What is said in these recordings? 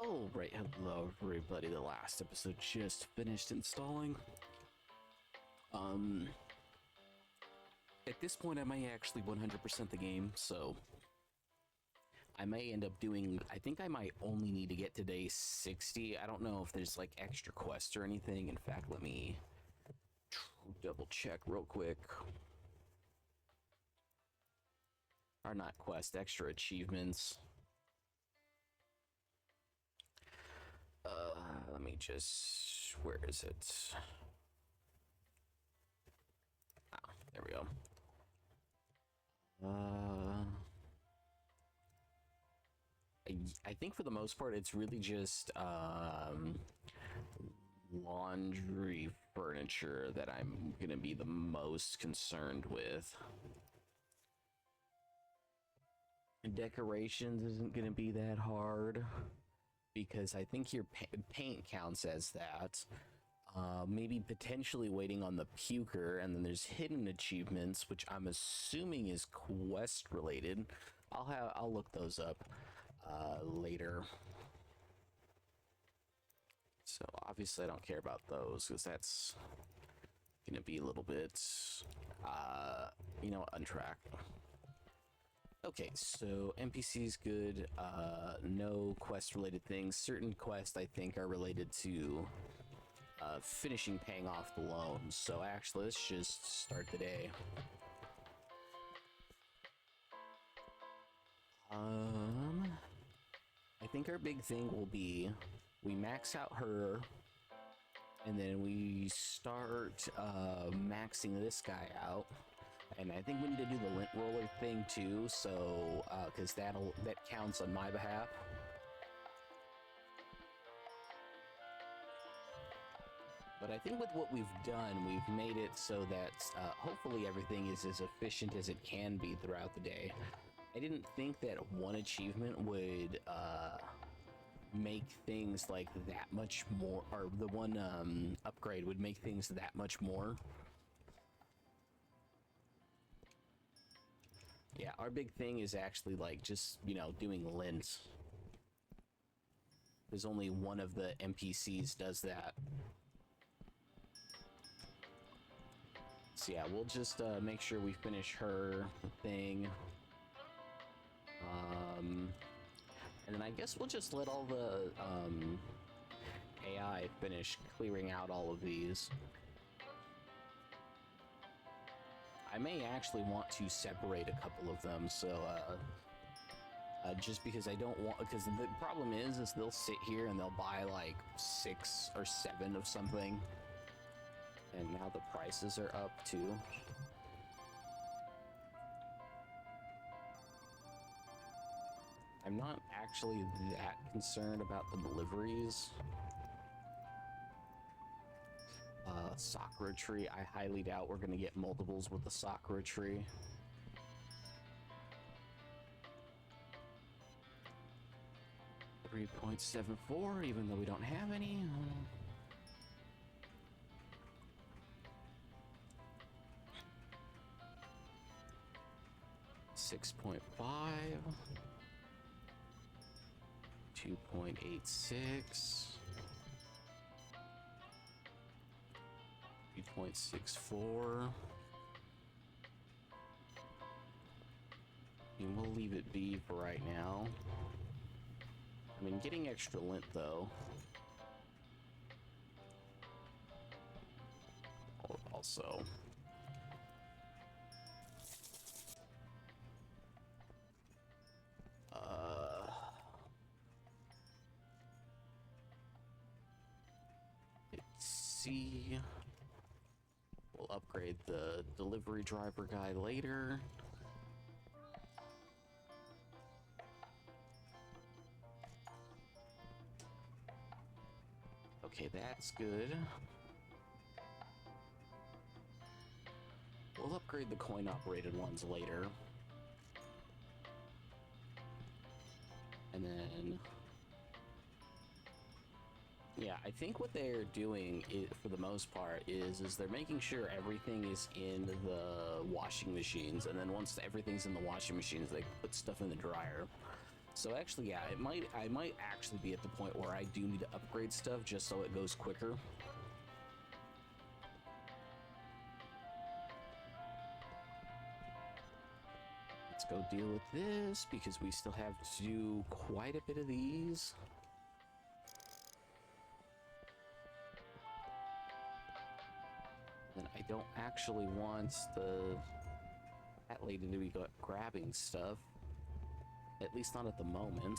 Alright, hello everybody. The last episode just finished installing. At this point I may actually 100% the game, so I may end up doing, I think I might only need to get to day 60. I don't know if there's like extra quests or anything. In fact, let me double check real quick. Or not quest, extra achievements. Let me just, where is it? Ah, there we go. I think for the most part, it's really just laundry furniture that I'm gonna be the most concerned with. And decorations isn't gonna be that hard, because I think your paint counts as that. Maybe potentially waiting on the puker, and then there's hidden achievements, which I'm assuming is quest related. I'll look those up later. So obviously I don't care about those because that's gonna be a little bit untracked. Okay, so NPC's good. No quest related things. Certain quests I think are related to finishing paying off the loan. So actually let's just start the day. I think our big thing will be we max out her, and then we start maxing this guy out. And I think we need to do the lint roller thing too, so because that counts on my behalf. But I think with what we've done, we've made it so that hopefully everything is as efficient as it can be throughout the day. I didn't think that one achievement would make things like that much more, or the one upgrade would make things that much more. Yeah, our big thing is actually like just, doing lint. There's only one of the NPCs does that. So yeah, we'll just make sure we finish her thing. And then I guess we'll just let all the AI finish clearing out all of these. I may actually want to separate a couple of them, so just because I don't want, because the problem is they'll sit here and they'll buy like 6 or 7 of something, and now the prices are up too. I'm not actually that concerned about the deliveries. Sakura tree, I highly doubt we're gonna get multiples with the Sakura tree. $3.74, even though we don't have any. 6.5. 2.86. 3.64. And we'll leave it be for right now. I mean, getting extra lint though. Also. Let's see. We'll upgrade the delivery driver guy later. Okay, that's good. We'll upgrade the coin-operated ones later. And then... yeah, I think what they're doing, for the most part, is they're making sure everything is in the washing machines, and then once everything's in the washing machines, they put stuff in the dryer. So actually, yeah, I might actually be at the point where I do need to upgrade stuff just so it goes quicker. Let's go deal with this because we still have to do quite a bit of these. And I don't actually want that lady to be grabbing stuff. At least not at the moment.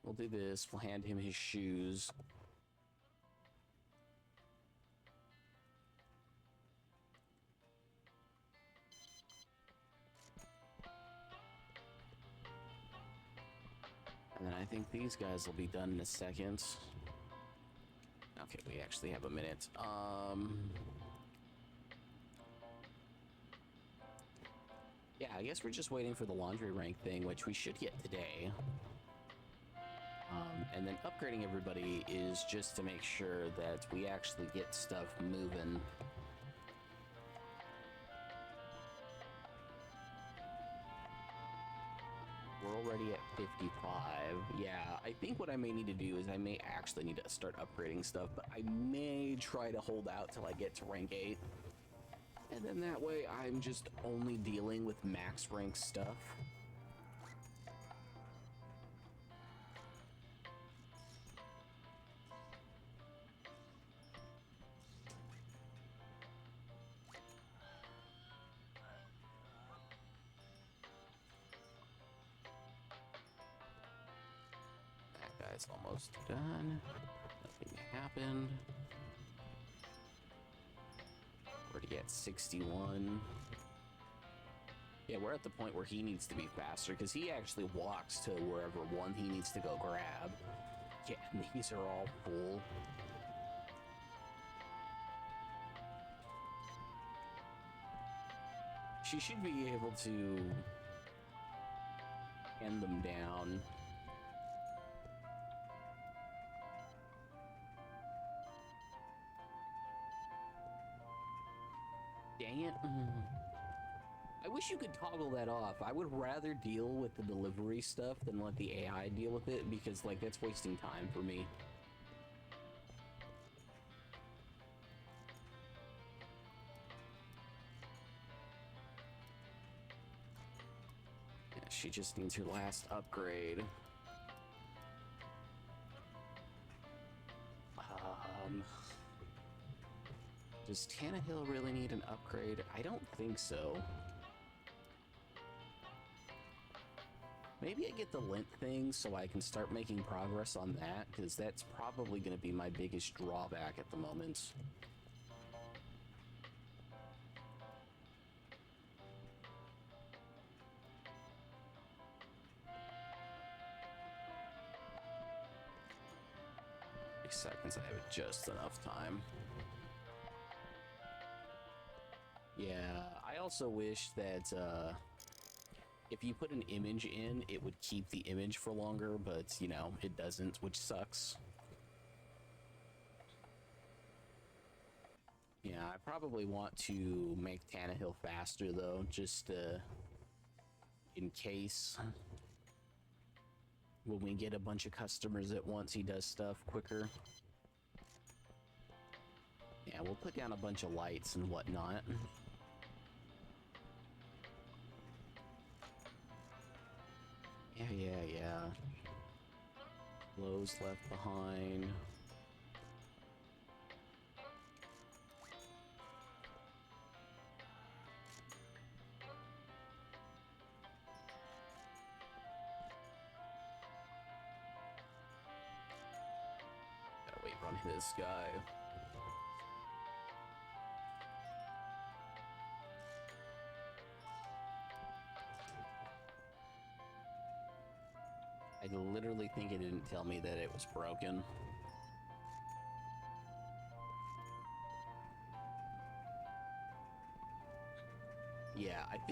We'll do this. We'll hand him his shoes. And then I think these guys will be done in a second. Okay, we actually have a minute. Yeah, I guess we're just waiting for the laundry rank thing, which we should get today. And then upgrading everybody is just to make sure that we actually get stuff moving. We're already at 55. Yeah, I think what I may need to do is I may actually need to start upgrading stuff, but I may try to hold out till I get to rank 8. And then that way I'm just only dealing with max rank stuff. That guy's almost done. Nothing happened. Already at 61. Yeah, we're at the point where he needs to be faster because he actually walks to wherever one he needs to go grab. Yeah, and these are all full. She should be able to end them down. Dang it. I wish you could toggle that off. I would rather deal with the delivery stuff than let the AI deal with it because, like, that's wasting time for me. Yeah, she just needs her last upgrade. Does Tannehill really need an upgrade? I don't think so. Maybe I get the lint thing so I can start making progress on that, because that's probably going to be my biggest drawback at the moment. Seconds, I have just enough time. Yeah, I also wish that if you put an image in, it would keep the image for longer, but, you know, it doesn't, which sucks. Yeah, I probably want to make Tannehill faster, though, just in case. When we get a bunch of customers at once, he does stuff quicker. Yeah, we'll put down a bunch of lights and whatnot. Yeah. Clothes left behind. Gotta wait on this guy. I literally think it didn't tell me that it was broken.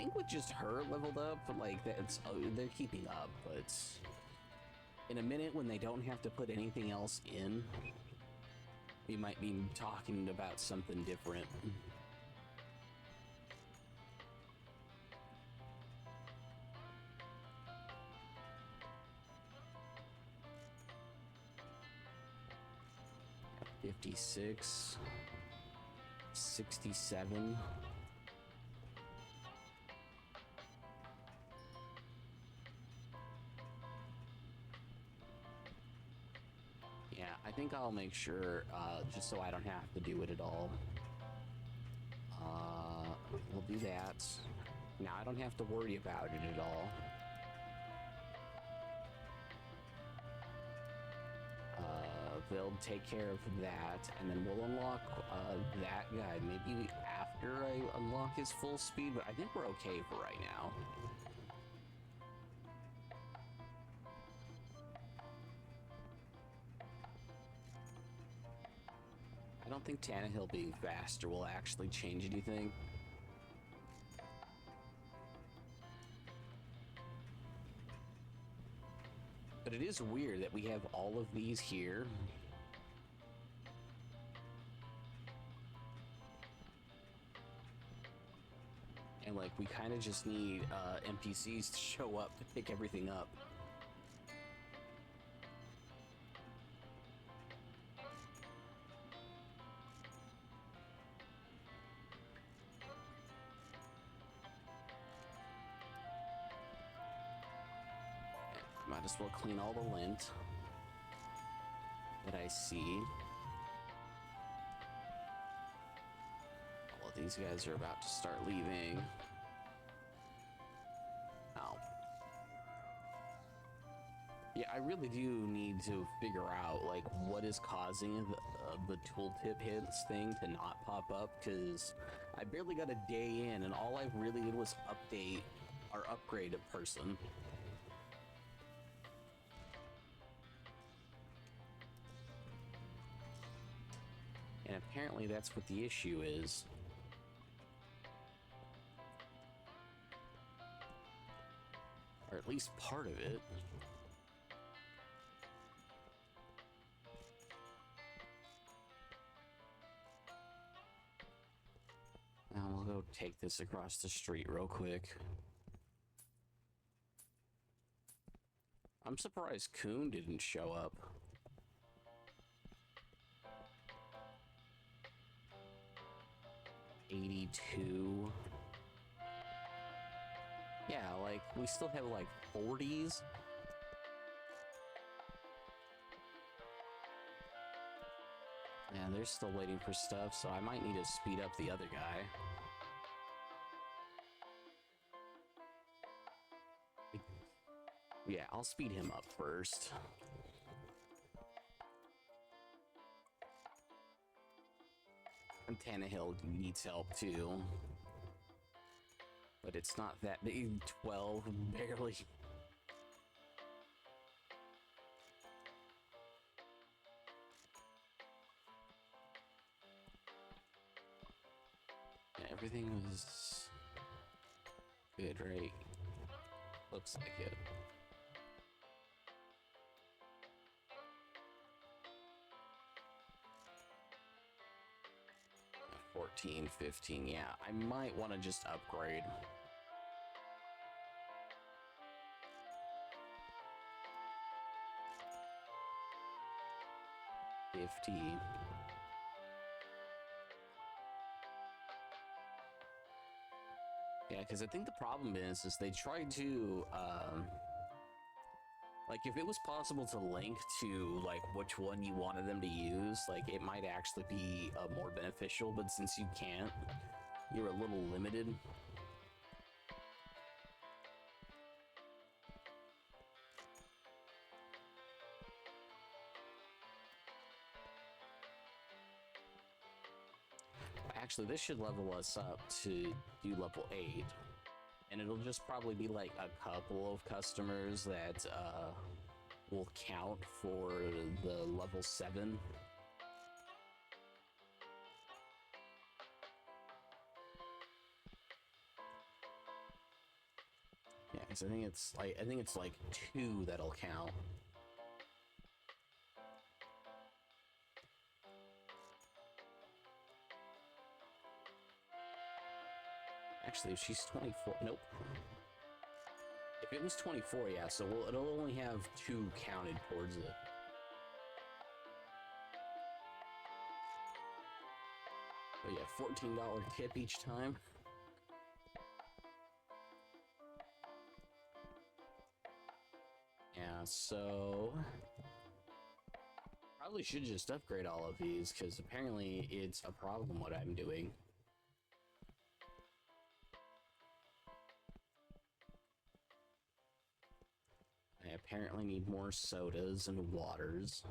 think with just her leveled up, like that's they're keeping up, but in a minute when they don't have to put anything else in, we might be talking about something different. $56, $67. Yeah, I think I'll make sure, just so I don't have to do it at all. We'll do that. Now I don't have to worry about it at all. They'll take care of that, and then we'll unlock that guy maybe after I unlock his full speed, but I think we're okay for right now. I don't think Tannehill being faster will actually change anything. But it is weird that we have all of these here. And like, we kind of just need NPCs to show up to pick everything up. Might as well clean all the lint that I see. Well, these guys are about to start leaving. Oh. Yeah, I really do need to figure out, like, what is causing the tooltip hints thing to not pop up, because I barely got a day in, and all I really did was update or upgrade a person. And apparently that's what the issue is. Or at least part of it. Now we'll go take this across the street real quick. I'm surprised Coon didn't show up. $82. Yeah, like, we still have, like, 40s. Yeah, they're still waiting for stuff, so I might need to speed up the other guy. Yeah, I'll speed him up first. And Tannehill needs help too. But it's not that big. 12, barely. Yeah, everything was good, right? Looks like it. 14, 15, yeah. I might want to just upgrade. $50. Yeah, because I think the problem is they tried to, like, if it was possible to link to, like, which one you wanted them to use, like, it might actually be more beneficial, but since you can't, you're a little limited. Actually, this should level us up to do level 8. And it'll just probably be like a couple of customers that will count for the level 7. So I think it's like 2 that'll count. Actually, if she's 24, nope. If it was 24, yeah, so it'll only have 2 counted towards it. But yeah, $14 tip each time. Yeah, so probably should just upgrade all of these, because apparently it's a problem what I'm doing. I apparently need more sodas and waters.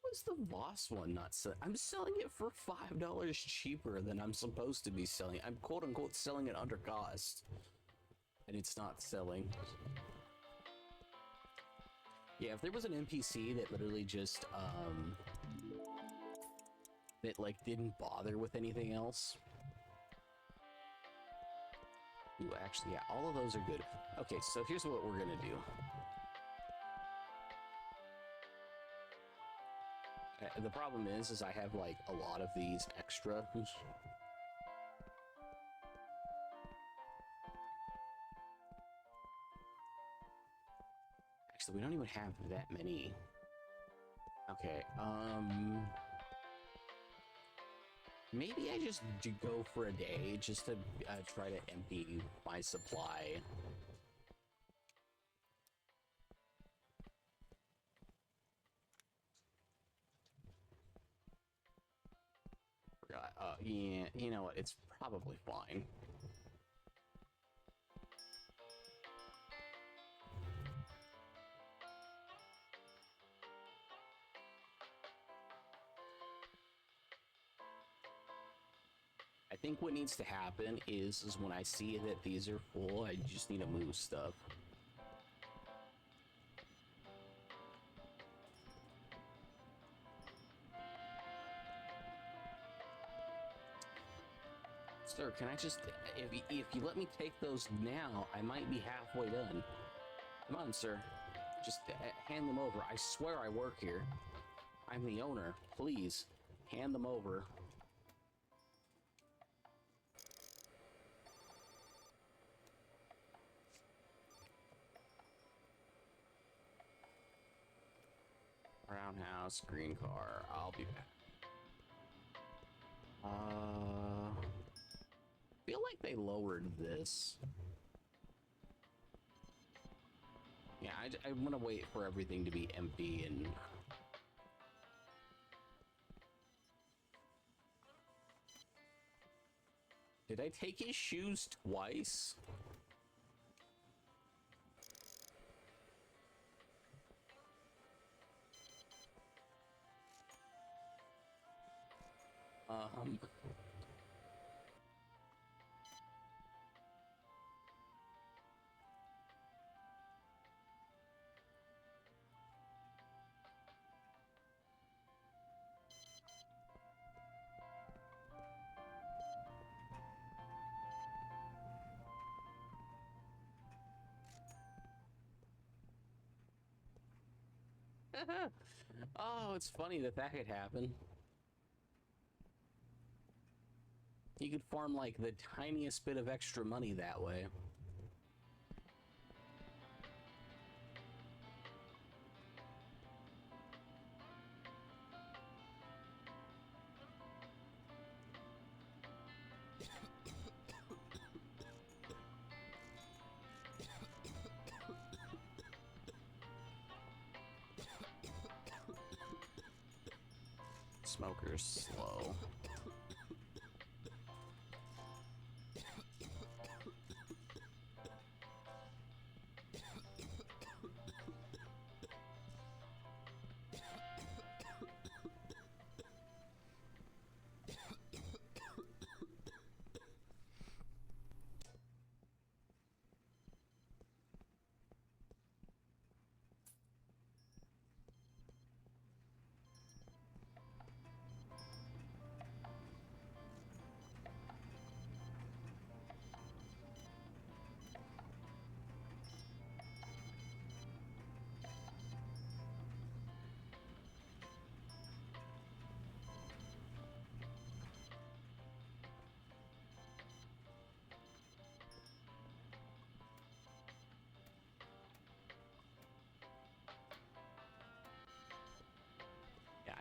What's the Voss one not selling? I'm selling it for $5 cheaper than I'm supposed to be selling. I'm quote unquote selling it under cost. And it's not selling. Yeah, if there was an NPC that literally just, that like didn't bother with anything else. Ooh, actually, yeah, all of those are good. Okay, so here's what we're gonna do. The problem is I have like a lot of these extras. Actually, we don't even have that many. Okay, maybe I just do go for a day just to try to empty my supply. Yeah, you know what? It's probably fine. I think what needs to happen is when I see that these are full, I just need to move stuff. Sir, can I just, if you let me take those now, I might be halfway done. Come on, sir. Just hand them over. I swear I work here. I'm the owner. Please, hand them over. Brown house, green car. I'll be back. Feel like they lowered this. Yeah, I'm gonna wait for everything to be empty and... Did I take his shoes twice? Oh, it's funny that that could happen. You could farm like the tiniest bit of extra money that way. Smoker's slow.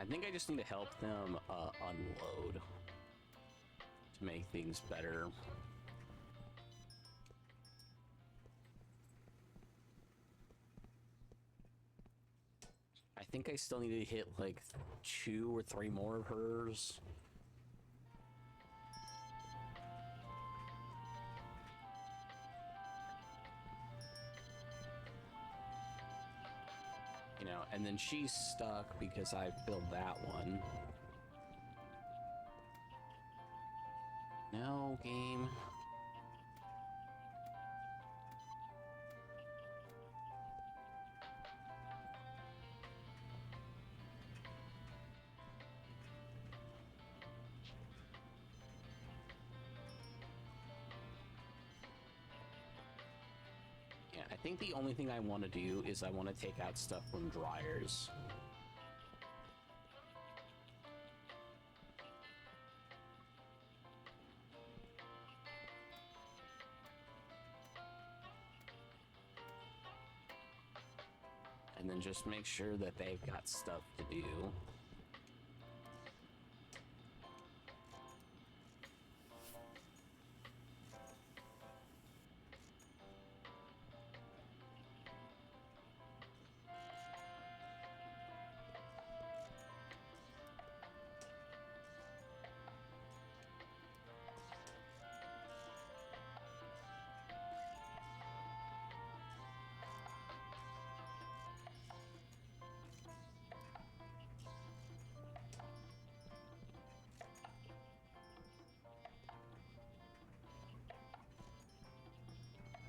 I think I just need to help them unload to make things better. I think I still need to hit like 2 or 3 more of hers. You know, and then she's stuck because I filled that one. No, game. Yeah, I think the only thing I want to do is I want to take out stuff from dryers. And then just make sure that they've got stuff to do.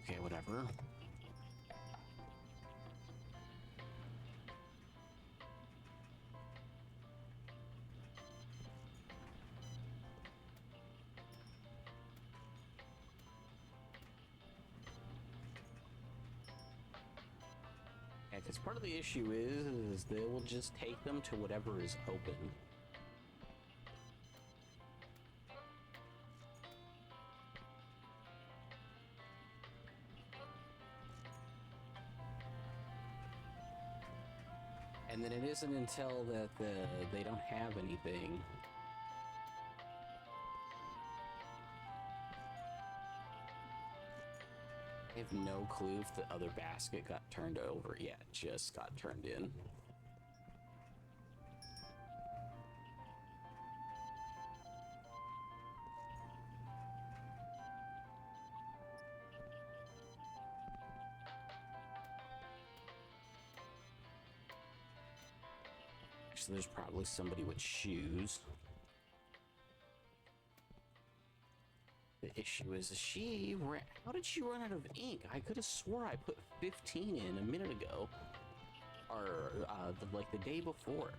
Okay, whatever. Yeah, because part of the issue is they will just take them to whatever is open. And then it isn't until that they don't have anything. I have no clue if the other basket got turned over. Yeah, it just got turned in. Actually, there's probably somebody with shoes. The issue is how did she run out of ink? I could have swore I put 15 in a minute ago. Or, like the day before.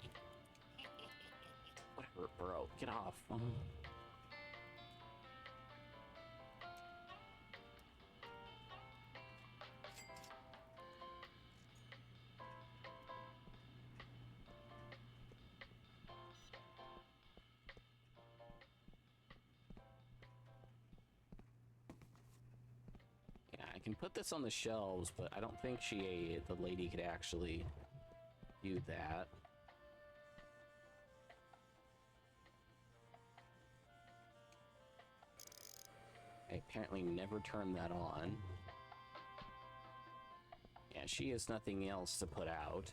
Whatever, bro. Get off. Yeah, I can put this on the shelves, but I don't think the lady could actually do that. I apparently never turned that on. Yeah, she has nothing else to put out.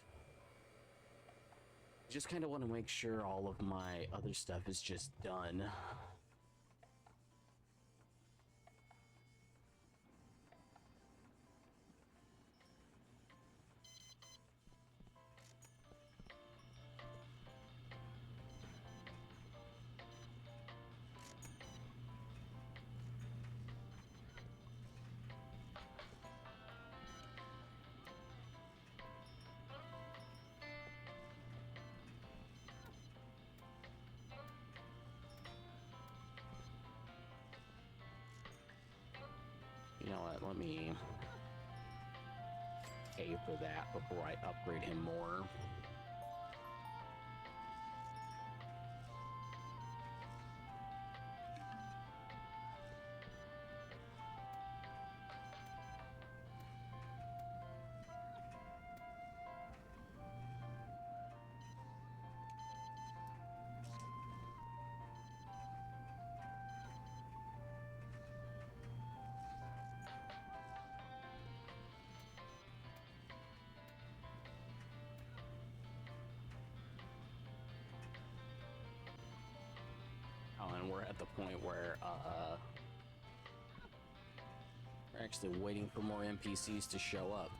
I just kind of want to make sure all of my other stuff is just done. You know what, let me pay for that before I upgrade him more. we're at the point where we're actually waiting for more NPCs to show up.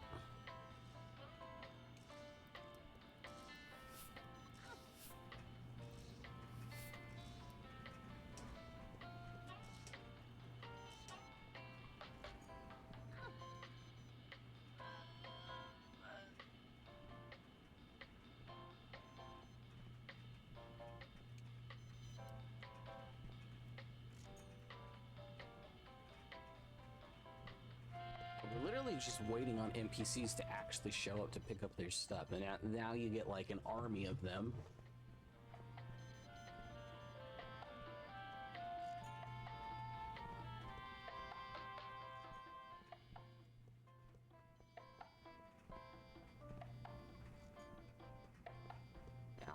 We're literally just waiting on NPCs to actually show up to pick up their stuff, and now you get like an army of them.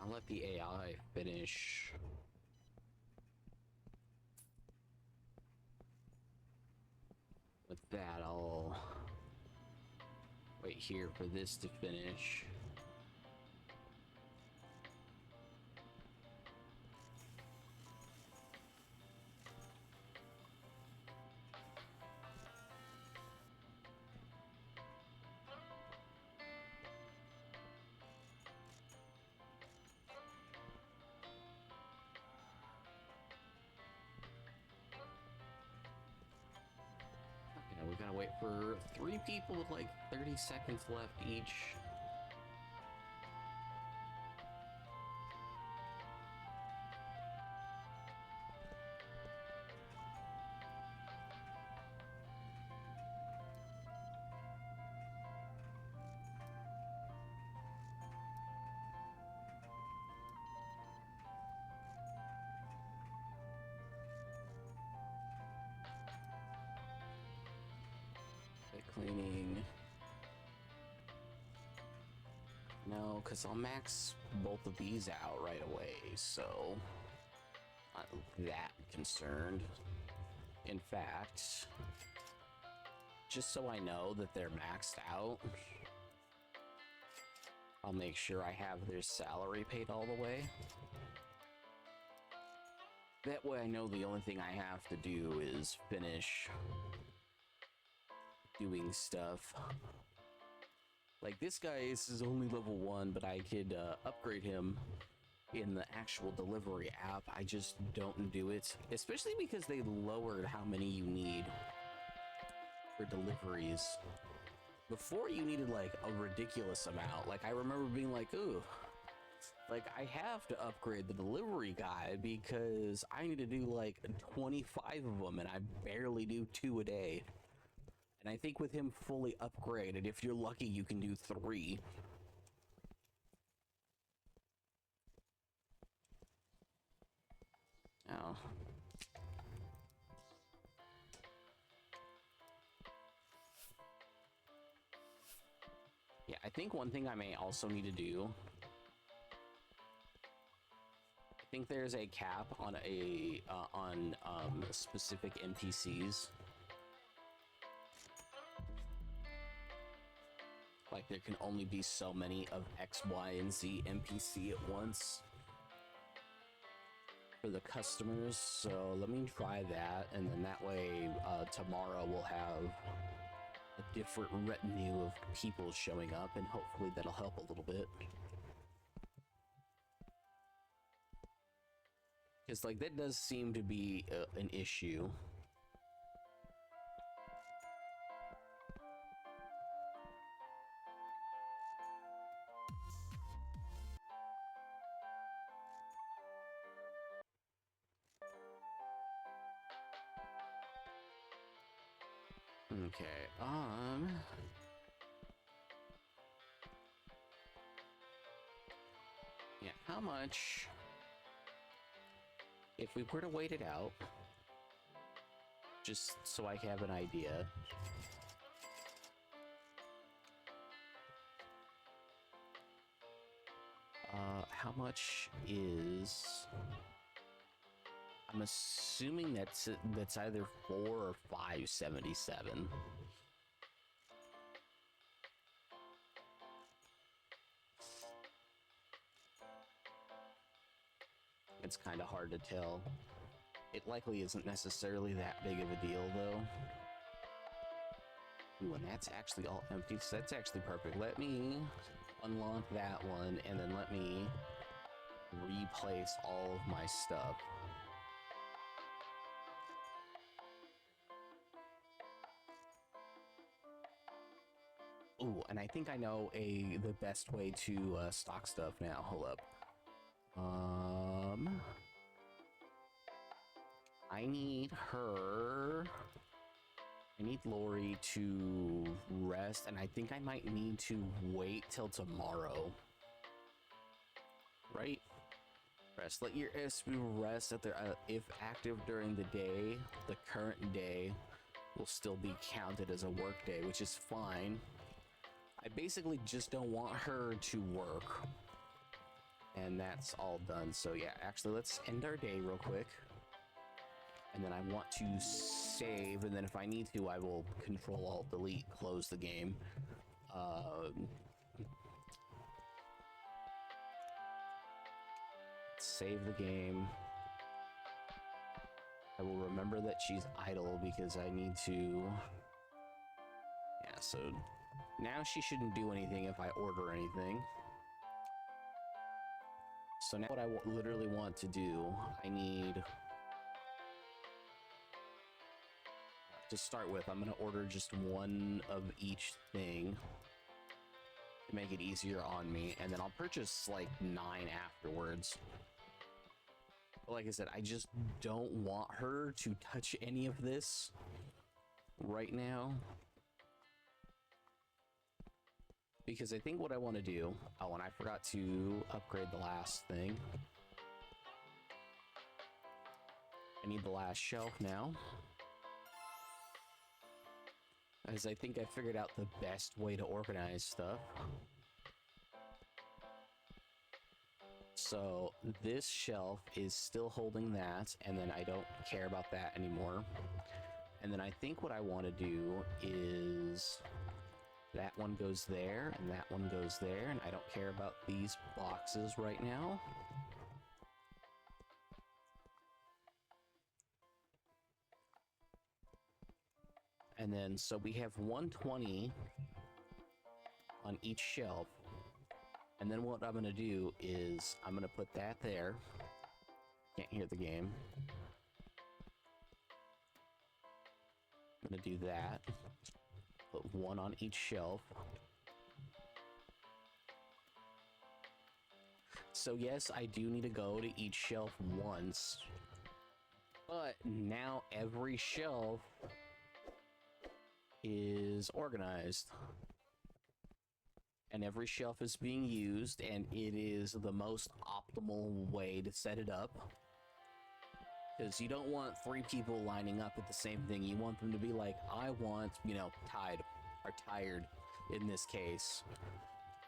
I'll let the AI finish. With that, I'll wait here for this to finish. We gotta wait for 3 people with like 30 seconds left each. Cleaning. No, because I'll max both of these out right away, so not that concerned. In fact, just so I know that they're maxed out, I'll make sure I have their salary paid all the way. That way I know the only thing I have to do is finish doing stuff. Like this guy is only level 1, but I could upgrade him in the actual delivery app. I just don't do it, especially because they lowered how many you need for deliveries. Before you needed like a ridiculous amount. Like I remember being like, ooh, like I have to upgrade the delivery guy because I need to do like 25 of them and I barely do 2 a day. And I think with him fully upgraded, if you're lucky, you can do 3. Oh. Yeah, I think one thing I may also need to do, I think there's a cap on specific NPCs. Like there can only be so many of X, Y, and Z NPC at once for the customers. So let me try that, and then that way tomorrow we'll have a different retinue of people showing up, and hopefully that'll help a little bit. Because like that does seem to be an issue. Okay, yeah, how much, if we were to wait it out, just so I have an idea, how much is, I'm assuming that's either 4 or 577. It's kind of hard to tell. It likely isn't necessarily that big of a deal, though. Ooh, and that's actually all empty, so that's actually perfect. Let me unlock that one, and then let me replace all of my stuff. Ooh, and I think I know the best way to stock stuff now. Hold up. I need Lori to rest, and I think I might need to wait till tomorrow. Right? Rest. Let your SP rest at if active during the day, the current day will still be counted as a work day, which is fine. I basically just don't want her to work. And that's all done. So yeah, actually let's end our day real quick. And then I want to save, and then if I need to, I will Control-Alt-Delete, close the game. Save the game. I will remember that she's idle because I need to... Yeah, so now she shouldn't do anything if I order anything. So now what I literally want to do, I need... To start with, I'm going to order just one of each thing to make it easier on me, and then I'll purchase like 9 afterwards. But like I said, I just don't want her to touch any of this right now. Because I think what I want to do... Oh, and I forgot to upgrade the last thing. I need the last shelf now. As I think I figured out the best way to organize stuff. So this shelf is still holding that, and then I don't care about that anymore. And then I think what I want to do is that one goes there, and that one goes there, and I don't care about these boxes right now. And then, so we have 120 on each shelf. And then what I'm going to do is I'm going to put that there. Can't hear the game. I'm going to do that. Put one on each shelf. So yes, I do need to go to each shelf once. But now every shelf is organized, and every shelf is being used, and it is the most optimal way to set it up, because you don't want 3 people lining up at the same thing. You want them to be like, I want, you know, tired in this case,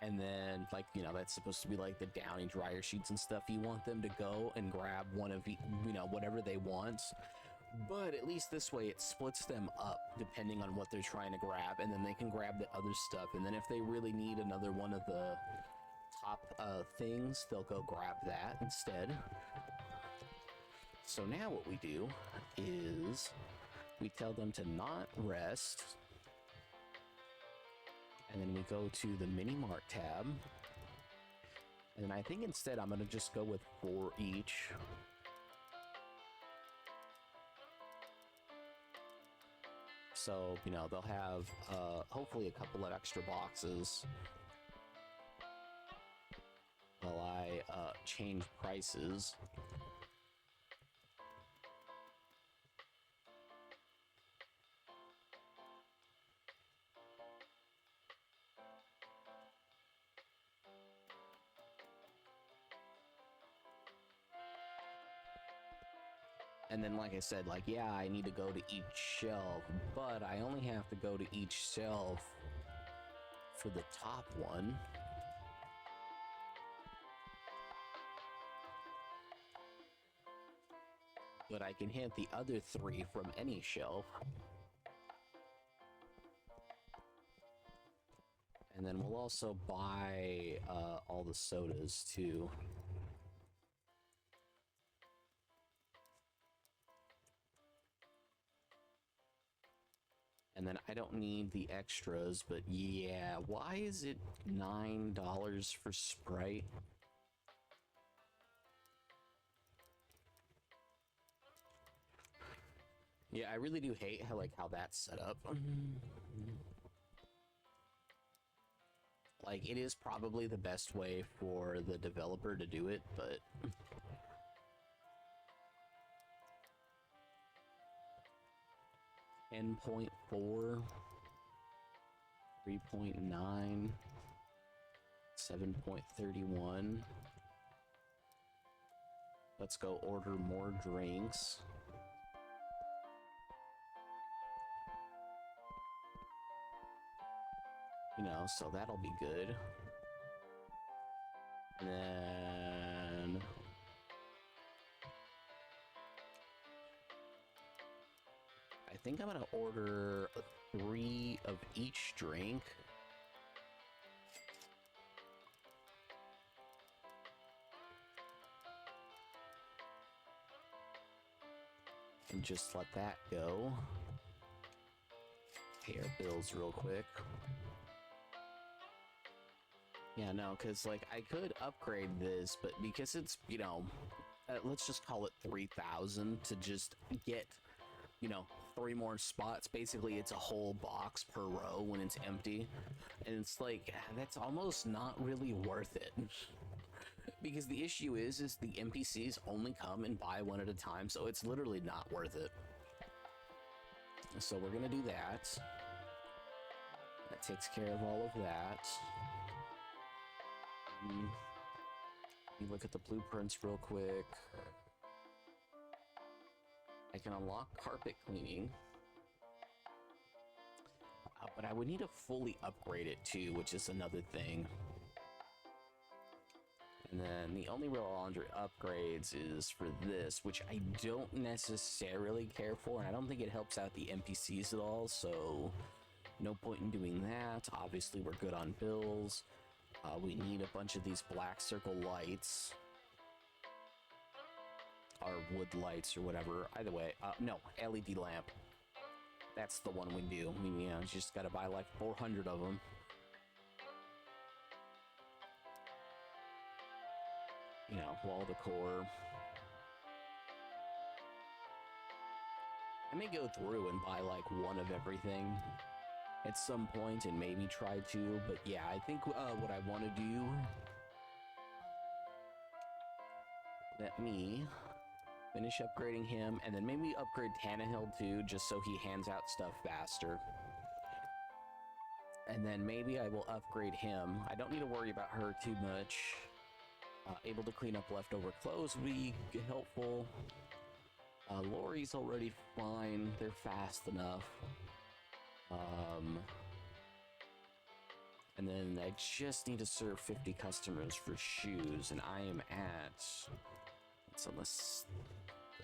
and then, like, you know, that's supposed to be like the Downy dryer sheets and stuff. You want them to go and grab one of, you know, whatever they want. But at least this way it splits them up depending on what they're trying to grab, and then they can grab the other stuff, and then if they really need another one of the top things, they'll go grab that instead. So now what we do is we tell them to not rest, and then we go to the mini mart tab, and I think instead I'm going to just go with 4 each. So, you know, they'll have, hopefully a couple of extra boxes while I, change prices. And then, like I said, like, yeah, I need to go to each shelf, but I only have to go to each shelf for the top one. But I can hit the other 3 from any shelf. And then we'll also buy all the sodas, too. And then I don't need the extras, but yeah, why is it $9 for Sprite? Yeah, I really do hate how that's set up. Like, it is probably the best way for the developer to do it, but 10.4, 3.9, 7.31. Let's go order more drinks. You know, so that'll be good. And then I think I'm gonna order 3 of each drink. And just let that go. Pay our bills real quick. Yeah, no, because, like, I could upgrade this, but because it's, you know, let's just call it 3,000 to just get, you know, 3 more spots. Basically, it's a whole box per row when it's empty. And it's like, that's almost not really worth it. Because the issue is the NPCs only come and buy one at a time, so it's literally not worth it. So we're gonna do that. That takes care of all of that. Let me look at the blueprints real quick. I can unlock carpet cleaning. But I would need to fully upgrade it too, which is another thing. And then the only real laundry upgrades is for this, which I don't necessarily care for, and I don't think it helps out the NPCs at all, so no point in doing that. Obviously, we're good on bills. We need a bunch of these black circle lights. Or wood lights or whatever. Either way, no, LED lamp. That's the one we do. I mean, you know, you just gotta buy like 400 of them. You know, wall decor. I may go through and buy like one of everything at some point and maybe try to, but yeah, I think what I want to do, let me finish upgrading him, and then maybe upgrade Tannehill too, just so he hands out stuff faster. And then maybe I will upgrade him. I don't need to worry about her too much. Able to clean up leftover clothes would be helpful. Lori's already fine. They're fast enough. And then I just need to serve 50 customers for shoes, and I am at, let's unless,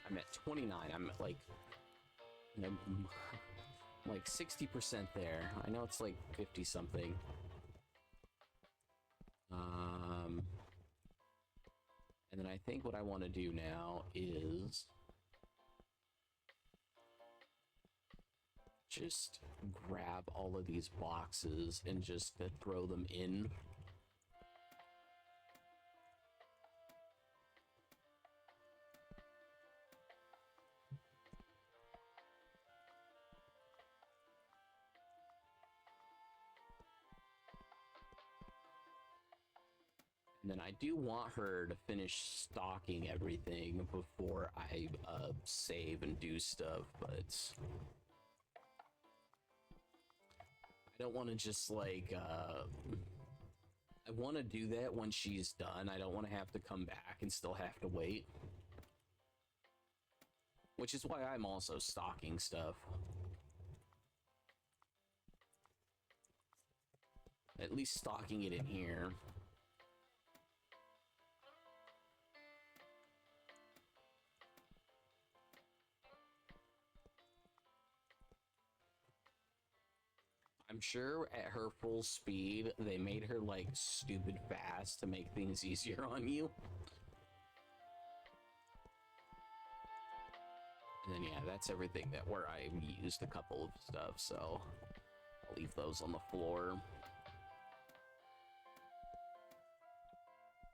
I'm at 29. I'm at like 60% there. I know it's like 50 something. And then I think what I want to do now is just grab all of these boxes and just throw them in. And then I do want her to finish stocking everything before I save and do stuff, but I don't want to just like, I want to do that when she's done. I don't want to have to come back and still have to wait. Which is why I'm also stocking stuff. At least stocking it in here. I'm sure at her full speed, they made her like stupid fast to make things easier on you. then yeah, that's everything that where I used a couple of stuff, so I'll leave those on the floor.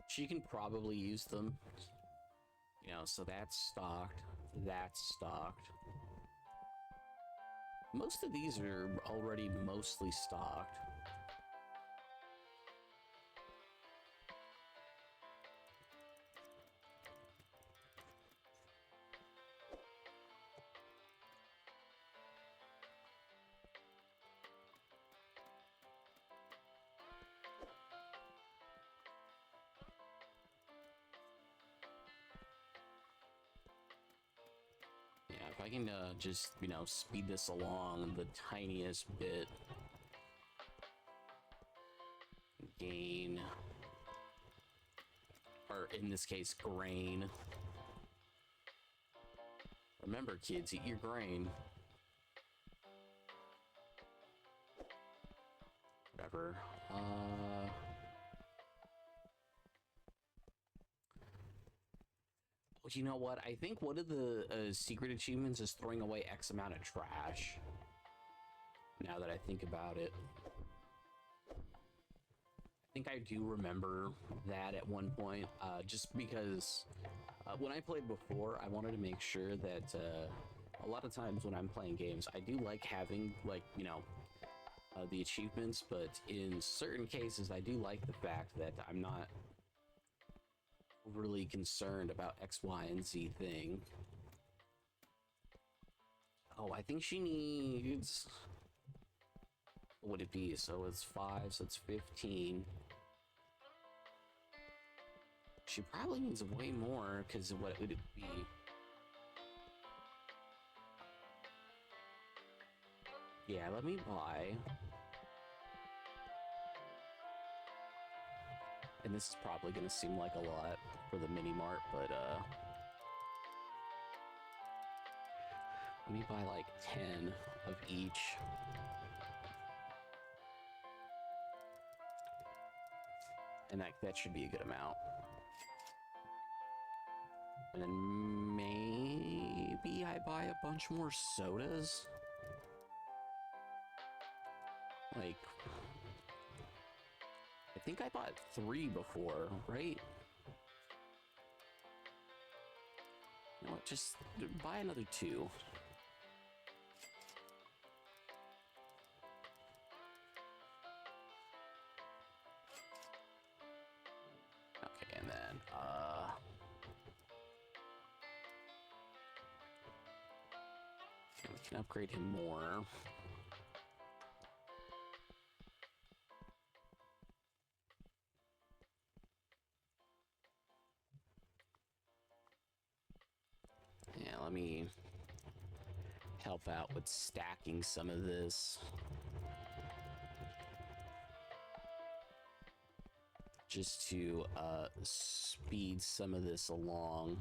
She can probably use them, you know, so that's stocked, that's stocked. Most of these are already mostly stocked. If I can just, you know, speed this along the tiniest bit. Gain. Or in this case, grain. Remember, kids, eat your grain. Whatever. You know what? I think one of the secret achievements is throwing away X amount of trash. Now that I think about it. I think I do remember that at one point, just because when I played before, I wanted to make sure that a lot of times when I'm playing games, I do like having, like, you know, the achievements, but in certain cases, I do like the fact that I'm not really concerned about X, Y, and Z thing. Oh, I think she needs... What would it be? So it's 5, so it's 15. She probably needs way more, because what would it be? Yeah, let me buy. And this is probably going to seem like a lot for the mini-mart, but let me buy like 10 of each. And that should be a good amount. And then maybe I buy a bunch more sodas. Like, I think I bought 3 before, right? You know what, just buy another 2. Okay, and then, we can upgrade him more. Yeah, let me help out with stacking some of this. Just to speed some of this along.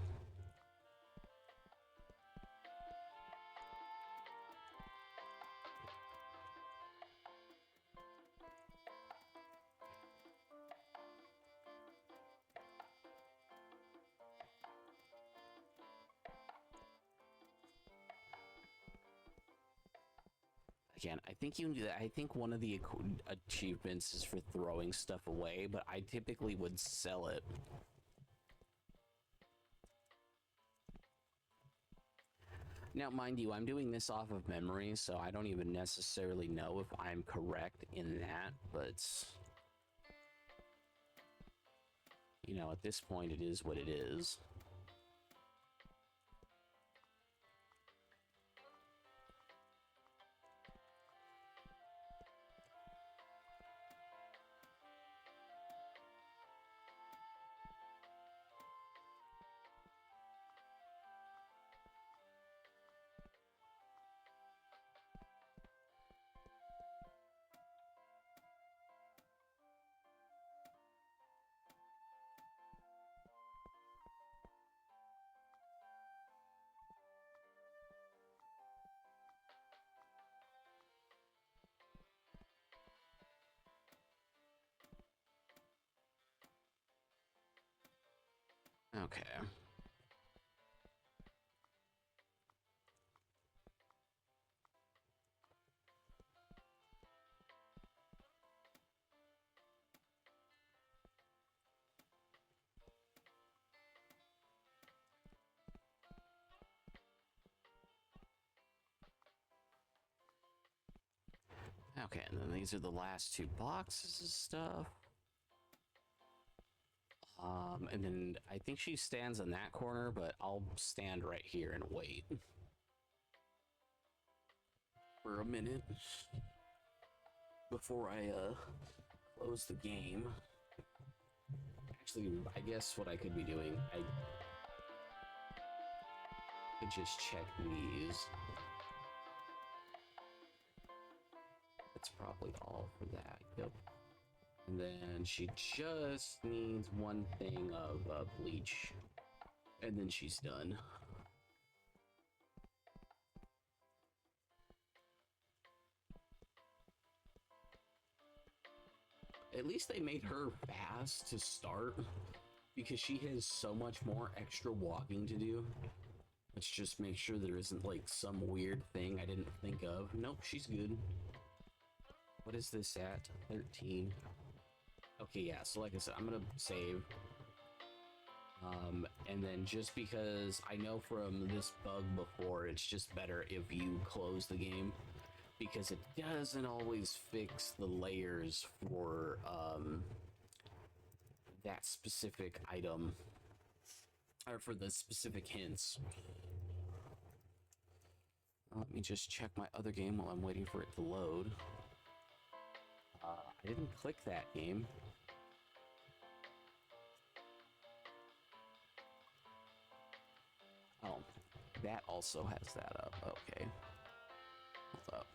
Again, I think one of the achievements is for throwing stuff away, but I typically would sell it. Now, mind you, I'm doing this off of memory, so I don't even necessarily know if I'm correct in that, but you know, at this point, it is what it is. Okay. Okay, and then these are the last two boxes of stuff. And then I think she stands in that corner, but I'll stand right here and wait for a minute before I close the game. Actually, I guess what I could be doing, I could just check these. That's probably all for that. Yep. And then she just needs one thing of bleach, and then she's done. At least they made her fast to start, because she has so much more extra walking to do. Let's just make sure there isn't like some weird thing I didn't think of. Nope, she's good. What is this at? 13. Okay, yeah, so like I said, I'm gonna save. And then just because I know from this bug before, it's just better if you close the game, because it doesn't always fix the layers for that specific item, or for the specific hints. Let me just check my other game while I'm waiting for it to load. I didn't click that game. Oh, that also has that up. Okay. Hold up.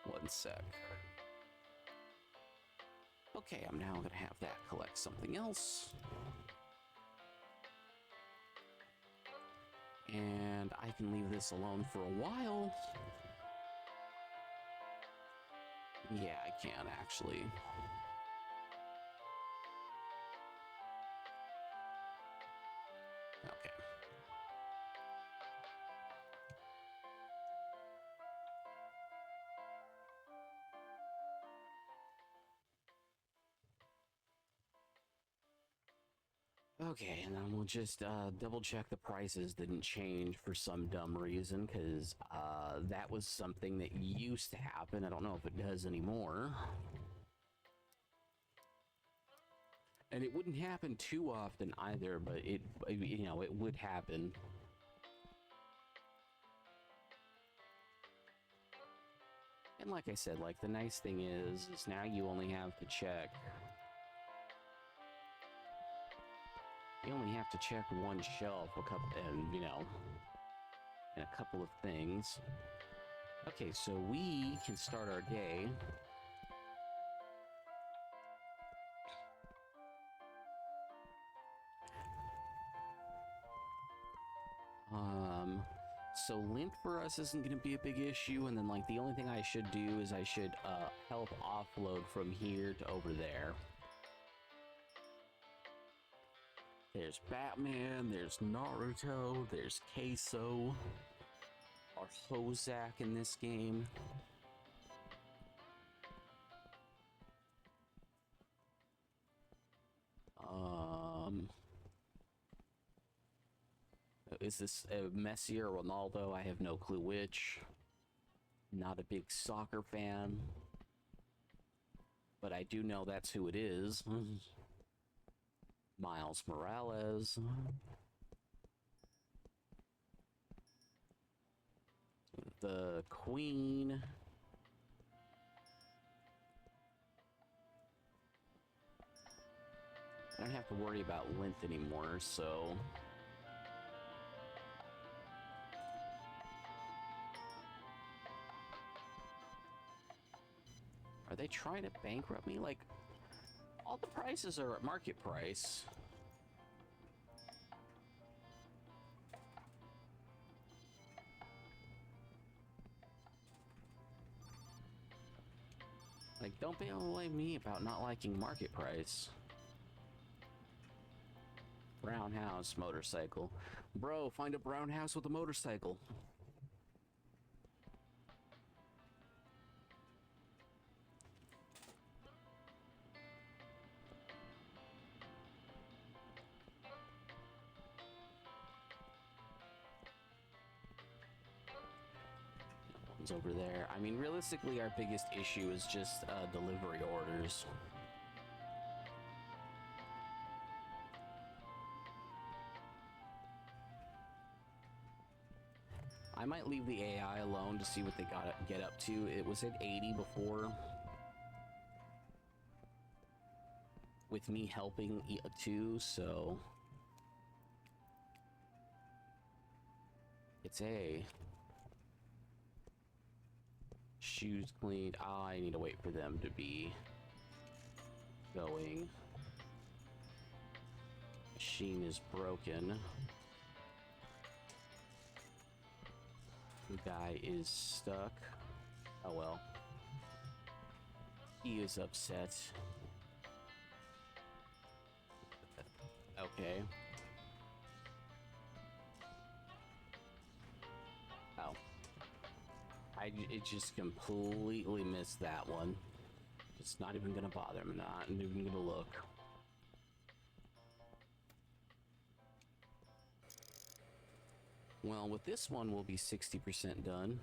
One sec. Okay, I'm now gonna have that collect something else. And I can leave this alone for a while. Yeah, I can actually. Okay. Okay, and then we'll just double check the prices didn't change for some dumb reason, because that was something that used to happen. I don't know if it does anymore. And it wouldn't happen too often either, but it, you know, it would happen. And like I said, like the nice thing is now you only have to check. You only have to check one shelf, a couple, and you know, and a couple of things. Okay, so we can start our day. So lint for us isn't going to be a big issue, and then like the only thing I should do is I should help offload from here to over there. There's Batman, there's Naruto, there's Queso, or Hozak in this game. Is this Messi or Ronaldo? I have no clue which. Not a big soccer fan, but I do know that's who it is. Miles Morales. The Queen. I don't have to worry about lint anymore, so... Are they trying to bankrupt me? Like, all the prices are at market price. Like, don't blame me about not liking market price. Brown house, motorcycle. Bro, find a brown house with a motorcycle. It's over there. I mean, realistically, our biggest issue is just delivery orders. I might leave the AI alone to see what they get up to. It was at 80 before, with me helping too, so it's A. Shoes cleaned. I need to wait for them to be going. Machine is broken. The guy is stuck. Oh well. He is upset. Okay. Oh. It just completely missed that one. It's not even gonna bother. I'm not even gonna look. Well, with this one, we'll be 60% done.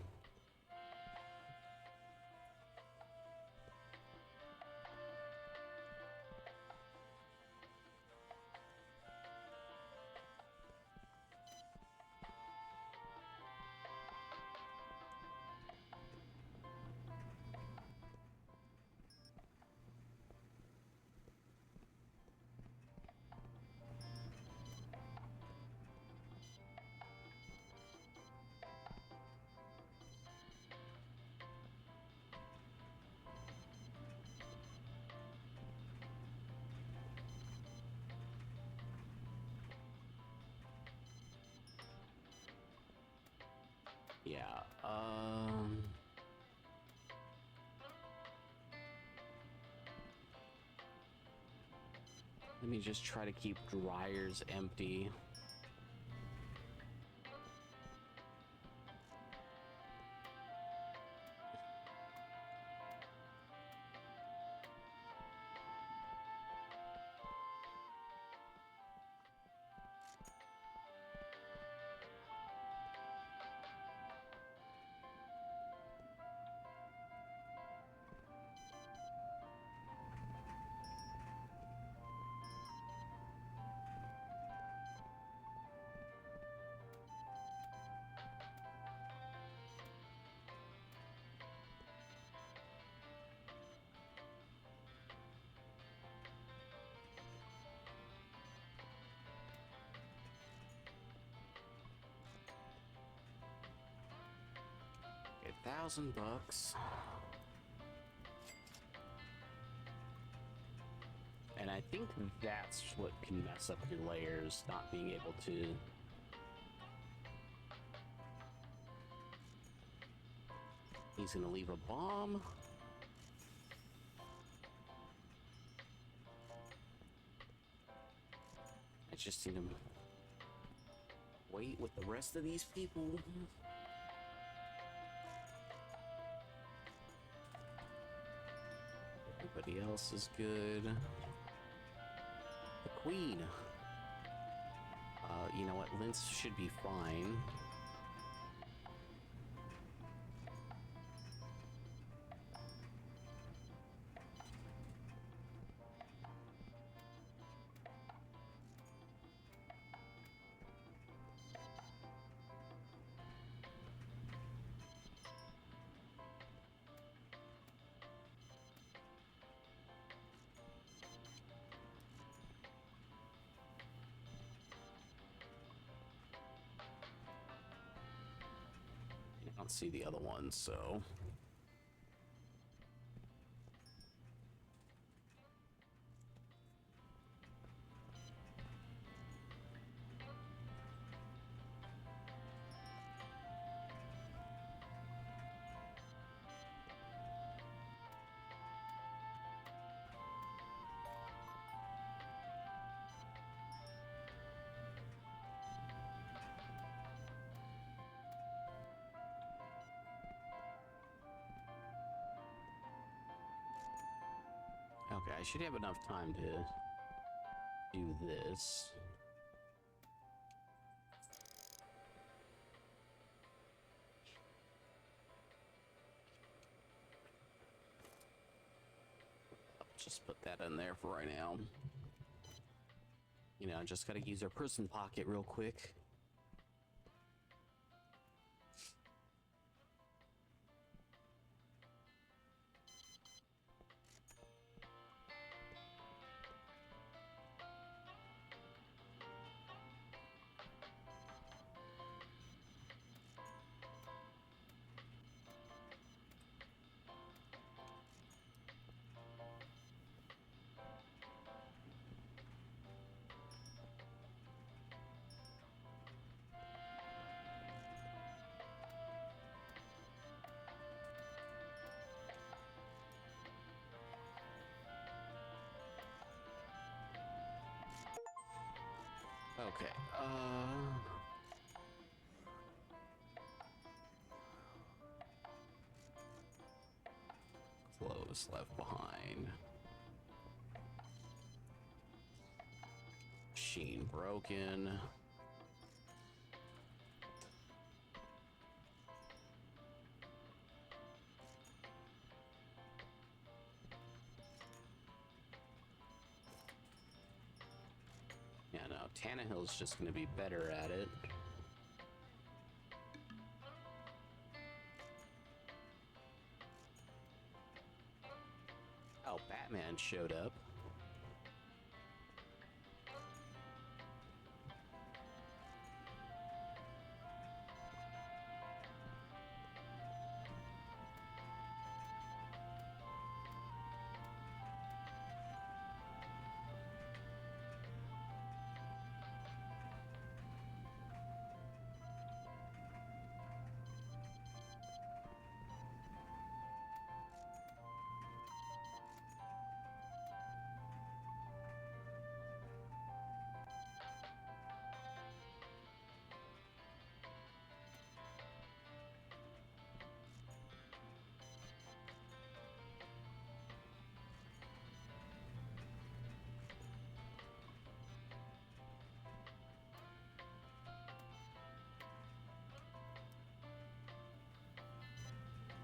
Yeah, let me just try to keep dryers empty. $1,000. And I think that's what can mess up your layers, not being able to... He's gonna leave a bomb. I just need to wait with the rest of these people. Everybody else is good. The queen. You know what? Lint should be fine. I don't see the other one, so... Okay, I should have enough time to do this. just put that in there for right now. You know, just gotta use our person pocket real quick. Okay, clothes left behind. Machine broken. Yeah, no, Tannehill's just gonna be better at it. Oh, Batman showed up.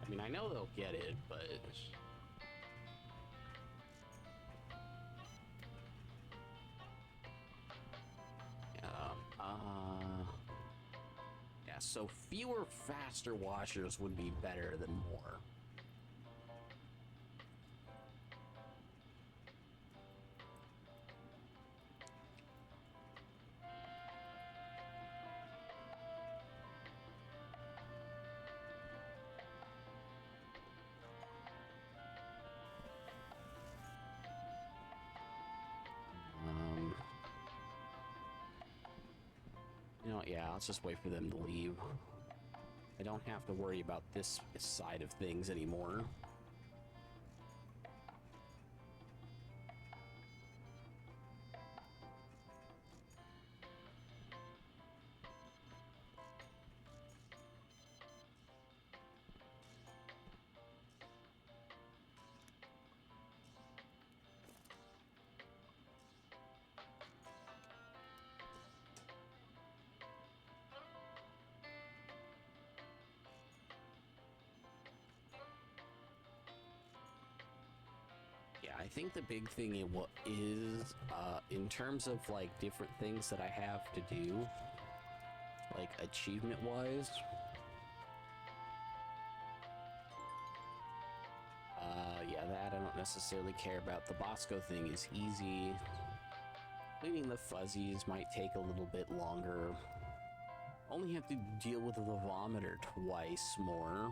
I mean, I know they'll get it, but... yeah, so fewer, faster washers would be better than more. You know, yeah, I'll just wait for them to leave. I don't have to worry about this side of things anymore. Yeah, I think the big thing is in terms of like different things that I have to do, like achievement wise. Yeah, that I don't necessarily care about. The Bosco thing is easy. Cleaning the fuzzies might take a little bit longer. Only have to deal with the vomiter twice more.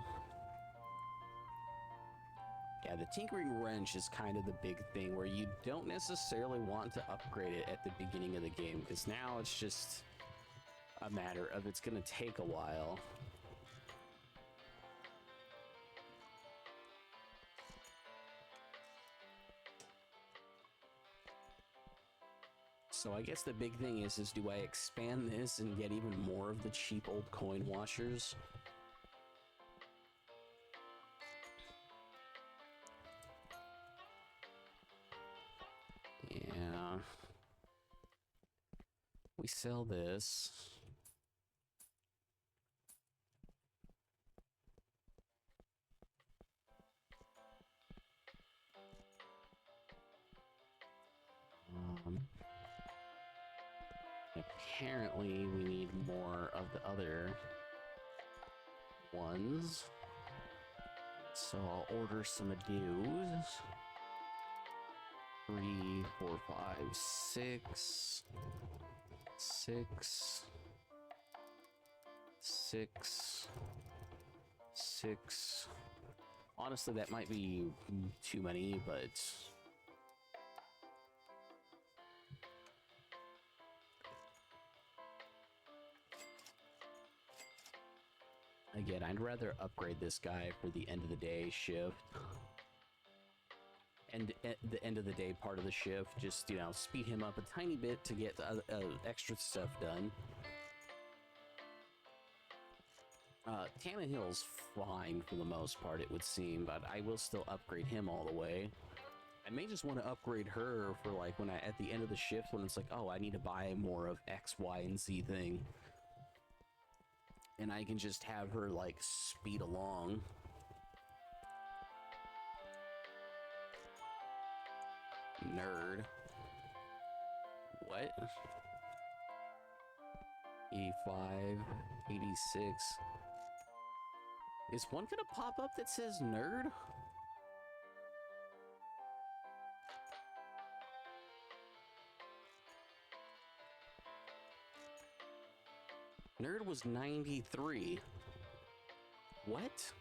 Yeah, the tinkering wrench is kind of the big thing where you don't necessarily want to upgrade it at the beginning of the game, because now it's just a matter of it's going to take a while. So I guess the big thing is do I expand this and get even more of the cheap old coin washers? Yeah. We sell this. apparently we need more of the other ones. So I'll order some of those. 3, 4, 5, 6, 6, 6, 6. Honestly, that might be too many, but again, I'd rather upgrade this guy for the end of the day shift. And at the end of the day part of the shift, just, you know, speed him up a tiny bit to get extra stuff done. Tannehill's fine for the most part, it would seem, but I will still upgrade him all the way. I may just want to upgrade her for, like, when at the end of the shift, when it's like, oh, I need to buy more of X, Y, and Z thing. And I can just have her, like, speed along. Nerd. What? 85, 86. Is one gonna pop up that says nerd? Nerd was 93. What?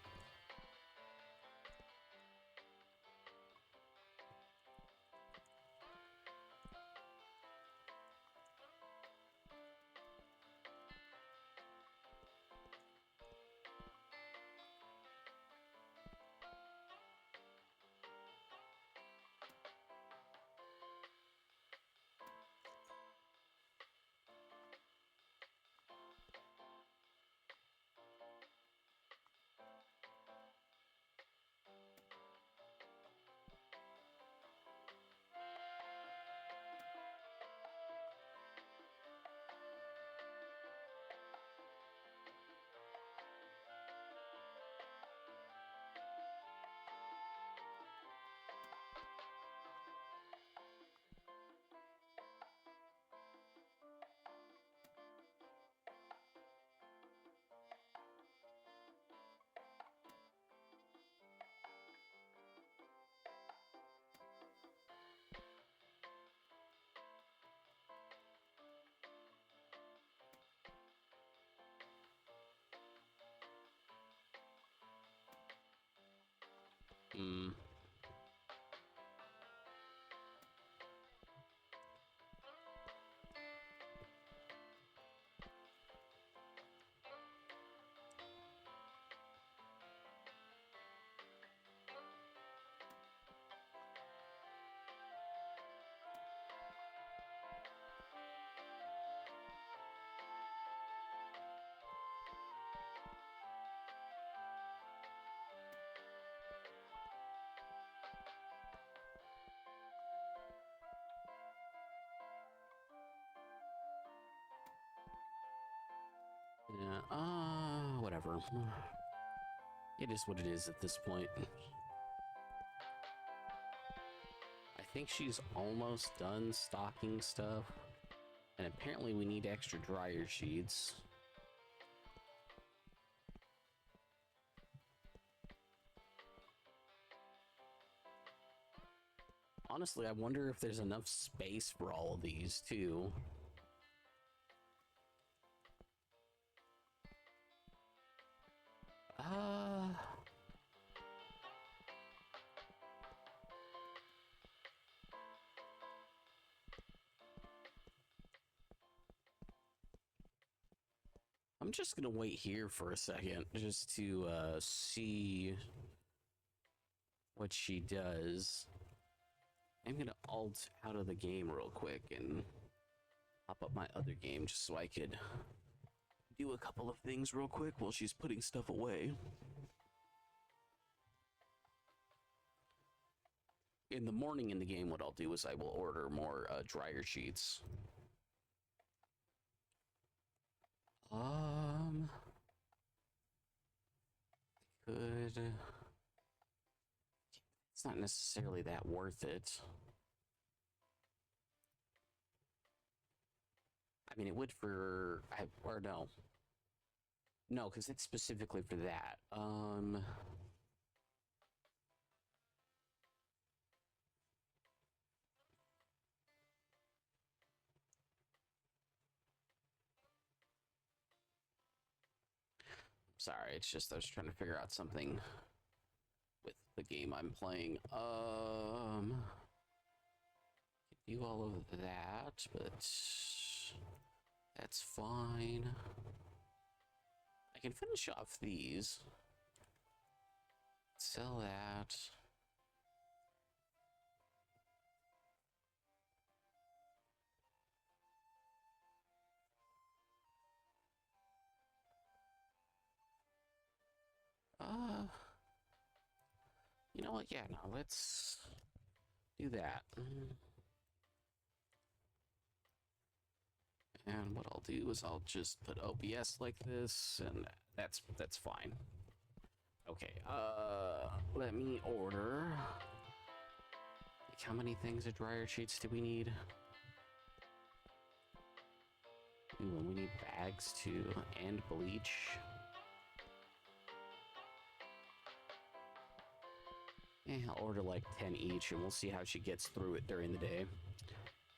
Hmm. Yeah, whatever. It is what it is at this point. I think she's almost done stocking stuff. And apparently we need extra dryer sheets. Honestly, I wonder if there's enough space for all of these, too. I'm just gonna wait here for a second just to see what she does. I'm gonna alt out of the game real quick and pop up my other game just so I could do a couple of things real quick while she's putting stuff away. In the morning in the game, what I'll do is I will order more dryer sheets. Could... It's not necessarily that worth it. I mean, it would for, or no. No, because it's specifically for that. Sorry, it's just I was trying to figure out something with the game I'm playing. Do all of that, but that's fine. I can finish off these. Sell that. You know what? Yeah, no, let's do that. And what I'll do is I'll just put OBS like this, and that's fine. Okay, let me order. Like, how many things of dryer sheets do we need? Ooh, and we need bags too, and bleach. I'll order like 10 each, and we'll see how she gets through it during the day.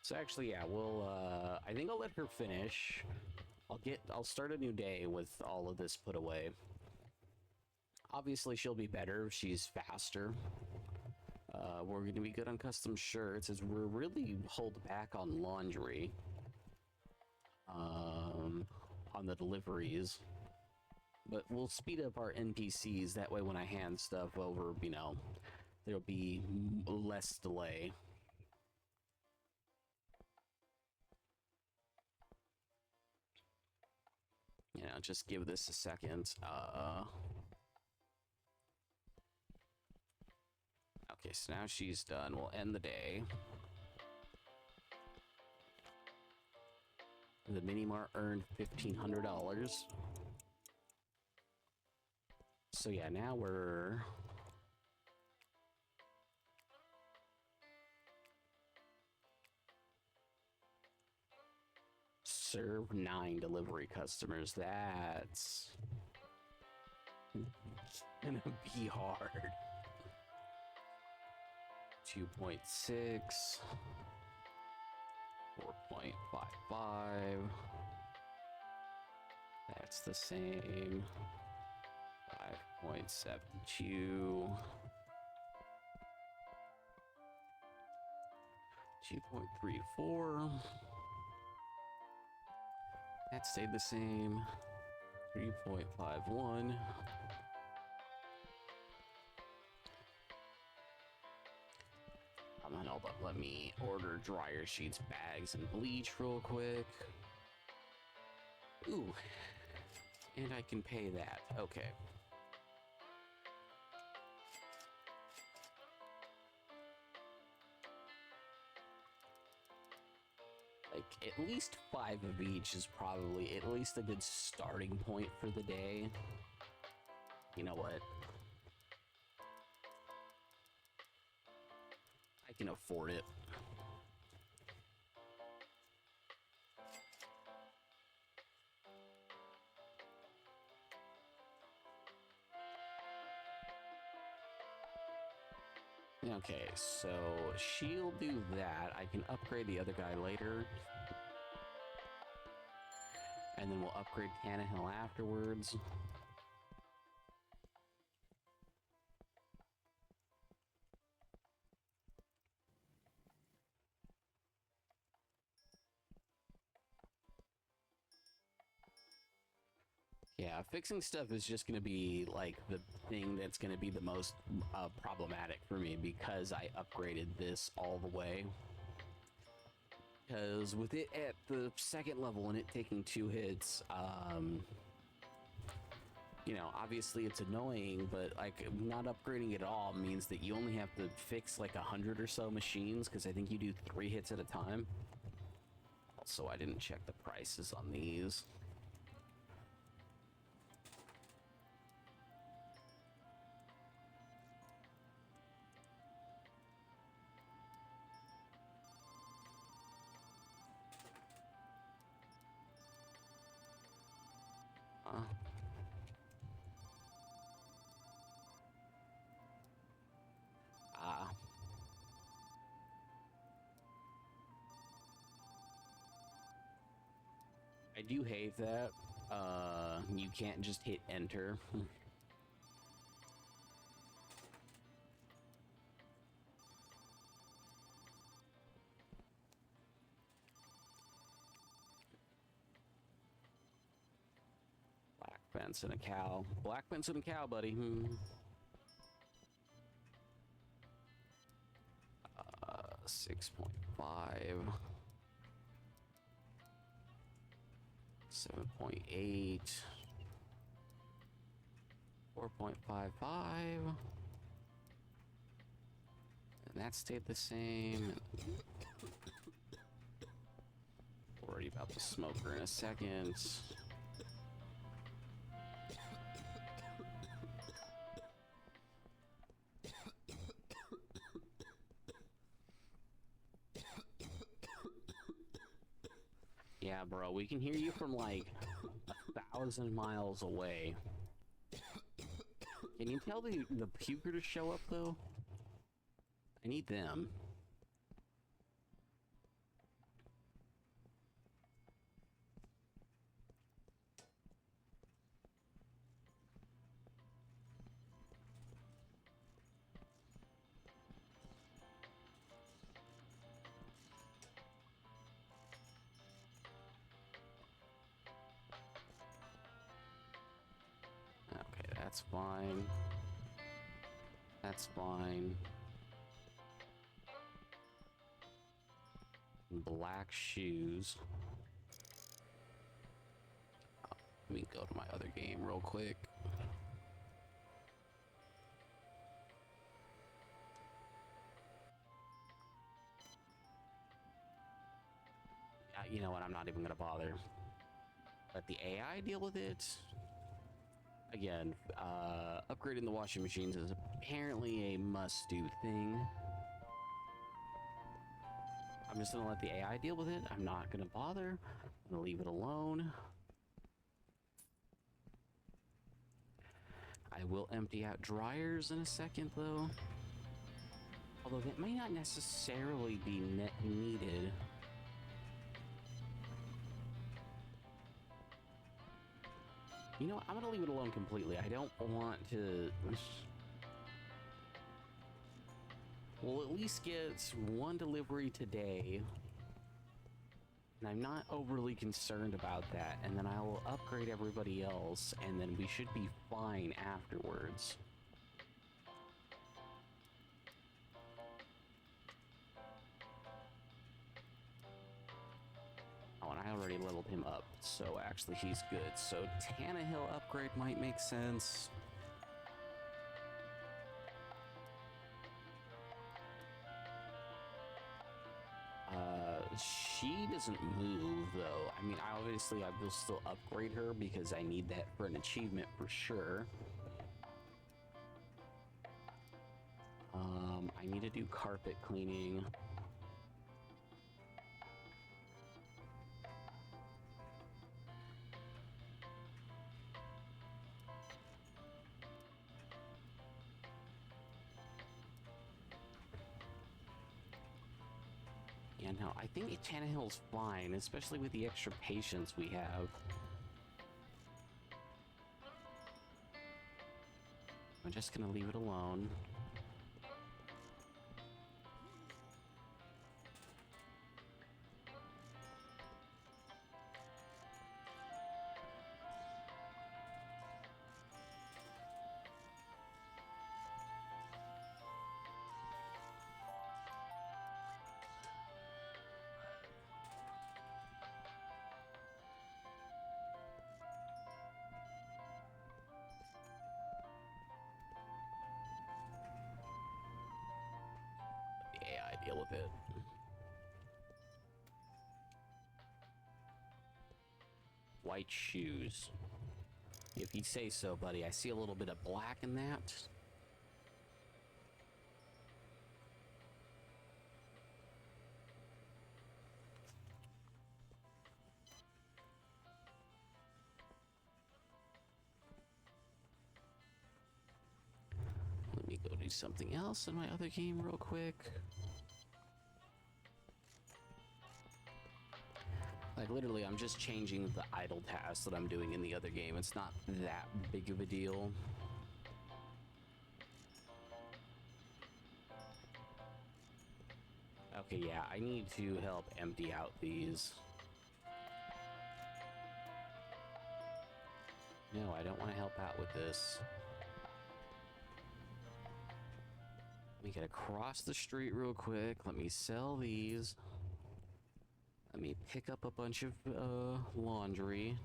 So actually, yeah, we'll, I think I'll let her finish. I'll start a new day with all of this put away. Obviously, she'll be better if she's faster. We're going to be good on custom shirts, as we're really hold back on laundry. On the deliveries. But we'll speed up our NPCs, that way when I hand stuff over, you know, there'll be less delay. You know, just give this a second. Okay, so now she's done. We'll end the day. The mini-mart earned $1,500. So yeah, now we're... Serve 9 delivery customers. That's gonna be hard. 2.6, 4.55. That's the same. 5.72. 2.34. That stayed the same. 3.51. Hold up, let me order dryer sheets, bags, and bleach real quick. Ooh, and I can pay that. Okay. Like, at least 5 of each is probably at least a good starting point for the day. You know what? I can afford it. Okay, so she'll do that. I can upgrade the other guy later. And then we'll upgrade Tannehill afterwards. Yeah, fixing stuff is just going to be, like, the thing that's going to be the most problematic for me, because I upgraded this all the way. Because with it at the 2nd level and it taking 2 hits, you know, obviously it's annoying, but, like, not upgrading at all means that you only have to fix, like, 100 or so machines, because I think you do 3 hits at a time. Also, I didn't check the prices on these. do hate that. You can't just hit enter. Black fence and a cow. Black fence and a cow, buddy. 6.5. 7.8. 4.55. And that stayed the same. Worry about the smoker in a second. Yeah, bro, we can hear you from like 1,000 miles away. Can you tell the puker to show up though? I need them. Okay, that's fine. That's fine. Black shoes. Oh, let me go to my other game real quick. You know what? I'm not even gonna bother. Let the AI deal with it. Again, upgrading the washing machines is apparently a must-do thing. I'm just gonna let the AI deal with it. I'm not gonna bother. I'm gonna leave it alone. I will empty out dryers in a second, though. Although that may not necessarily be needed. You know what? I'm gonna leave it alone completely. I don't want to... We'll at least get one delivery today. And I'm not overly concerned about that. And then I will upgrade everybody else, and then we should be fine afterwards. Oh, and I already leveled him up, so actually he's good. So Tannehill upgrade might make sense. She doesn't move, though. I mean, obviously I will still upgrade her because I need that for an achievement for sure. I need to do carpet cleaning. Yeah, no, I think Tannehill's fine, especially with the extra patience we have. I'm just gonna leave it alone. AI deal with it. White shoes. If you say so, buddy. I see a little bit of black in that. Let me go do something else in my other game real quick. Like, literally, I'm just changing the idle task that I'm doing in the other game. It's not that big of a deal. Okay, yeah, I need to help empty out these. No, I don't want to help out with this. Let me get across the street real quick. Let me sell these. Let me pick up a bunch of laundry.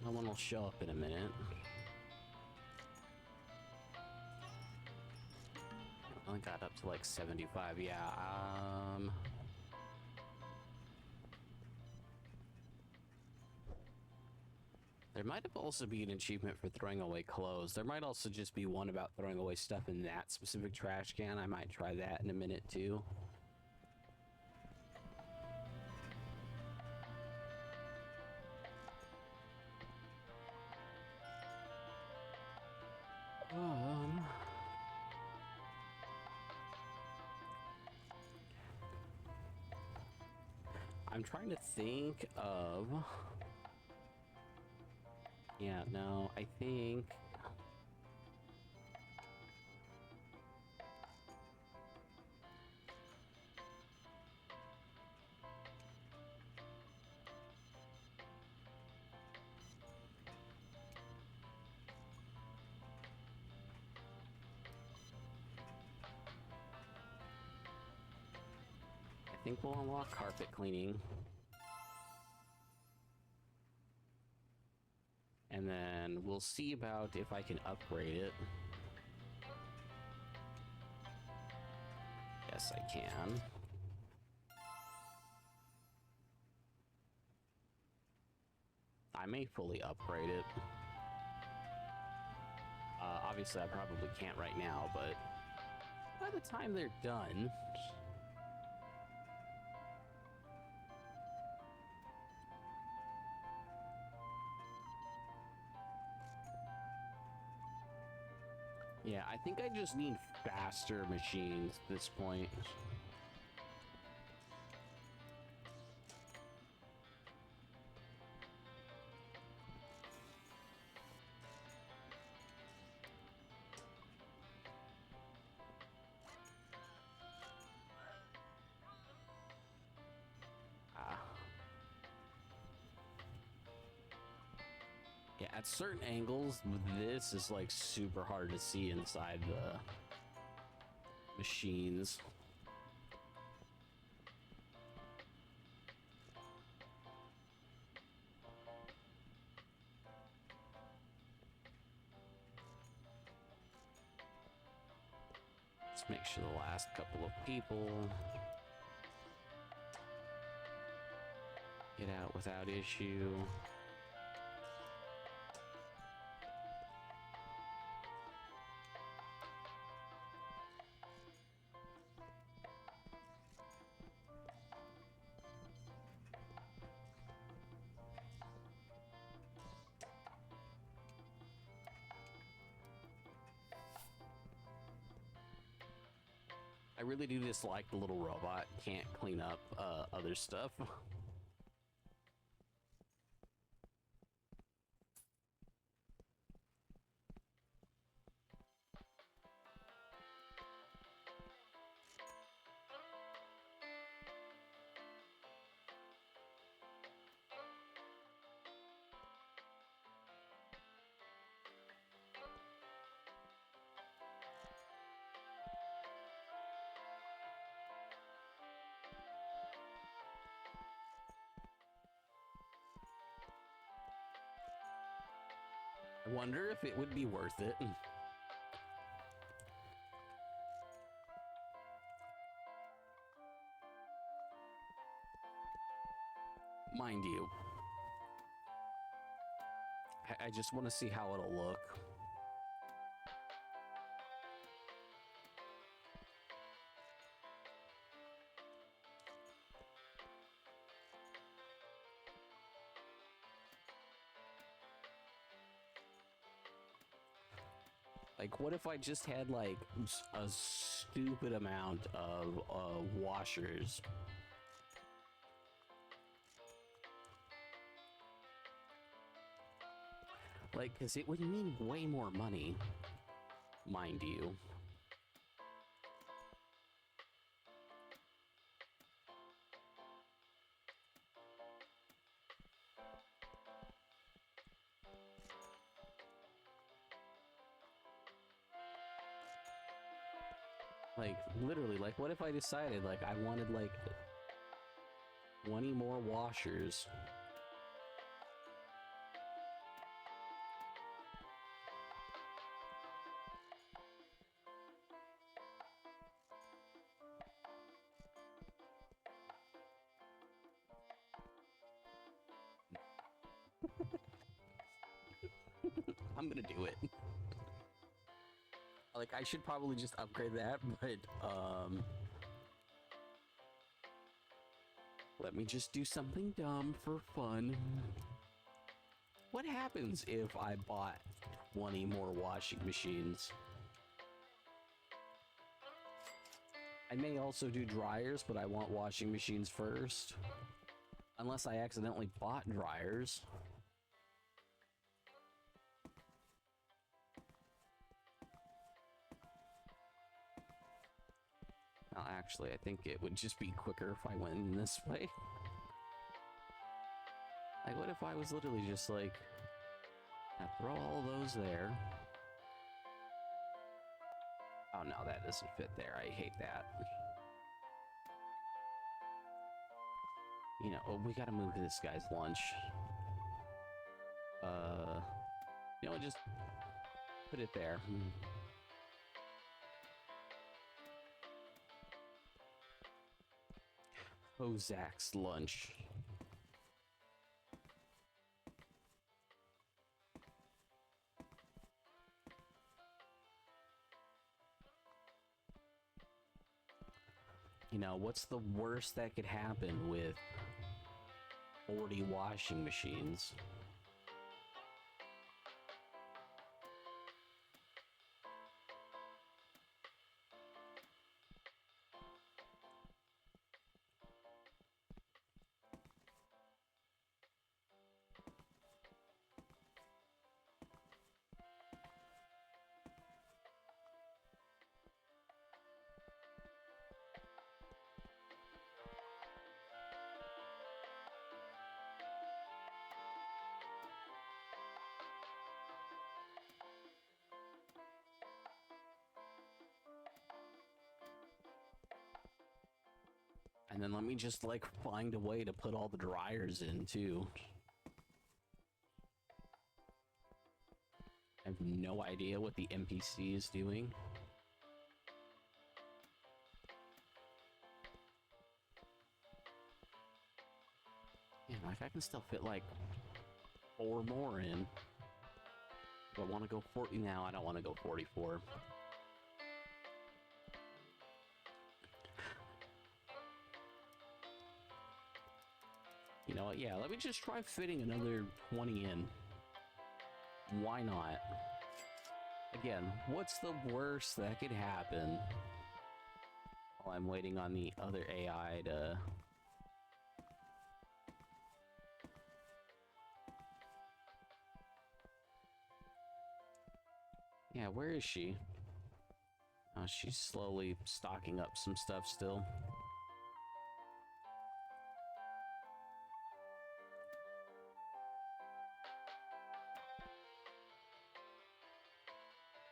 No one will show up in a minute. I got up to like 75. Yeah, there might have also be an achievement for throwing away clothes. There might also just be one about throwing away stuff in that specific trash can. I might try that in a minute too. I'm trying to think of... Yeah, no, I think... I think we'll unlock carpet cleaning. And then we'll see about if I can upgrade it. Yes, I can. I may fully upgrade it. Obviously, I probably can't right now, but by the time they're done... Yeah, I think I just need faster machines at this point. Yeah, at certain angles, this is like super hard to see inside the machines. Let's make sure the last couple of people get out without issue. I really do dislike the little robot can't clean up other stuff. I wonder if it would be worth it. Mind you, I just want to see how it'll look. Like, what if I just had, like, a stupid amount of washers? Like, because it would mean way more money, mind you. Like, literally, like, what if I decided, like, I wanted, like, 20 more washers? I'm gonna do it. Like, I should probably just upgrade that, but, let me just do something dumb for fun. What happens if I bought 20 more washing machines? I may also do dryers, but I want washing machines first. Unless I accidentally bought dryers. Well, actually, I think it would just be quicker if I went in this way. Like, what if I was literally just like, throw all those there. Oh no, that doesn't fit there. I hate that. You know, oh, we gotta move this guy's lunch. You know, just put it there. Ozak's lunch. You know, what's the worst that could happen with 40 washing machines? And then let me just, like, find a way to put all the dryers in, too. I have no idea what the NPC is doing. Yeah, like, I can still fit, like, 4 more in. Do I want to go 40 now? I don't want to go 44. You know what? Yeah, let me just try fitting another 20 in. Why not? Again, what's the worst that could happen? While I'm waiting on the other AI to... Yeah, where is she? Oh, she's slowly stocking up some stuff still.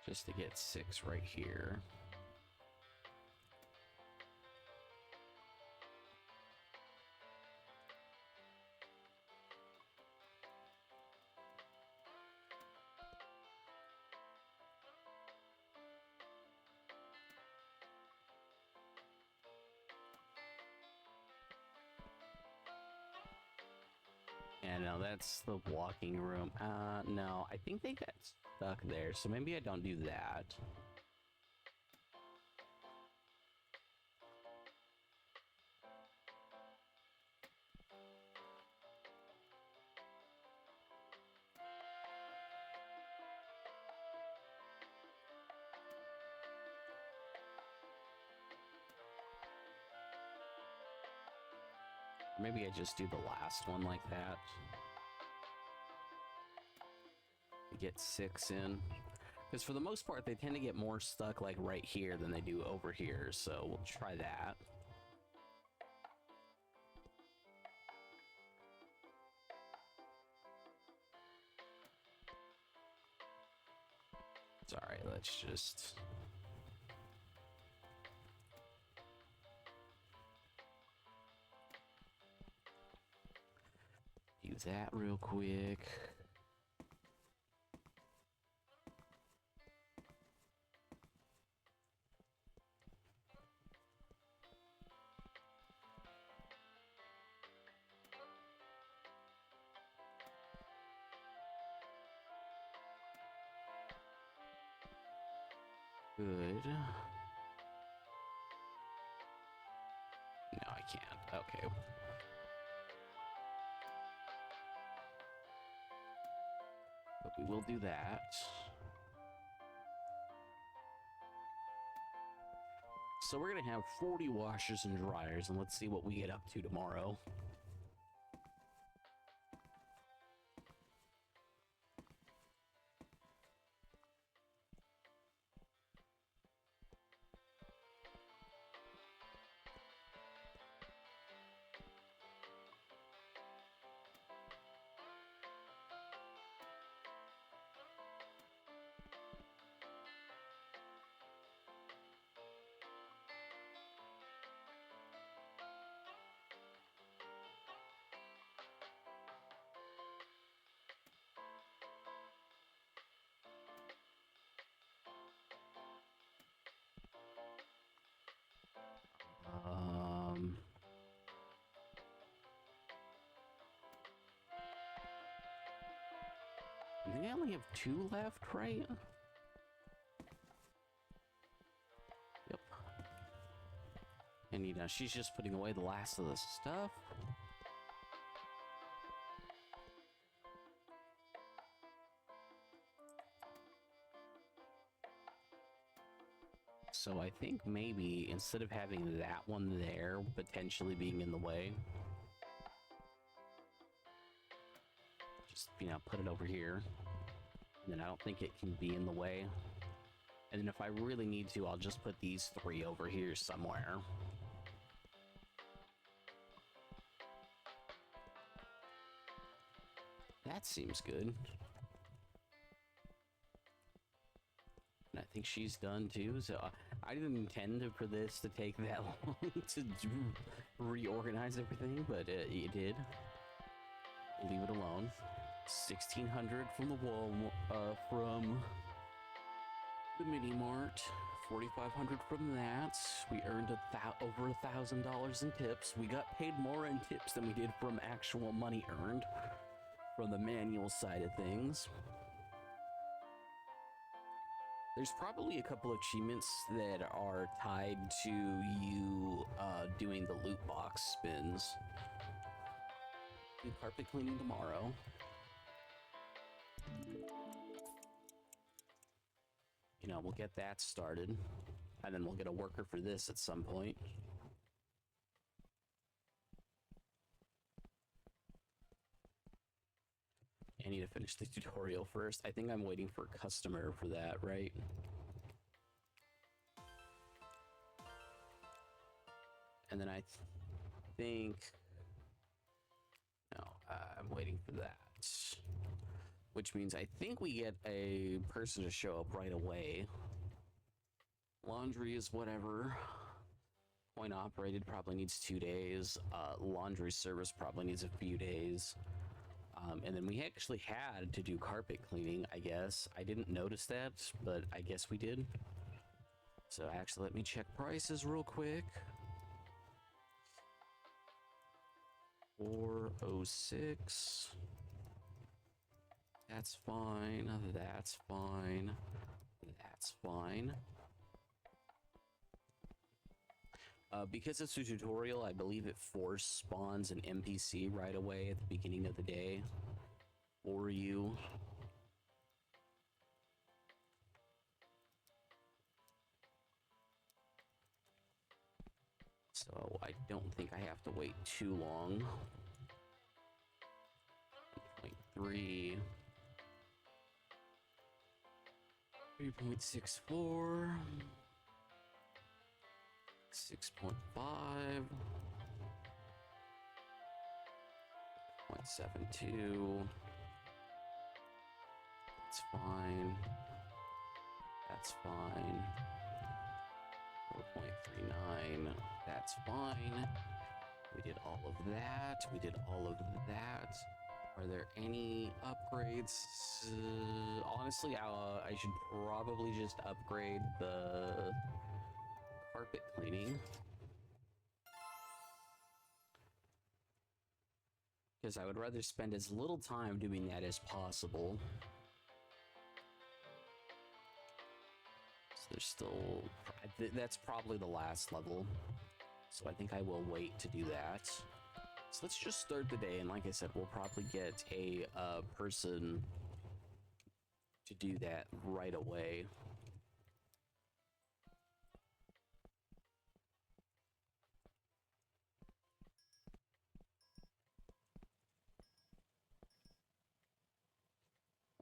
Just to get 6 right here. Yeah, no, that's the walking room. No, I think they got stuck there, so maybe I don't do that. Maybe I just do the last one like that. Get 6 in. Because for the most part, they tend to get more stuck like right here than they do over here. So we'll try that. Sorry, let's just... do that real quick. Good. No, I can't. Okay. But we will do that. So we're gonna have 40 washers and dryers, and let's see what we get up to tomorrow. I think I only have 2 left, right? Yep. And you know, she's just putting away the last of the stuff. So I think maybe instead of having that one there potentially being in the way, just, you know, put it over here. And then I don't think it can be in the way. And then if I really need to, I'll just put these 3 over here somewhere. That seems good. And I think she's done too, so I didn't intend for this to take that long to reorganize everything, but it did. Leave it alone. 1,600 from the wall, from the mini mart. 4,500 from that. We earned over $1,000 in tips. We got paid more in tips than we did from actual money earned from the manual side of things. There's probably a couple achievements that are tied to you doing the loot box spins. Carpet cleaning tomorrow. You know, we'll get that started. And then we'll get a worker for this at some point. I need to finish the tutorial first. I think I'm waiting for a customer for that, right? And then I think... No, I'm waiting for that. Which means I think we get a person to show up right away. Laundry is whatever. Point operated probably needs 2 days. Laundry service probably needs a few days. And then we actually had to do carpet cleaning, I guess. I didn't notice that, but I guess we did. So actually, let me check prices real quick. 406. That's fine. That's fine. That's fine. Because it's a tutorial, I believe it force spawns an NPC right away at the beginning of the day for you. So I don't think I have to wait too long. 3.3. 3.64. 6.5. 0.72. That's fine. That's fine. 4.39. That's fine. We did all of that. We did all of that. Are there any upgrades? Honestly, I should probably just upgrade the carpet cleaning. Because I would rather spend as little time doing that as possible. So there's still... that's probably the last level. So I think I will wait to do that. So let's just start the day, and like I said, we'll probably get a person to do that right away.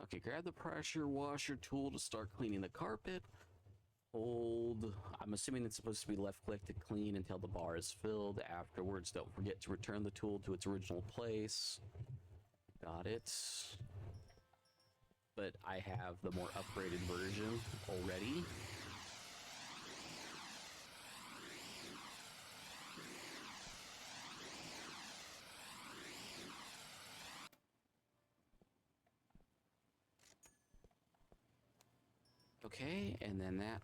Okay, grab the pressure washer tool to start cleaning the carpet. Hold. I'm assuming it's supposed to be left click to clean until the bar is filled. Afterwards, don't forget to return the tool to its original place. Got it. But I have the more upgraded version already. Okay, and then that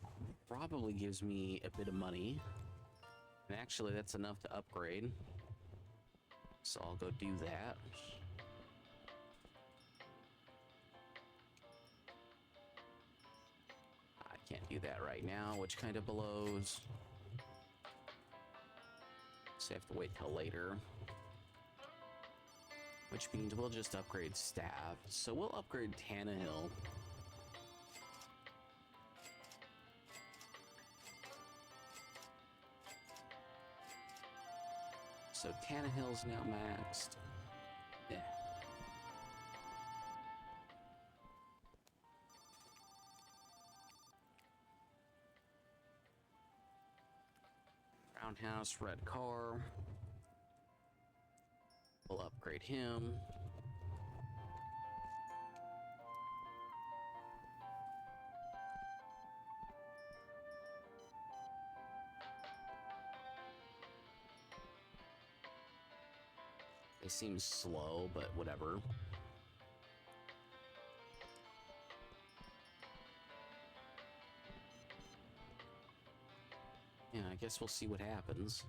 probably gives me a bit of money. And actually, that's enough to upgrade. So I'll go do that. I can't do that right now, which kind of blows. So I have to wait till later. Which means we'll just upgrade staff. So we'll upgrade Tannehill. So Tannehill's now maxed. Yeah. Roundhouse, red car. We'll upgrade him. They seem slow, but whatever. Yeah, I guess we'll see what happens.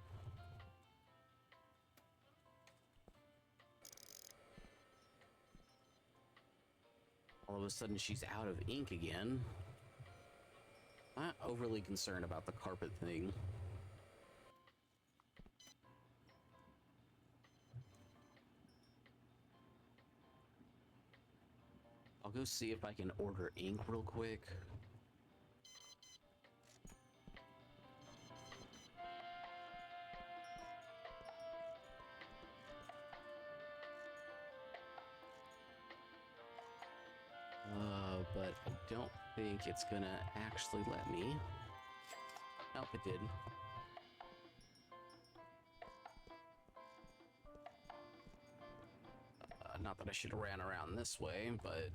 All of a sudden, she's out of ink again. Not overly concerned about the carpet thing. I'll go see if I can order ink real quick. don't think it's gonna actually let me. Nope, it did. Not that I should have ran around this way, but...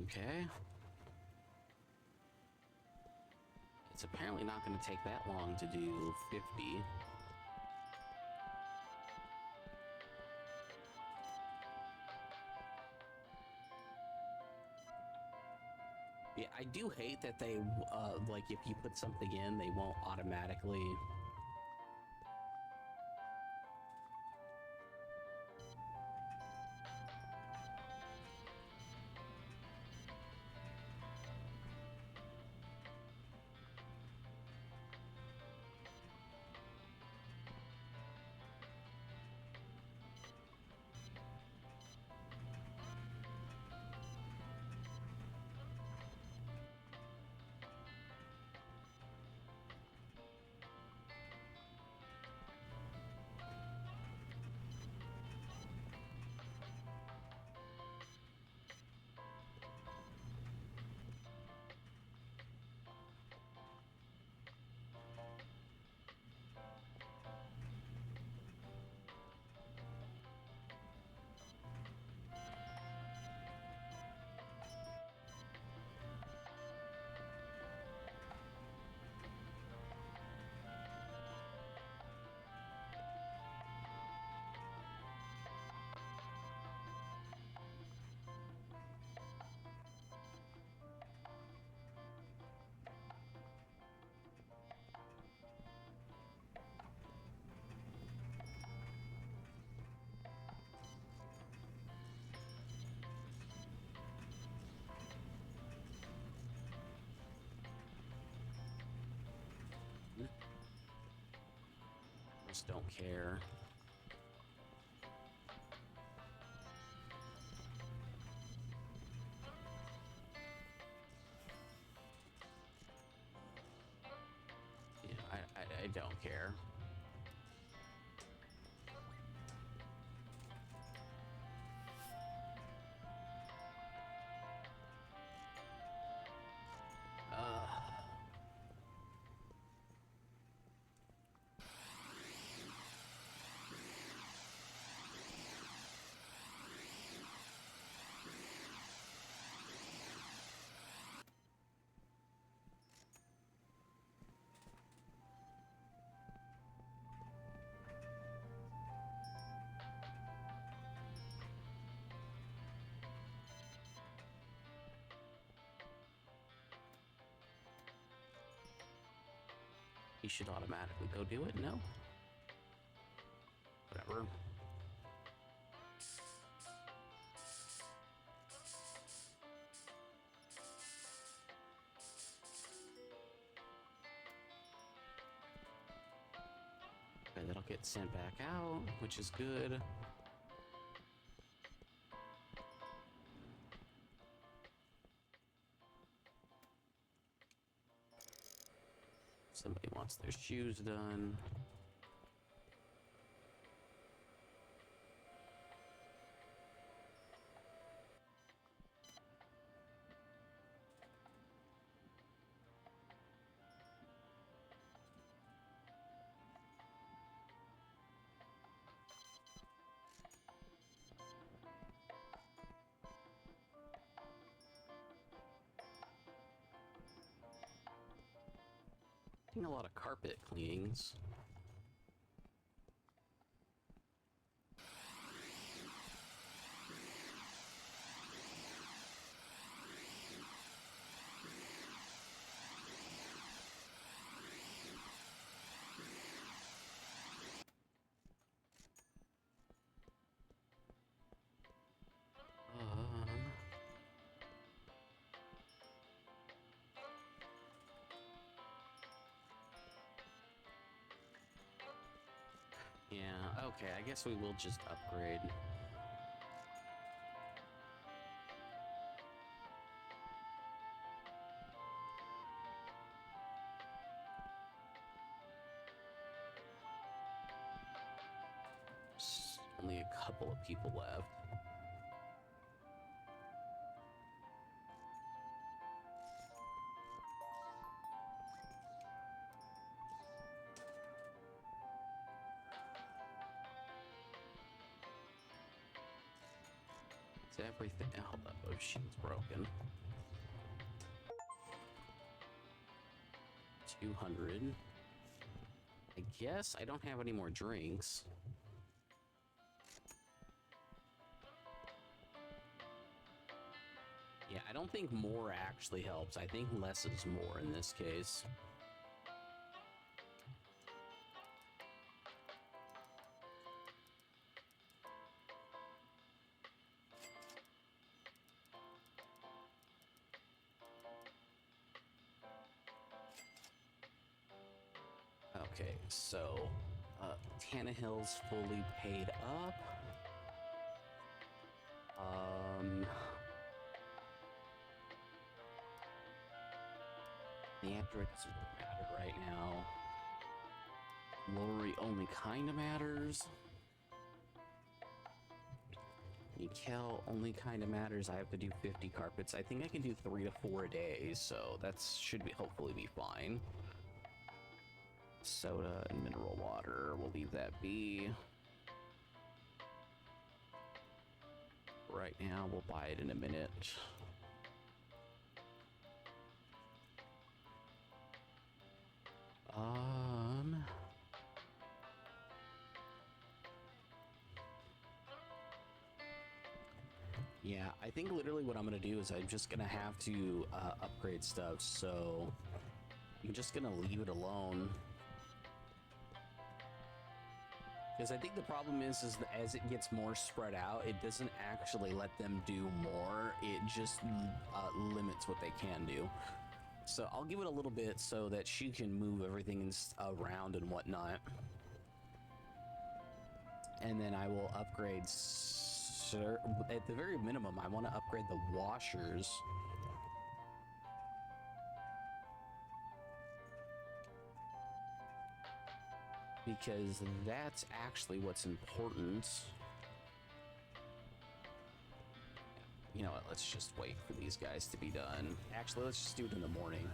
Okay. It's apparently not going to take that long to do 50. Yeah, I do hate that they, like, if you put something in, they won't automatically... Just don't care. Yeah, I don't care. He should automatically go do it? No? Whatever. Okay, that'll get sent back out, which is good. Somebody wants their shoes done. A lot of carpet cleanings. Okay, I guess we will just upgrade. Only a couple of people left. Is everything? Hold up, oh, she's broken. 200. I guess I don't have any more drinks. Yeah, I don't think more actually helps. I think less is more in this case. Okay, so Tannehill's fully paid up. The android doesn't matter right now. Lori only kind of matters. Mikel only kind of matters. I have to do 50 carpets. I think I can do 3 to 4 days, so that should be hopefully be fine. Soda and mineral water, we'll leave that be. Right now, we'll buy it in a minute. Yeah, I think literally what I'm gonna do is I'm just gonna have to upgrade stuff, so I'm just gonna leave it alone. Because I think the problem is that as it gets more spread out, it doesn't actually let them do more. It just limits what they can do. So I'll give it a little bit so that she can move everything around and whatnot. And then I will upgrade, at the very minimum, I want to upgrade the washers. Because that's actually what's important. You know what, let's just wait for these guys to be done. Actually, let's just do it in the morning.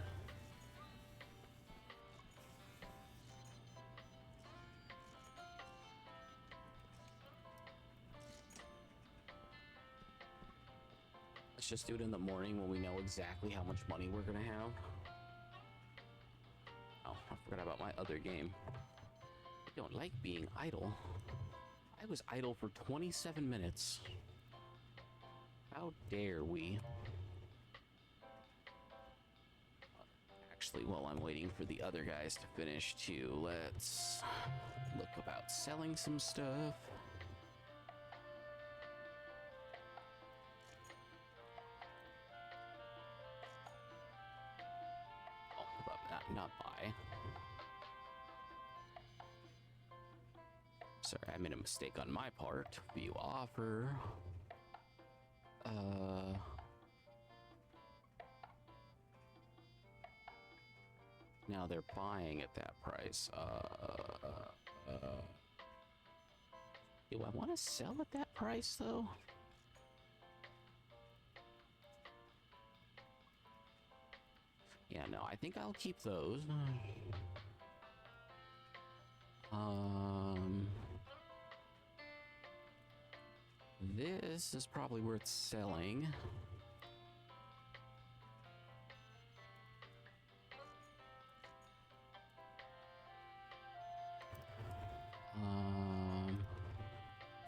Let's just do it in the morning when we know exactly how much money we're gonna have. Oh, I forgot about my other game. I don't like being idle. I was idle for 27 minutes. How dare we? Actually, while I'm waiting for the other guys to finish too, let's look about selling some stuff. Oh, not buy. Sorry, I made a mistake on my part. View offer. Now they're buying at that price. Do I want to sell at that price though? Yeah, no, I think I'll keep those. This is probably worth selling.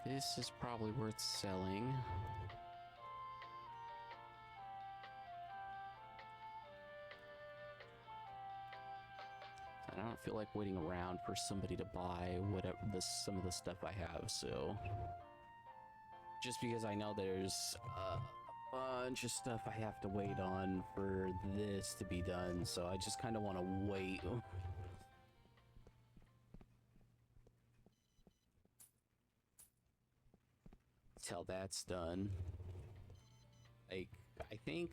This is probably worth selling. I don't feel like waiting around for somebody to buy whatever some of the stuff I have, so just because I know there's a bunch of stuff I have to wait on for this to be done, so I just kind of want to wait. till that's done. Like, I think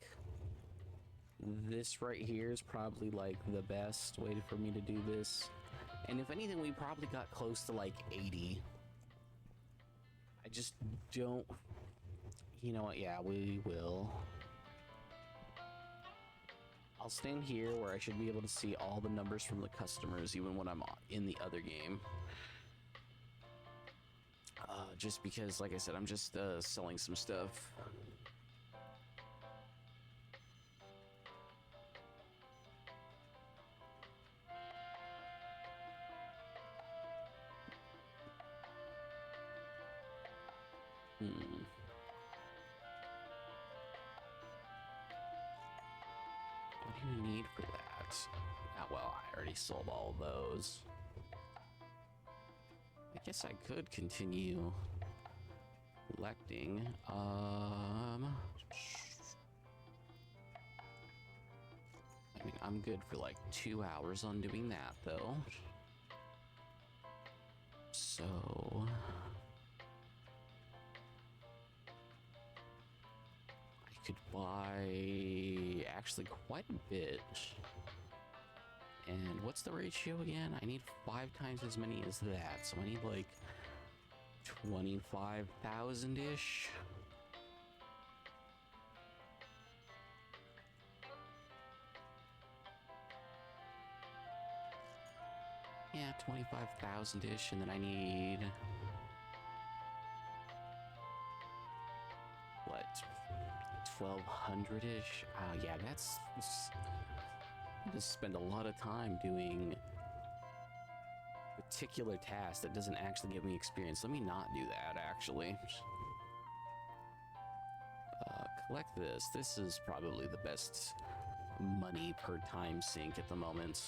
this right here is probably like the best way for me to do this. And if anything, we probably got close to like 80. I just don't... You know what? Yeah, we will. I'll stand here where I should be able to see all the numbers from the customers, even when I'm in the other game. Just because, like I said, I'm just selling some stuff. What do you need for that? Ah, well, I already sold all those. I guess I could continue collecting. I mean, I'm good for like 2 hours on doing that, though. So... I could buy actually quite a bit. And what's the ratio again? I need 5 times as many as that, so I need like 25,000-ish. Yeah, 25,000-ish, and then I need... what? 1,200-ish? Yeah, that's... I just spend a lot of time doing particular tasks that doesn't actually give me experience. Let me not do that, actually. Collect this. This is probably the best money per time sink at the moment.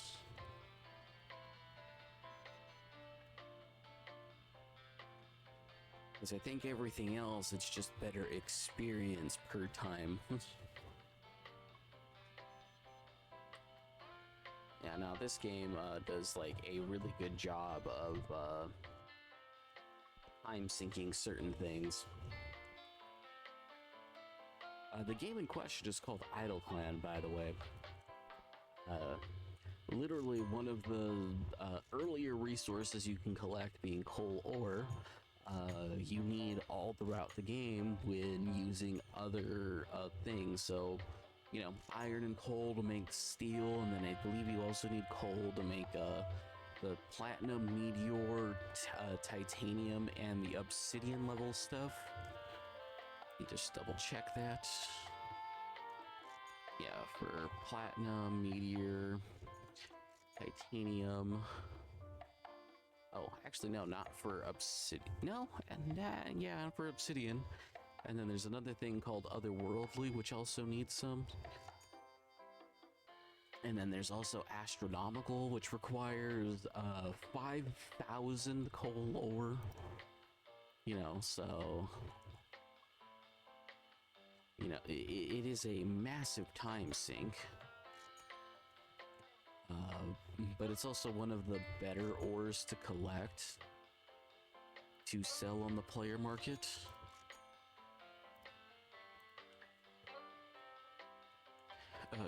Because I think everything else, it's just better experience per time. Yeah, now this game does like a really good job of time syncing certain things. The game in question is called Idle Clan, by the way. Literally one of the earlier resources you can collect being coal ore. You need all throughout the game when using other things. So, you know, iron and coal to make steel, and then I believe you also need coal to make the platinum, meteor, titanium, and the obsidian level stuff. You just double check that. Yeah, for platinum, meteor, titanium. Oh, actually, no, not for obsidian. No, and yeah, for obsidian. And then there's another thing called otherworldly, which also needs some. And then there's also astronomical, which requires 5,000 coal ore. You know, so... You know, it is a massive time sink. But it's also one of the better ores to collect to sell on the player market.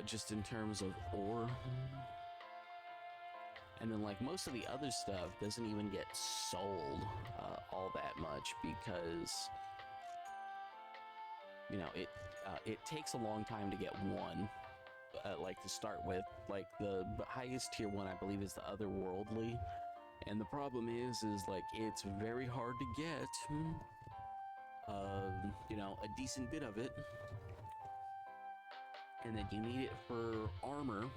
Just in terms of ore. And then like most of the other stuff doesn't even get sold all that much because, you know, it takes a long time to get one. Like to start with, like the highest tier one I believe is the otherworldly, and the problem is like it's very hard to get you know, a decent bit of it, and then you need it for armor.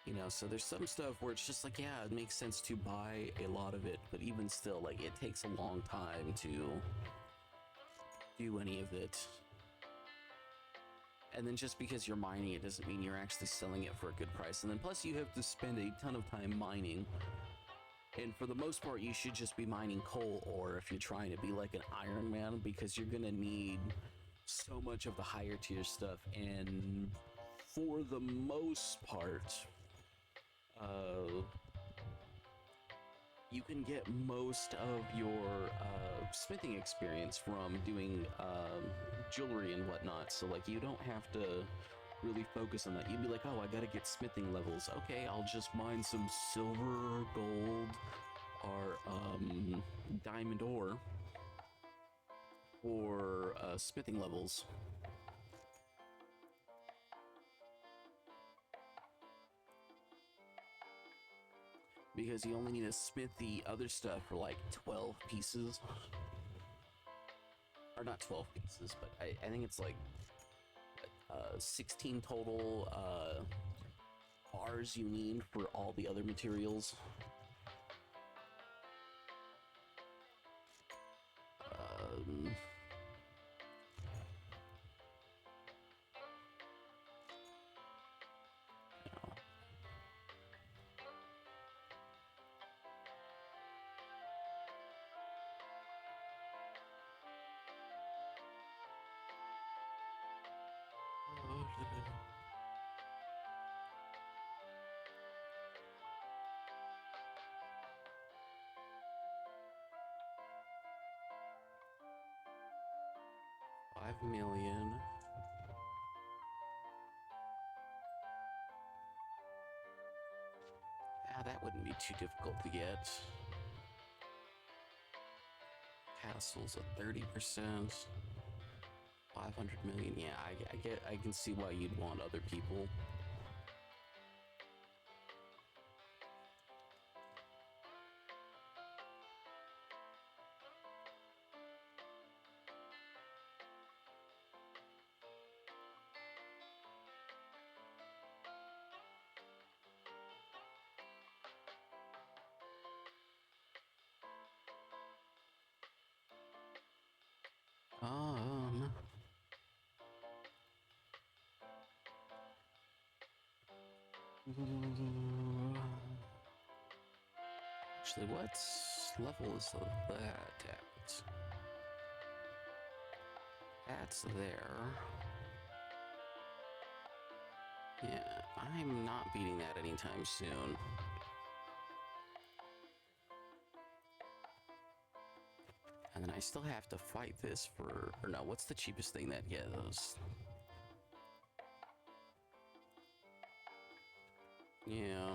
You know, so there's some stuff where it's just like, yeah, it makes sense to buy a lot of it, but even still, like, it takes a long time to do any of it. And then just because you're mining it doesn't mean you're actually selling it for a good price. And then plus you have to spend a ton of time mining. And for the most part, you should just be mining coal ore if you're trying to be like an Iron Man, because you're gonna need so much of the higher tier stuff. And for the most part, you can get most of your smithing experience from doing jewelry and whatnot. So like you don't have to really focus on that. You'd be like, oh, I gotta get smithing levels. Okay, I'll just mine some silver, gold, or diamond ore for smithing levels. Because you only need to smith the other stuff for like 12 pieces. Or not 12 pieces, but I think it's like 16 total bars you need for all the other materials. Um, $5 million. Yeah, that wouldn't be too difficult to get. Castles at 30%. 500 million. Yeah, I can see why you'd want other people. Um, Actually, what level is that at? That's there. Yeah, I'm not beating that anytime soon. And then I still have to fight this for, or no, what's the cheapest thing that gives? Yeah,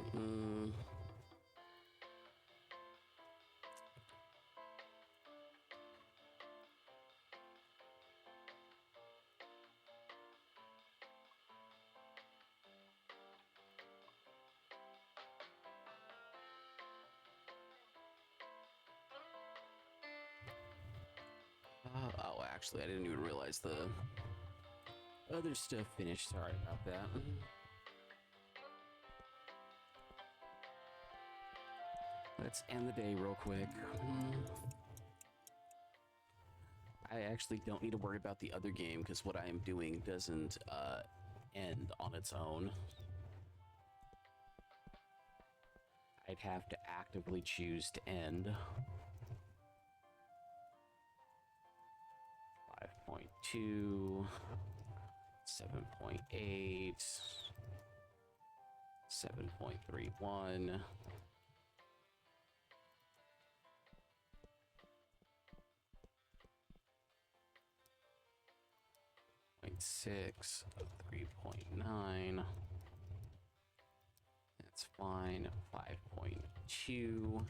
oh, actually, I didn't even realize the other stuff finished. Sorry about that. Let's end the day real quick. I actually don't need to worry about the other game because what I am doing doesn't end on its own. I'd have to actively choose to end. 5.2, 7.8, 7.31. Six, 3.9. That's fine. 5.2.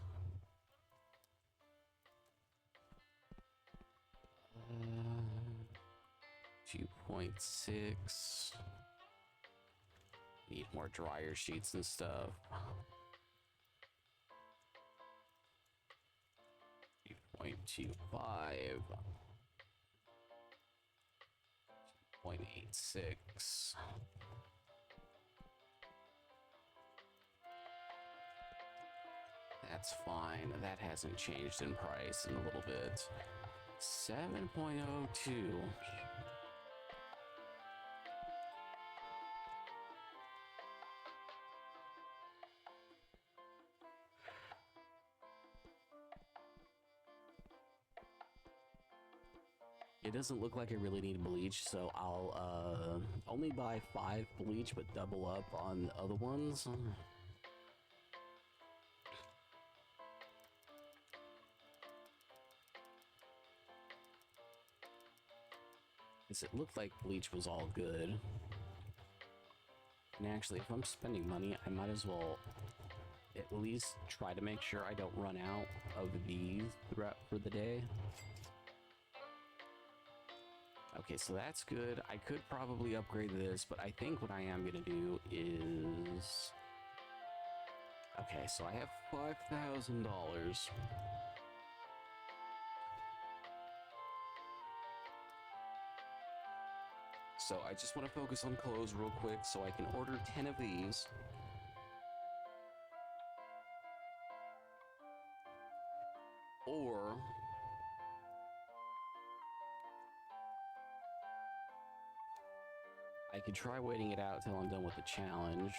2.6. Need more dryer sheets and stuff. 3.25. 0.86. That's fine. That hasn't changed in price in a little bit. 7.02. It doesn't look like I really need bleach, so I'll only buy 5 bleach, but double up on the other ones. Since it looked like bleach was all good. And actually, if I'm spending money, I might as well at least try to make sure I don't run out of these throughout for the day. Okay, so that's good. I could probably upgrade this, but I think what I am gonna do is... Okay, so I have $5,000. So I just want to focus on clothes real quick so I can order 10 of these. Or I could try waiting it out till I'm done with the challenge.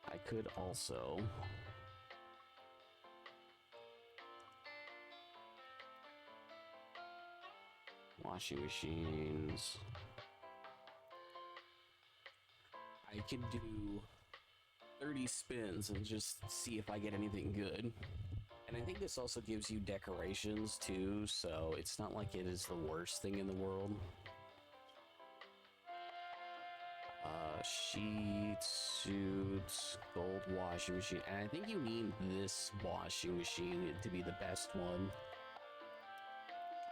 I could also washing machines. I could do 30 spins and just see if I get anything good. And I think this also gives you decorations too, so it's not like it is the worst thing in the world. Sheets, suits, gold washing machine, and I think you need this washing machine to be the best one.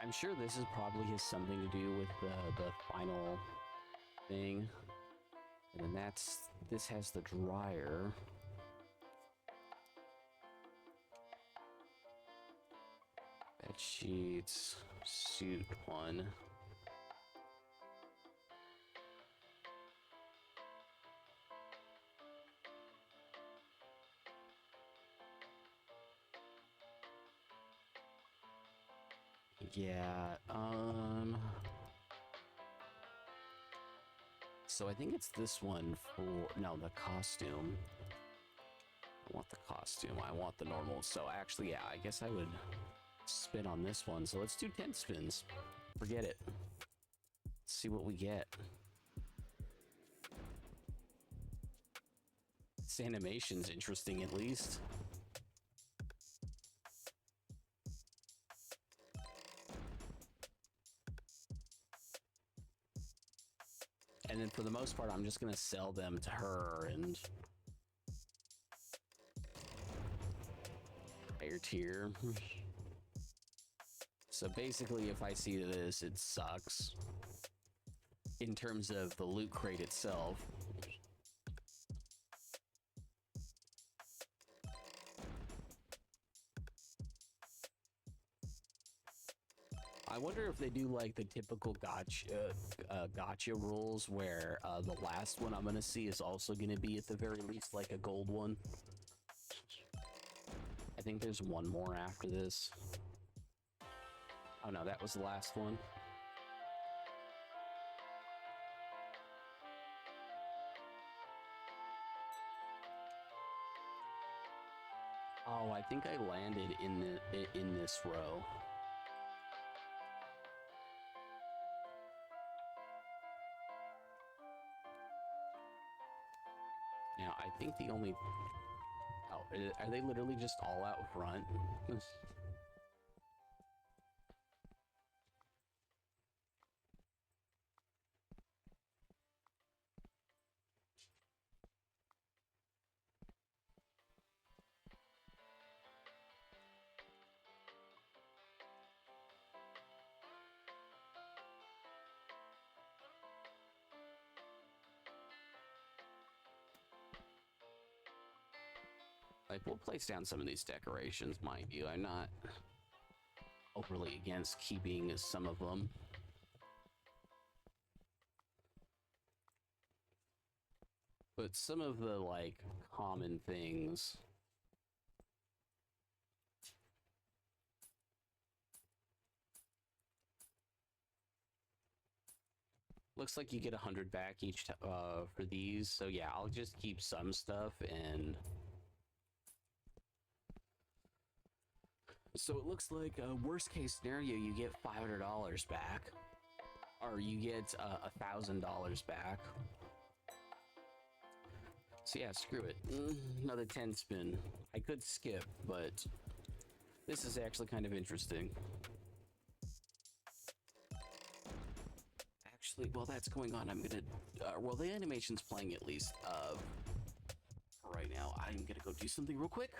I'm sure this is probably has something to do with the final thing. And then this has the dryer. Bed sheets, suit one. Yeah, so I think it's this one for, no, the costume. I want the costume, I want the normal. So actually, yeah, I guess I would spin on this one. So let's do 10 spins. Forget it. Let's see what we get. This animation's interesting, at least. And then for the most part, I'm just gonna sell them to her and higher tier. So basically, if I see this, it sucks in terms of the loot crate itself. I wonder if they do like the typical gotcha rules where the last one I'm gonna see is also gonna be at the very least like a gold one. I think there's one more after this. Oh no, that was the last one. Oh, I think I landed in this row. Now, I think the only... Oh, are they literally just all out front? Like, we'll place down some of these decorations, mind you. I'm not overly against keeping some of them. But some of the, like, common things... Looks like you get 100 back each for these, so yeah, I'll just keep some stuff and... So it looks like worst case scenario, you get $500 back, or you get $1,000 back. So yeah, screw it. Another 10 spin. I could skip, but this is actually kind of interesting. Actually, while that's going on, I'm gonna, well, the animation's playing at least, right now. I'm gonna go do something real quick.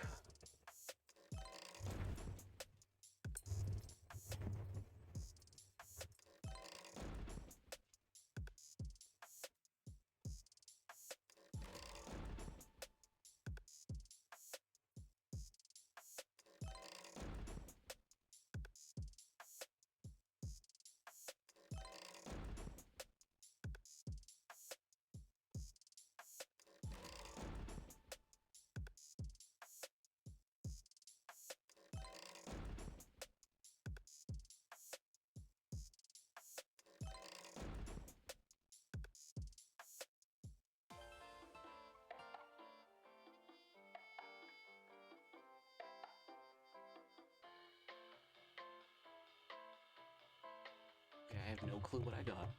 Okay, I have no clue what I got.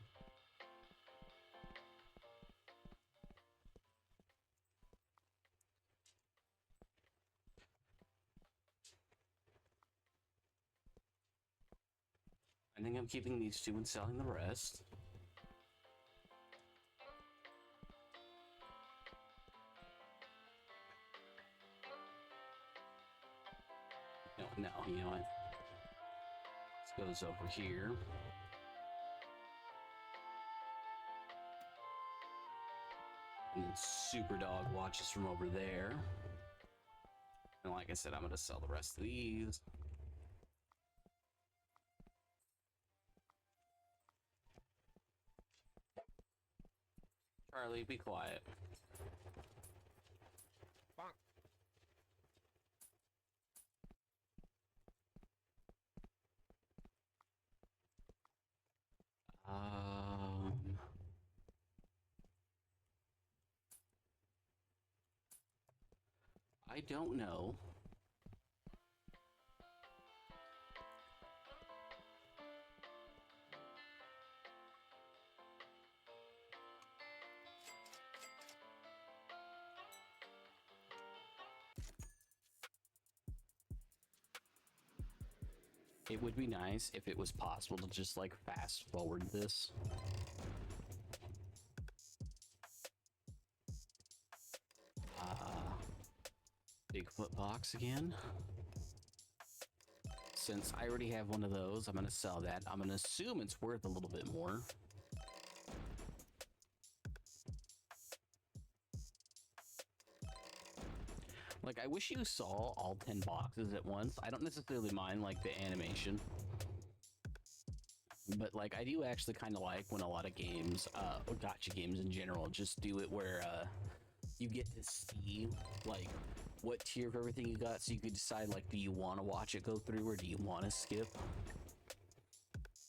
I think I'm keeping these two and selling the rest. No, you know what? This goes over here. And then Super Dog watches from over there. And like I said, I'm gonna sell the rest of these. Charlie, be quiet. I don't know. It would be nice if it was possible to just like fast forward this. Bigfoot box again. Since I already have one of those, I'm gonna sell that. I'm gonna assume it's worth a little bit more. Like, I wish you saw all 10 boxes at once. I don't necessarily mind, like, the animation. But, like, I do actually kind of like when a lot of games, or gacha games in general, just do it where, you get to see, like, what tier of everything you got, so you could decide, like, do you want to watch it go through, or do you want to skip?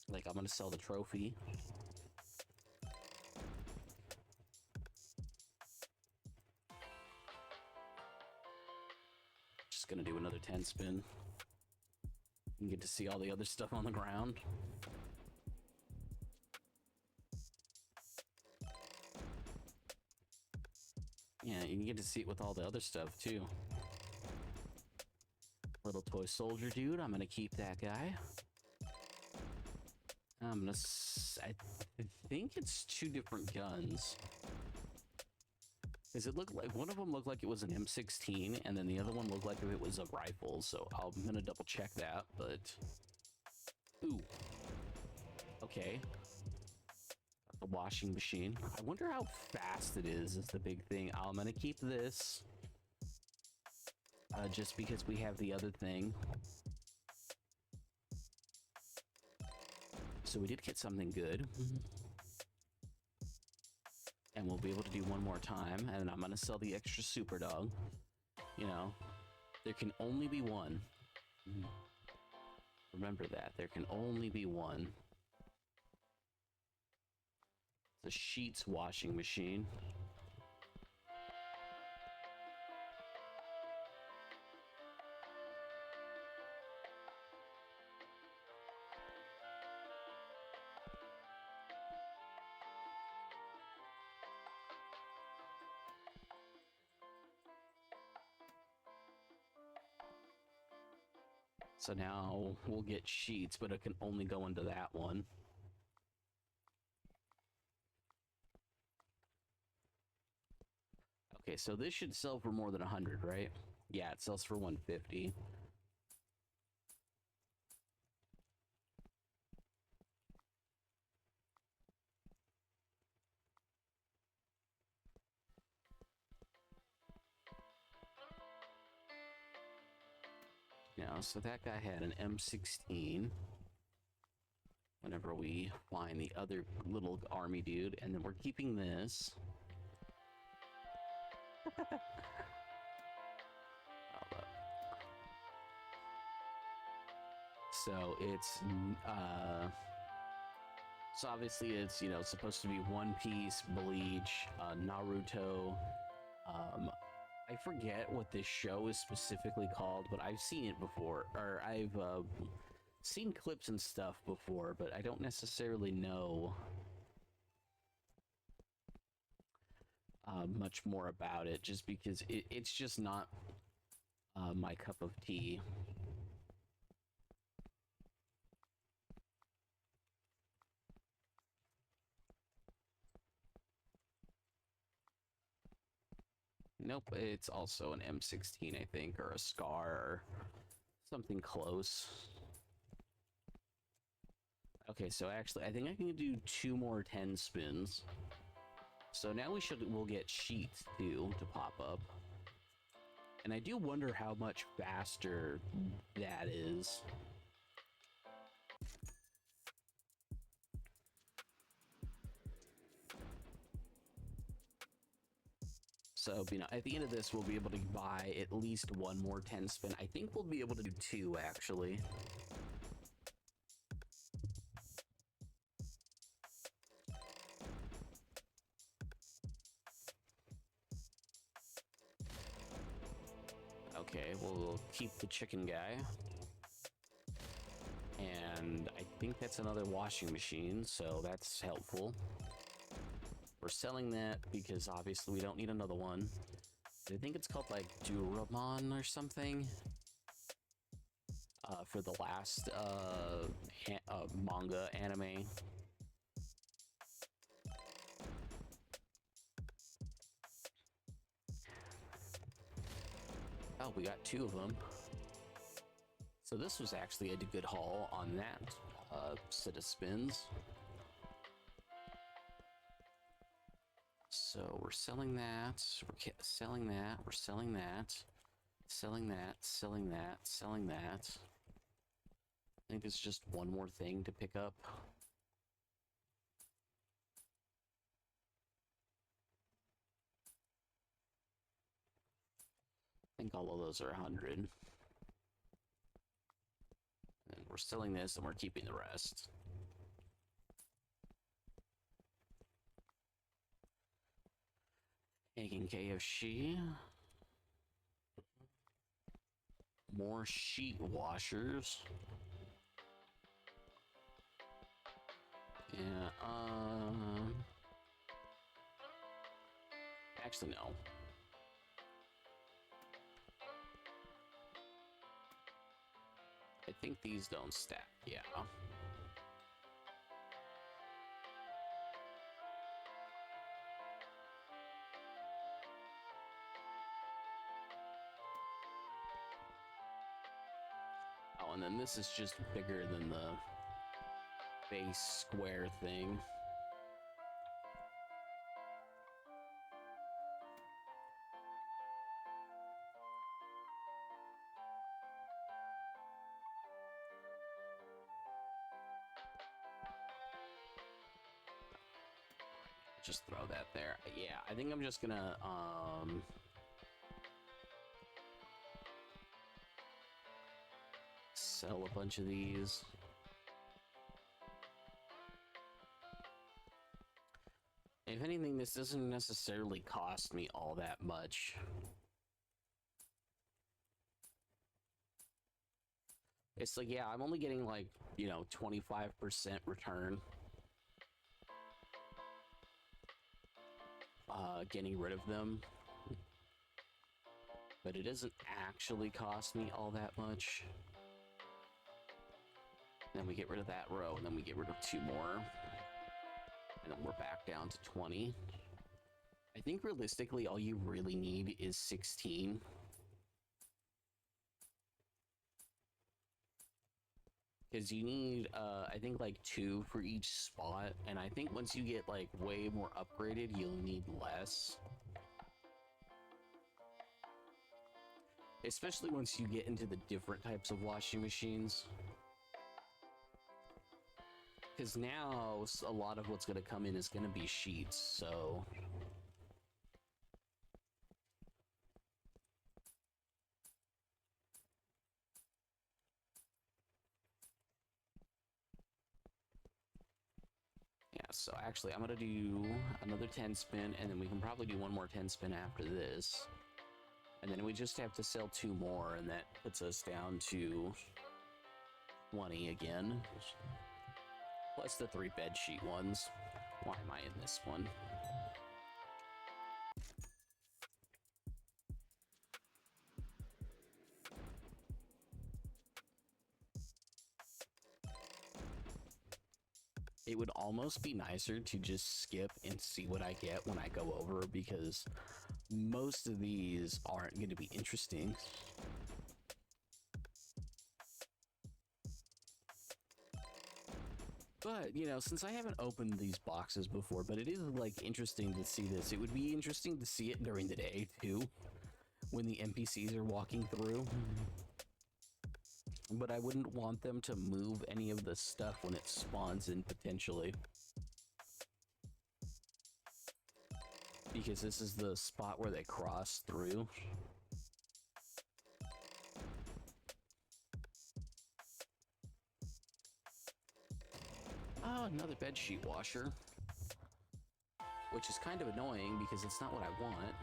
Like, I'm gonna sell the trophy. Just gonna do another 10 spin. And get to see all the other stuff on the ground. Yeah, you can get to see it with all the other stuff, too. Little toy soldier dude, I'm gonna keep that guy. I'm gonna... I think it's two different guns. Does it look like... One of them looked like it was an M16, and then the other one looked like it was a rifle, so I'm gonna double check that, but... Ooh. Okay. The washing machine. I wonder how fast it is the big thing. I'm gonna keep this. Just because we have the other thing. So we did get something good. And we'll be able to do one more time. And I'm gonna sell the extra super dog. You know, there can only be one. Remember that. There can only be one. The sheets washing machine. So now we'll get sheets, but it can only go into that one. Okay, so this should sell for more than 100, right? Yeah, it sells for 150. Now, so that guy had an M16. Whenever we find the other little army dude, and then we're keeping this. So it's so obviously it's, you know, supposed to be One Piece, Bleach, Naruto. I forget what this show is specifically called, but I've seen it before, or I've seen clips and stuff before, but I don't necessarily know much more about it, just because it's just not my cup of tea. Nope, it's also an M16, I think, or a SCAR, or something close. Okay, so actually, I think I can do 2 more 10 spins. So now we'll get sheets too to pop up. And I do wonder how much faster that is. So, you know, at the end of this, we'll be able to buy at least 1 more 10 spin. I think we'll be able to do 2, actually. Okay, we'll keep the chicken guy. And I think that's another washing machine, so that's helpful. We're selling that because obviously we don't need another one. I think it's called like Duramon or something. For the last manga anime. Oh, we got 2 of them. So this was actually a good haul on that set of spins. So we're selling that, we're selling that, we're selling that, selling that, selling that, selling that. I think it's just 1 more thing to pick up. I think all of those are 100. And we're selling this and we're keeping the rest. Taking KFC. More sheet washers. Yeah, actually no. I think these don't stack, yeah. Oh, and then this is just bigger than the base square thing. Just throw that there. Yeah, I think I'm just gonna sell a bunch of these. If anything, this doesn't necessarily cost me all that much. It's like, yeah, I'm only getting like, you know, 25% return. Getting rid of them. But it doesn't actually cost me all that much. Then we get rid of that row, and then we get rid of 2 more. And then we're back down to 20. I think realistically, all you really need is 16. Because you need, I think, like 2 for each spot. And I think once you get, like, way more upgraded, you'll need less. Especially once you get into the different types of washing machines. Because now, a lot of what's going to come in is going to be sheets, so... Yeah, so actually, I'm going to do another 10 spin, and then we can probably do one more 10 spin after this. And then we just have to sell 2 more, and that puts us down to 20 again. Plus the 3 bed sheet ones. Why am I in this one? It would almost be nicer to just skip and see what I get when I go over, because most of these aren't going to be interesting. But, you know, since I haven't opened these boxes before, but it is, like, interesting to see this. It would be interesting to see it during the day, too, when the NPCs are walking through. But I wouldn't want them to move any of the stuff when it spawns in, potentially. Because this is the spot where they cross through. Oh, another bedsheet washer. Which is kind of annoying because it's not what I want.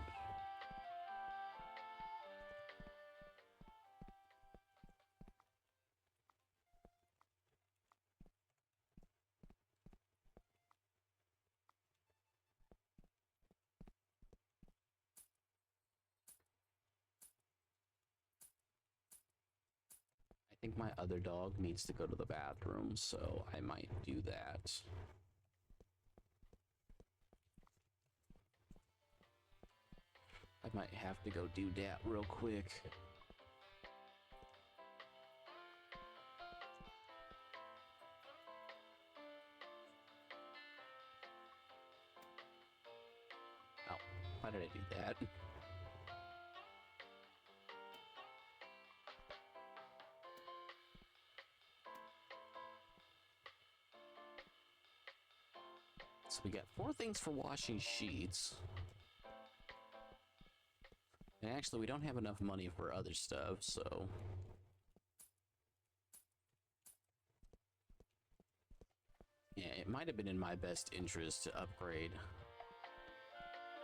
I think my other dog needs to go to the bathroom, so I might do that. I might have to go do that real quick. Oh, why did I do that? So we got 4 things for washing sheets. And actually, we don't have enough money for other stuff, so... Yeah, it might have been in my best interest to upgrade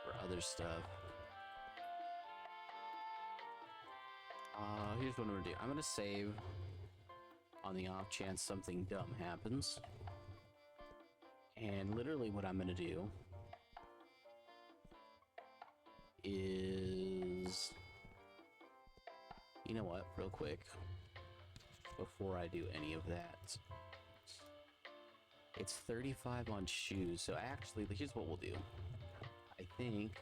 for other stuff. Here's what I'm gonna do. I'm gonna save on the off chance something dumb happens. And literally what I'm gonna do is... You know what, real quick, before I do any of that. It's 35 on shoes, so actually, here's what we'll do. I think,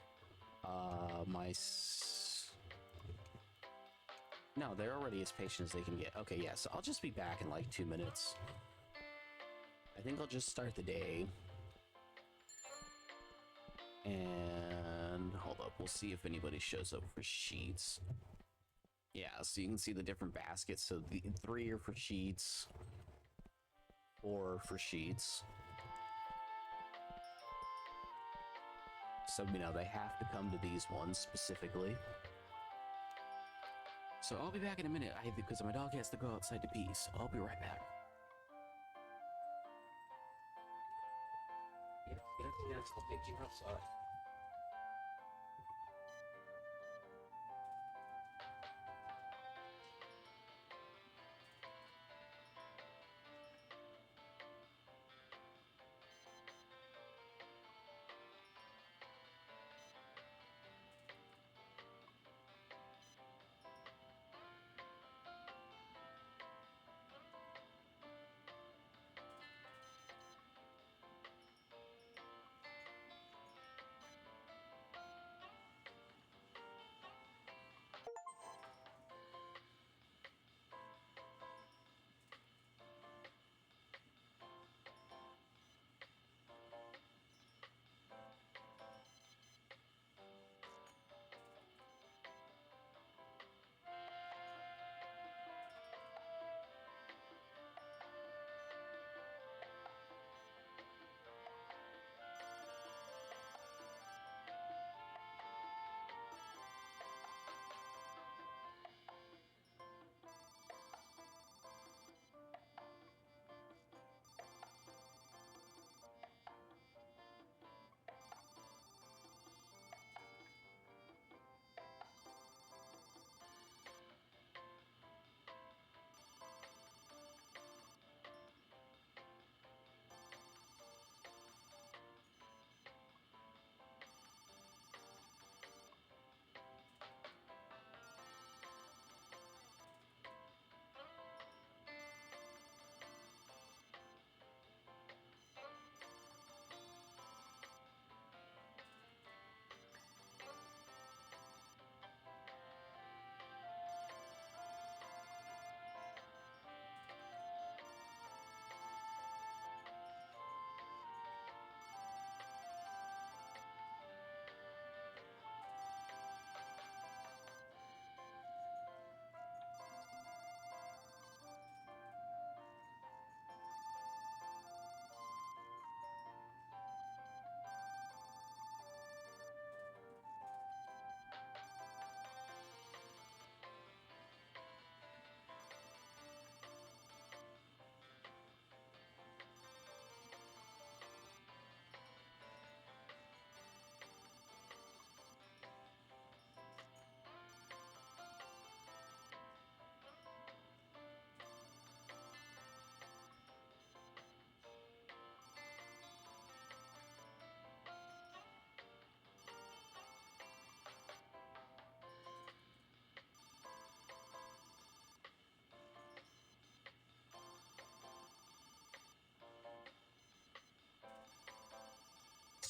no, they're already as patient as they can get. Okay, yeah, so I'll just be back in like 2 minutes. I think I'll just start the day. And hold up, we'll see if anybody shows up for sheets. Yeah, so you can see the different baskets. So the 3 are for sheets, 4 for sheets. So, you know, they have to come to these ones specifically. So I'll be back in a minute, because my dog has to go outside to pee, so I'll be right back. Yes, I'll take you outside.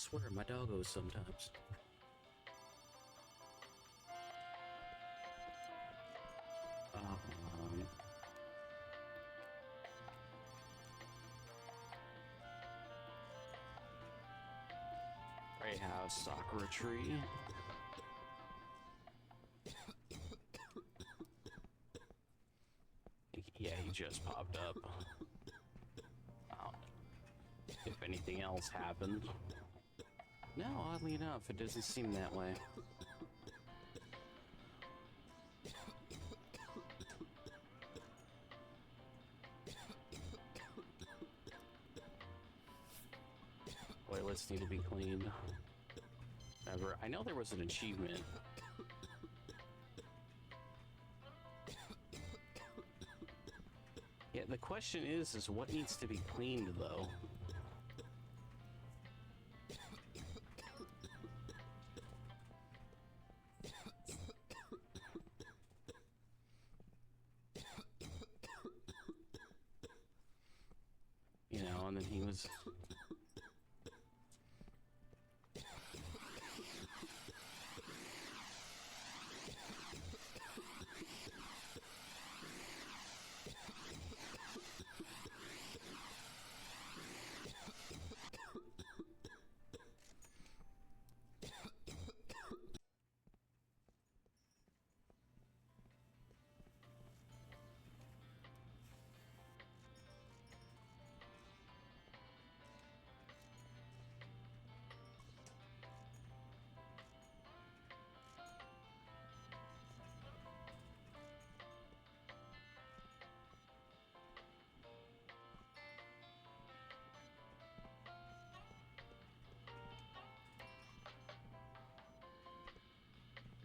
swear, my doggos sometimes. Right house, Sakura tree. Yeah, he just popped up. If anything else happened. No, oddly enough, it doesn't seem that way. Toilets need to be cleaned. Never. I know there was an achievement. Yeah, the question is what needs to be cleaned, though? You know, and then he was...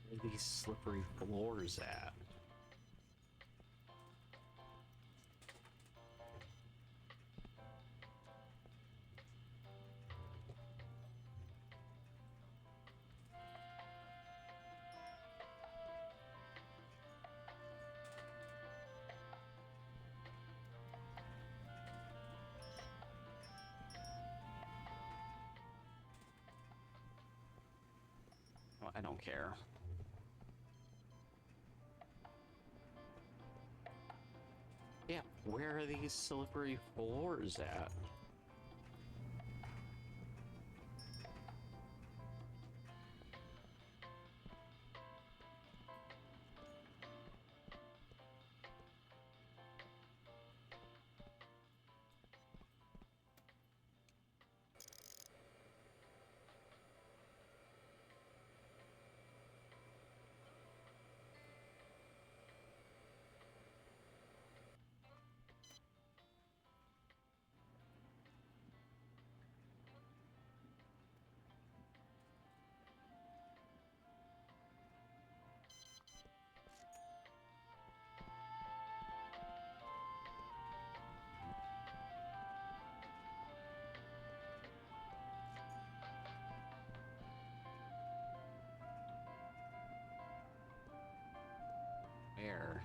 Where are these slippery floors at? Well, I don't care. Yeah, where are these slippery floors at? Where?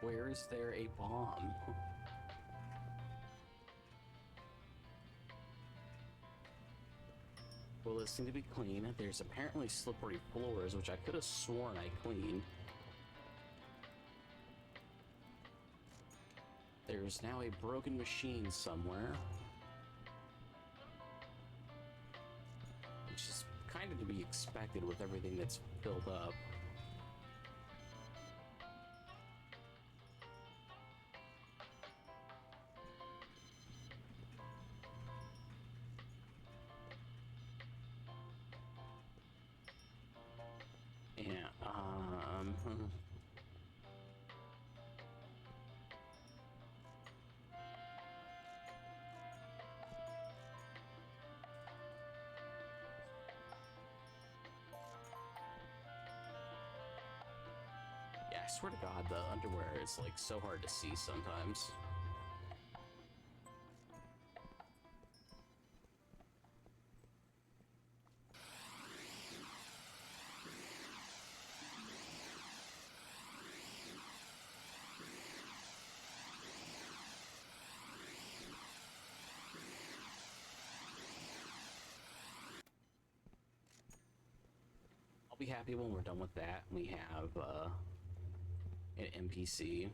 Where is there a bomb? Well, this seems to be clean. There's apparently slippery floors, which I could have sworn I cleaned. There's now a broken machine somewhere. Which is kind of to be expected with everything that's filled up. Yeah, yeah, I swear to God, the underwear is like so hard to see sometimes. be happy when we're done with that. We have an NPC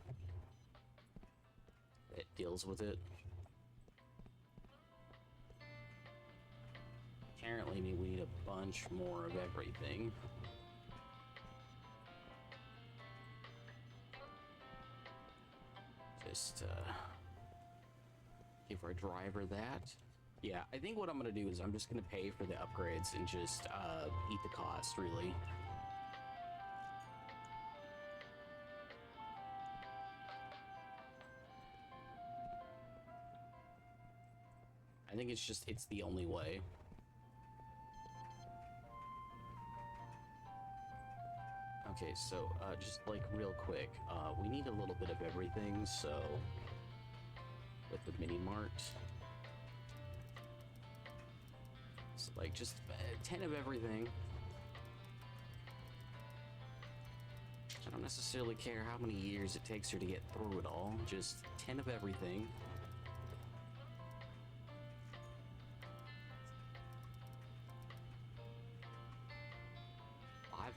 that deals with it. Apparently, we need a bunch more of everything. Just give our driver that. Yeah, I think what I'm gonna do is I'm just gonna pay for the upgrades and just eat the cost, really. I think it's the only way. Okay, so just like real quick, we need a little bit of everything, so with the mini mart. So like just 10 of everything. I don't necessarily care how many years it takes her to get through it all, just 10 of everything.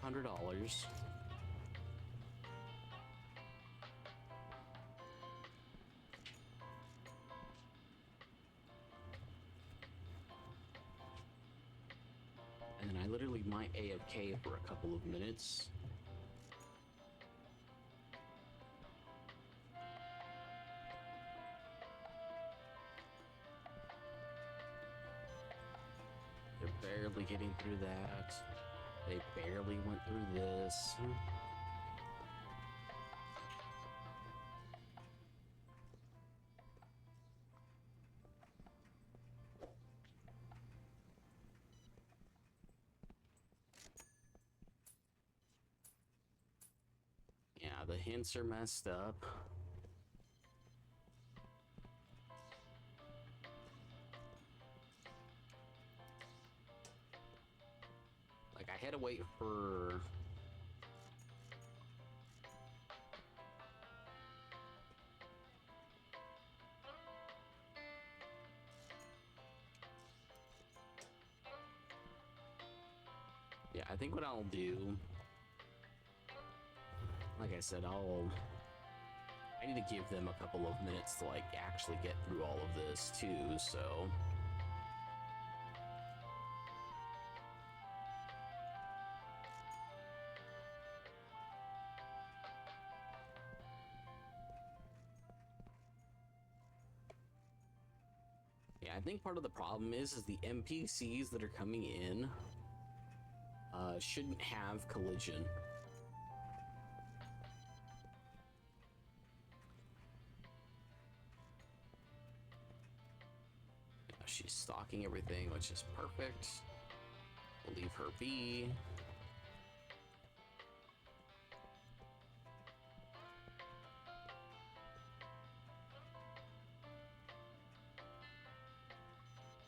$500. And then I literally might AFK for a couple of minutes. They're barely getting through that. They barely went through this. Yeah, the hints are messed up. Like, I had to wait for... Yeah, I think what I'll do... Like I said, I need to give them a couple of minutes to, like, actually get through all of this, too, so... Yeah, I think part of the problem is the NPCs that are coming in shouldn't have collision. She's stalking everything, which is perfect. We'll leave her be.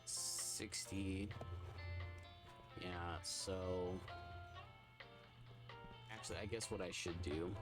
$60. Yeah, so... Actually, I guess what I should do...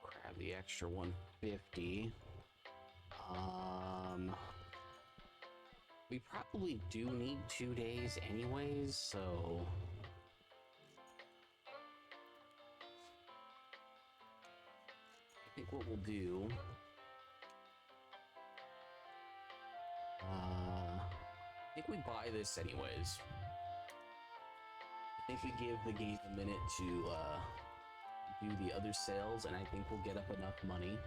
Grab the extra 150. We probably do need 2 days anyways, so... I think what we'll do... I think we buy this anyways. I think we give the gate a minute to do the other sales, and I think we'll get up enough money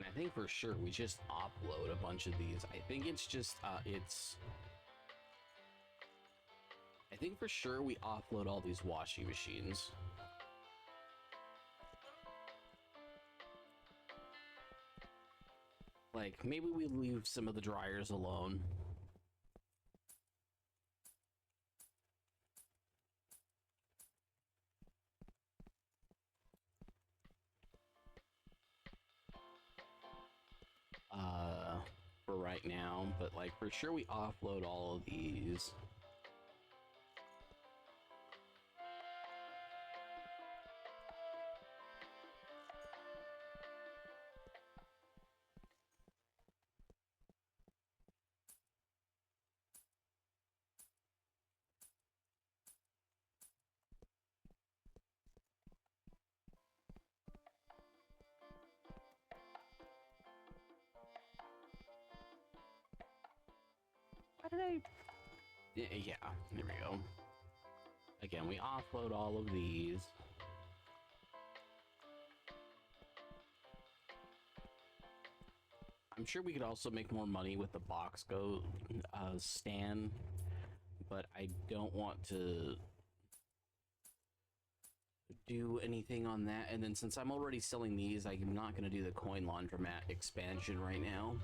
I think for sure we just upload a bunch of these. I think it's just, I think for sure we offload all these washing machines. Like, maybe we leave some of the dryers alone. For right now, but like for sure we offload all of these. How did I? Yeah, there we go. Again, we offload all of these. I'm sure we could also make more money with the box go stand, but I don't want to do anything on that. And then since I'm already selling these, I'm not going to do the coin laundromat expansion right now.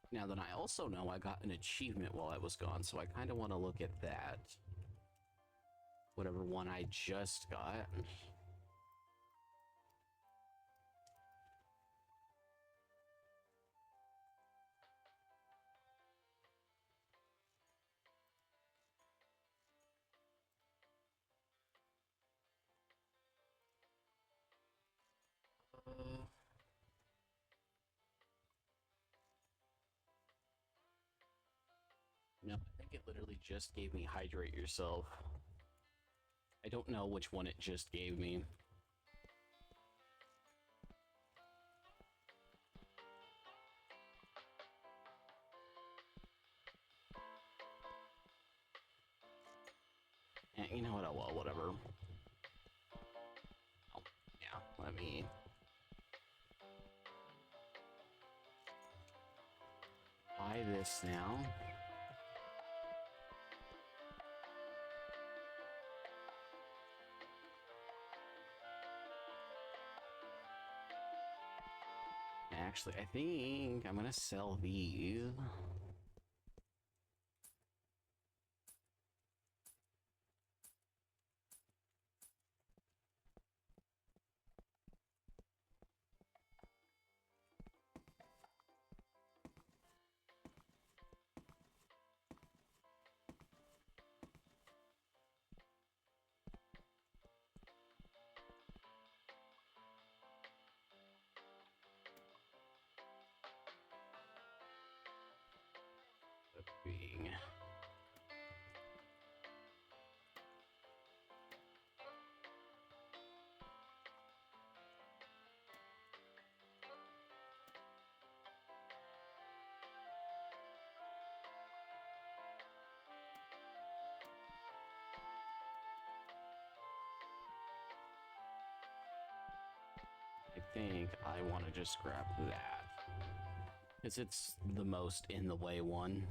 Now then, I also know I got an achievement while I was gone, so I kind of want to look at that. Whatever one I just got. No, I think it literally just gave me hydrate yourself. I don't know which one it just gave me. You know what? Oh well, whatever. Oh, yeah, let me. Buy this now. Actually, I think I'm gonna sell these. Being. I think I want to just grab that. Because it's the most in the way one.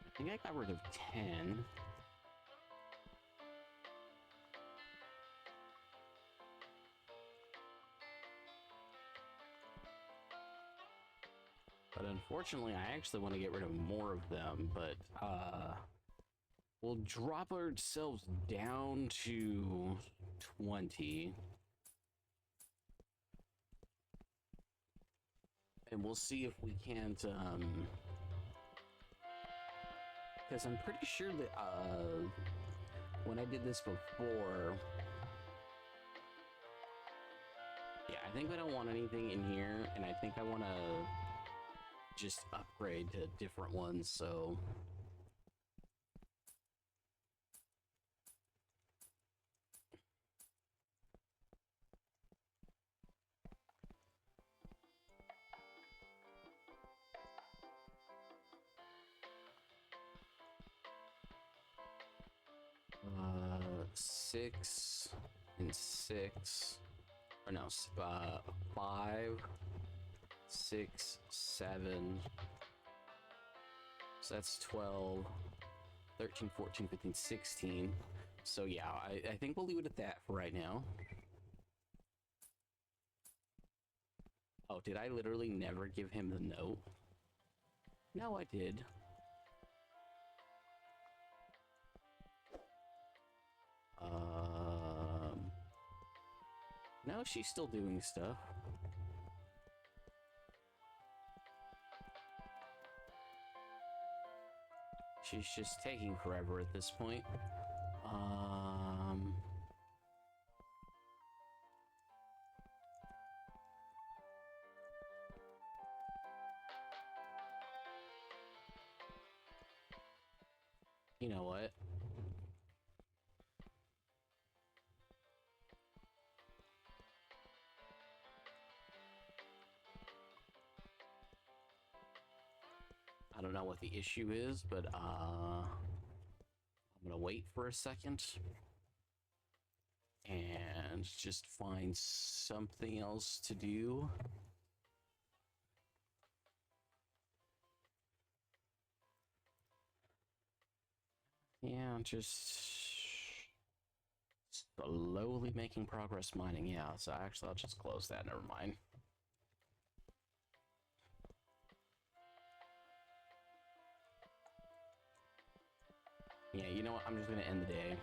I think I got rid of 10. But unfortunately, I actually want to get rid of more of them, but we'll drop ourselves down to 20. And we'll see if we can't, because I'm pretty sure that, when I did this before, yeah, I think I don't want anything in here, and I think I want to just upgrade to different ones, so... Uh, 6 and 6, or no, 5, 6, 7, so that's 12, 13, 14, 15, 16. So yeah, I think we'll leave it at that for right now. Oh, did I literally never give him the note? No, I did. No, she's still doing stuff. She's just taking forever at this point. You know what? I don't know what the issue is, but I'm gonna wait for a second and just find something else to do. Yeah, just slowly making progress mining. Yeah, so actually I'll just close that, never mind. Yeah, you know what? I'm just gonna end the day.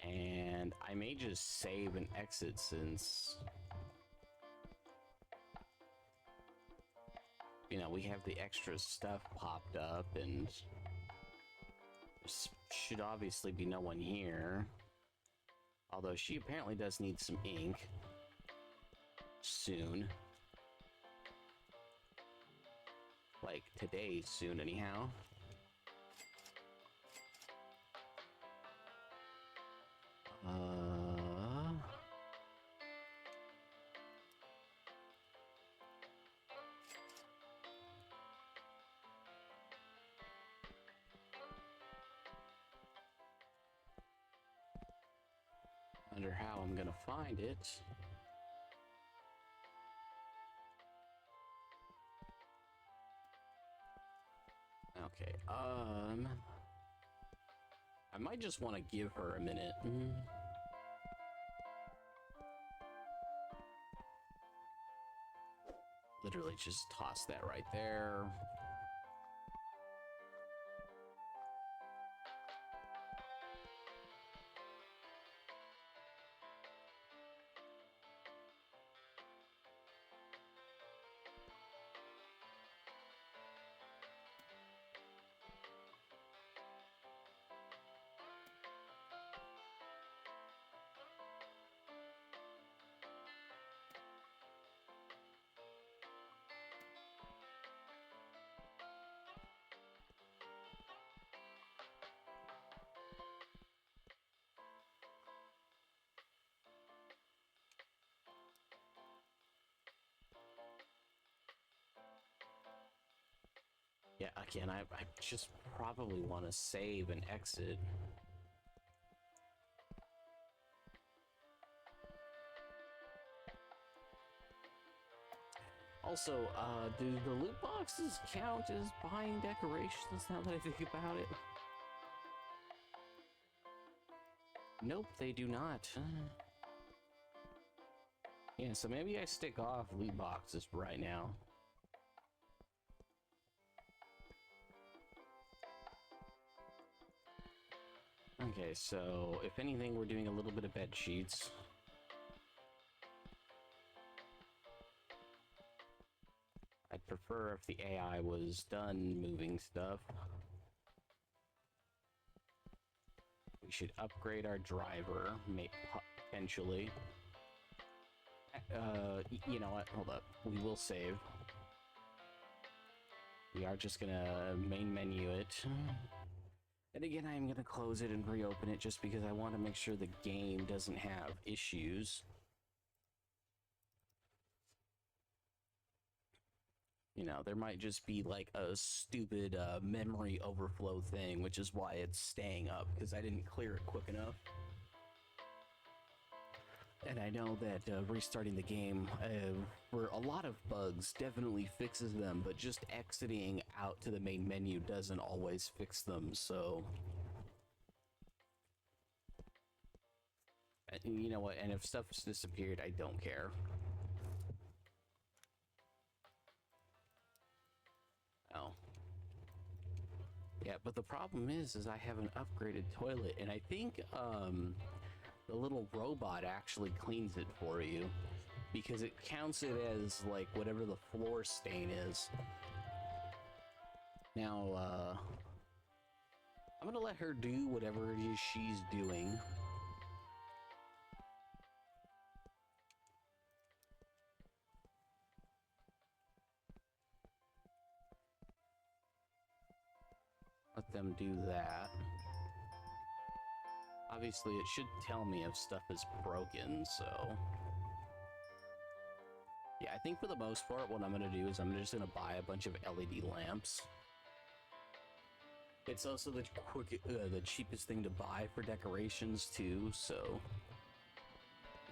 And I may just save and exit since, you know, we have the extra stuff popped up and there should obviously be no one here. Although she apparently does need some ink. Soon. Like today soon anyhow. Wonder how I'm gonna find it. Okay, I might just want to give her a minute. Literally just toss that right there. Yeah, again, I just probably want to save and exit. Also, do the loot boxes count as buying decorations now that I think about it? Nope, they do not. Yeah, so maybe I stick off loot boxes for right now. Okay, so if anything, we're doing a little bit of bed sheets. I'd prefer if the AI was done moving stuff. We should upgrade our driver, potentially. You know what? Hold up. We will save. We are just gonna main menu it. And again, I am gonna close it and reopen it just because I want to make sure the game doesn't have issues. You know, there might just be like a stupid memory overflow thing, which is why it's staying up, because I didn't clear it quick enough. And I know that restarting the game for a lot of bugs definitely fixes them, but just exiting out to the main menu doesn't always fix them, so... You know what, and if stuff's disappeared, I don't care. Oh. Yeah, but the problem is I have an upgraded toilet, and I think, the little robot actually cleans it for you, because it counts it as, like, whatever the floor stain is. Now, I'm gonna let her do whatever it is she's doing. Let them do that. Obviously, it should tell me if stuff is broken, so... Yeah, I think for the most part, what I'm gonna do is I'm just gonna buy a bunch of LED lamps. It's also the cheapest thing to buy for decorations, too, so...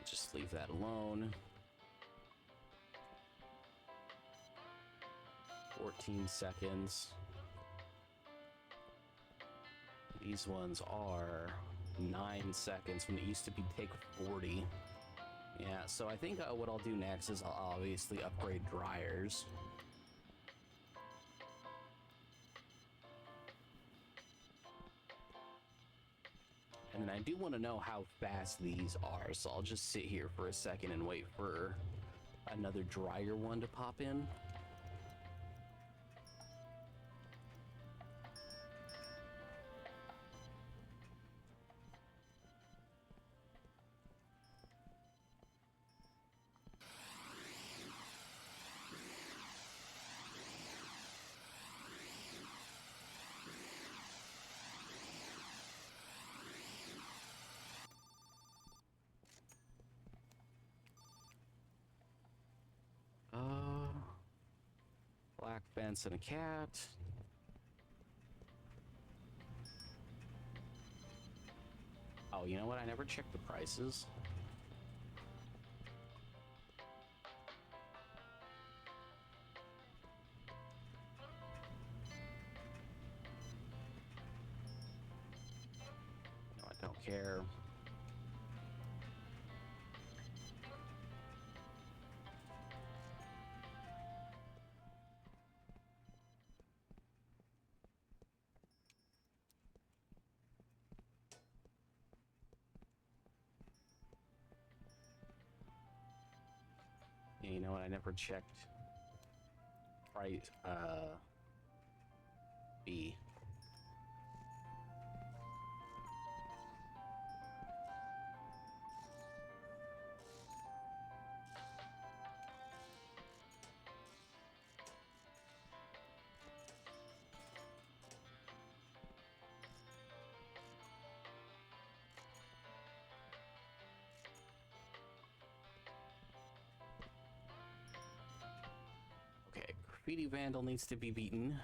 Just leave that alone. 14 seconds. These ones are 9 seconds when it used to be take 40. Yeah, so I think what I'll do next is I'll obviously upgrade dryers. And then I do want to know how fast these are, so I'll just sit here for a second and wait for another dryer one to pop in. Black fence and a cat. Oh, you know what? I never checked the prices. No, I don't care. Yeah, you know what? I never checked price, B. Okay, graffiti vandal needs to be beaten.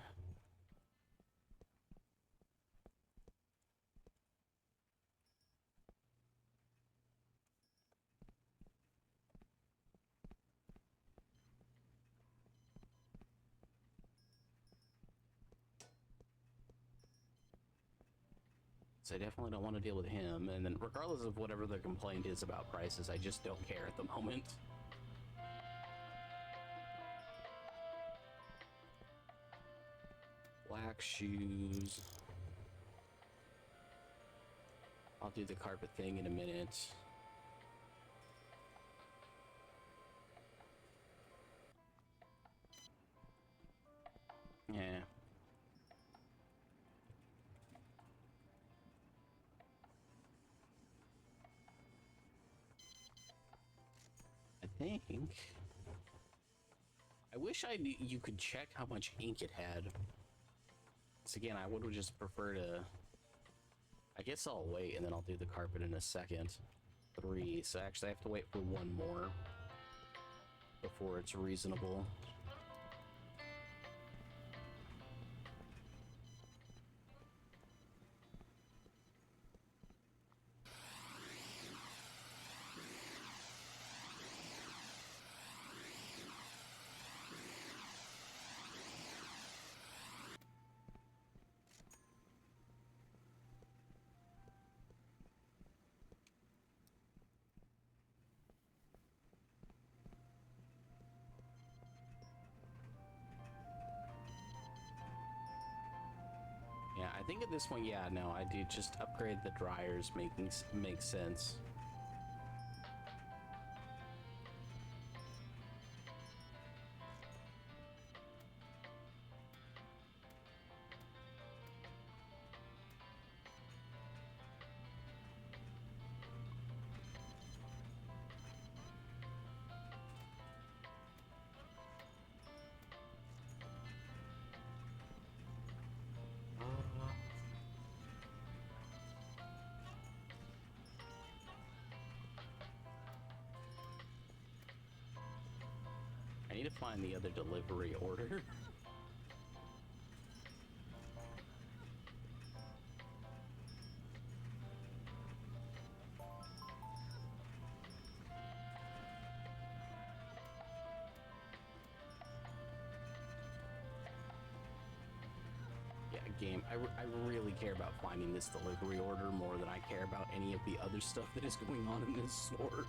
So I definitely don't want to deal with him, and then regardless of whatever the complaint is about prices, I just don't care at the moment. Black shoes. I'll do the carpet thing in a minute. Yeah. I think. I wish you could check how much ink it had. So again, I would just prefer to. I guess I'll wait and then I'll do the carpet in a second. 3. So actually, I have to wait for one more before it's reasonable. Yeah, I think at this point, yeah, no, I do just upgrade the dryers, makes sense. I need to find the other delivery order. Yeah, game. I really care about finding this delivery order more than I care about any of the other stuff that is going on in this store.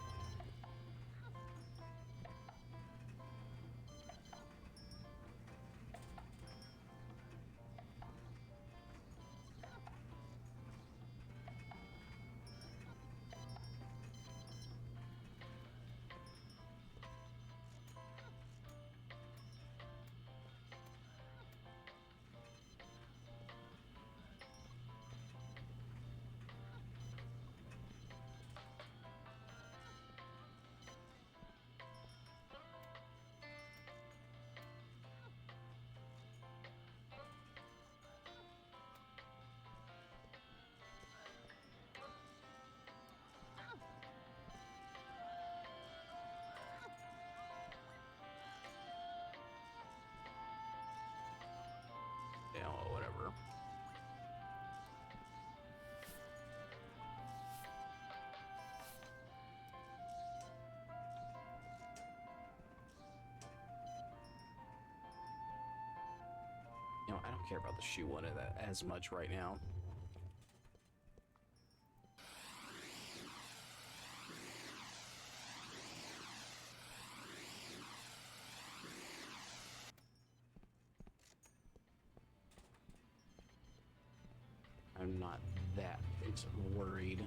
Yeah, well, whatever. You know, I don't care about the shoe one as much right now. I'm not that worried.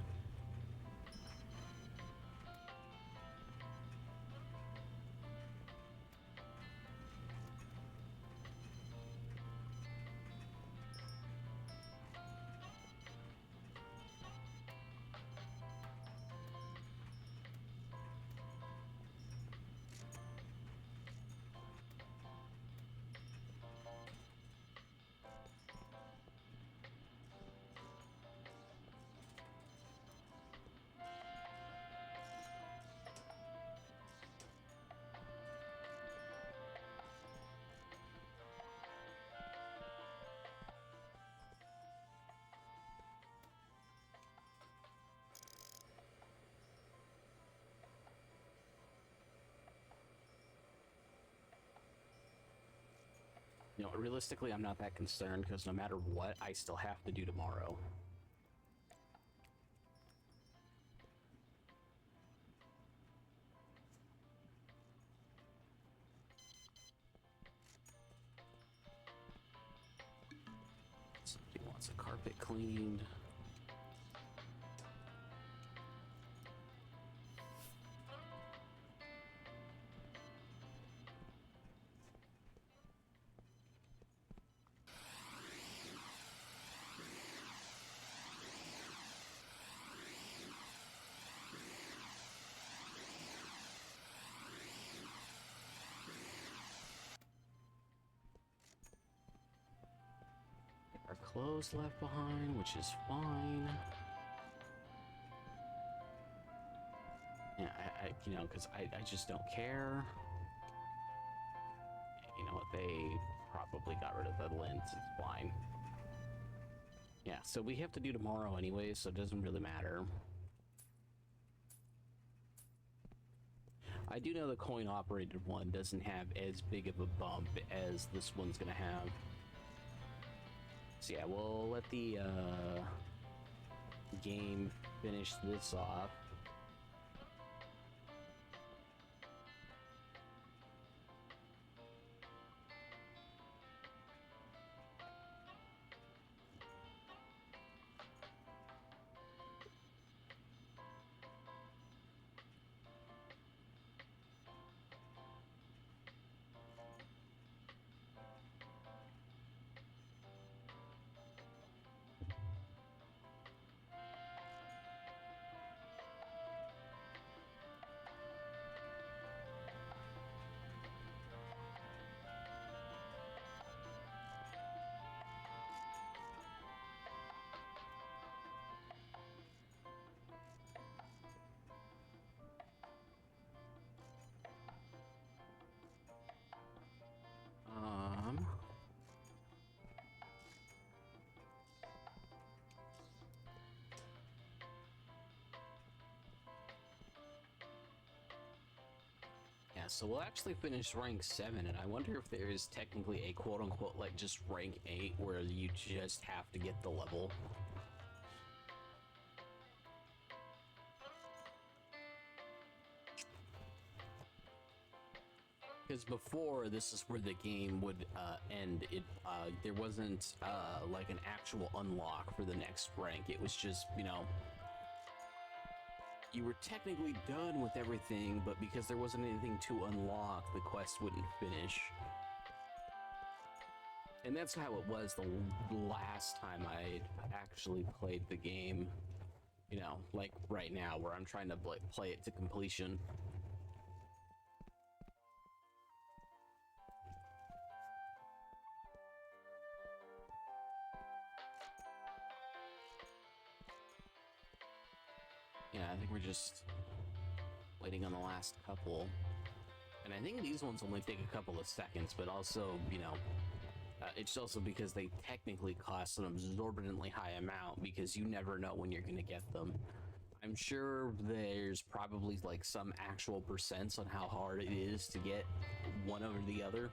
You know, realistically, I'm not that concerned because no matter what, I still have to do tomorrow. Somebody wants a carpet cleaned. clothes left behind, which is fine. Yeah, you know, because I just don't care. You know what, they probably got rid of the lint, it's fine. Yeah, so we have to do tomorrow anyway, so it doesn't really matter. I do know the coin-operated one doesn't have as big of a bump as this one's gonna have. So yeah, we'll let the game finish this off. Yeah, so we'll actually finish rank 7, and I wonder if there is technically a quote-unquote, like, just rank 8, where you just have to get the level. Because before, this is where the game would end. There wasn't, like, an actual unlock for the next rank. It was just, you know, you were technically done with everything, but because there wasn't anything to unlock, the quest wouldn't finish. And that's how it was the last time I actually played the game. You know, like right now, where I'm trying to play it to completion. Yeah, I think we're just waiting on the last couple. And I think these ones only take a couple of seconds, but also, you know, it's also because they technically cost an exorbitantly high amount because you never know when you're going to get them. I'm sure there's probably like some actual percents on how hard it is to get one over the other.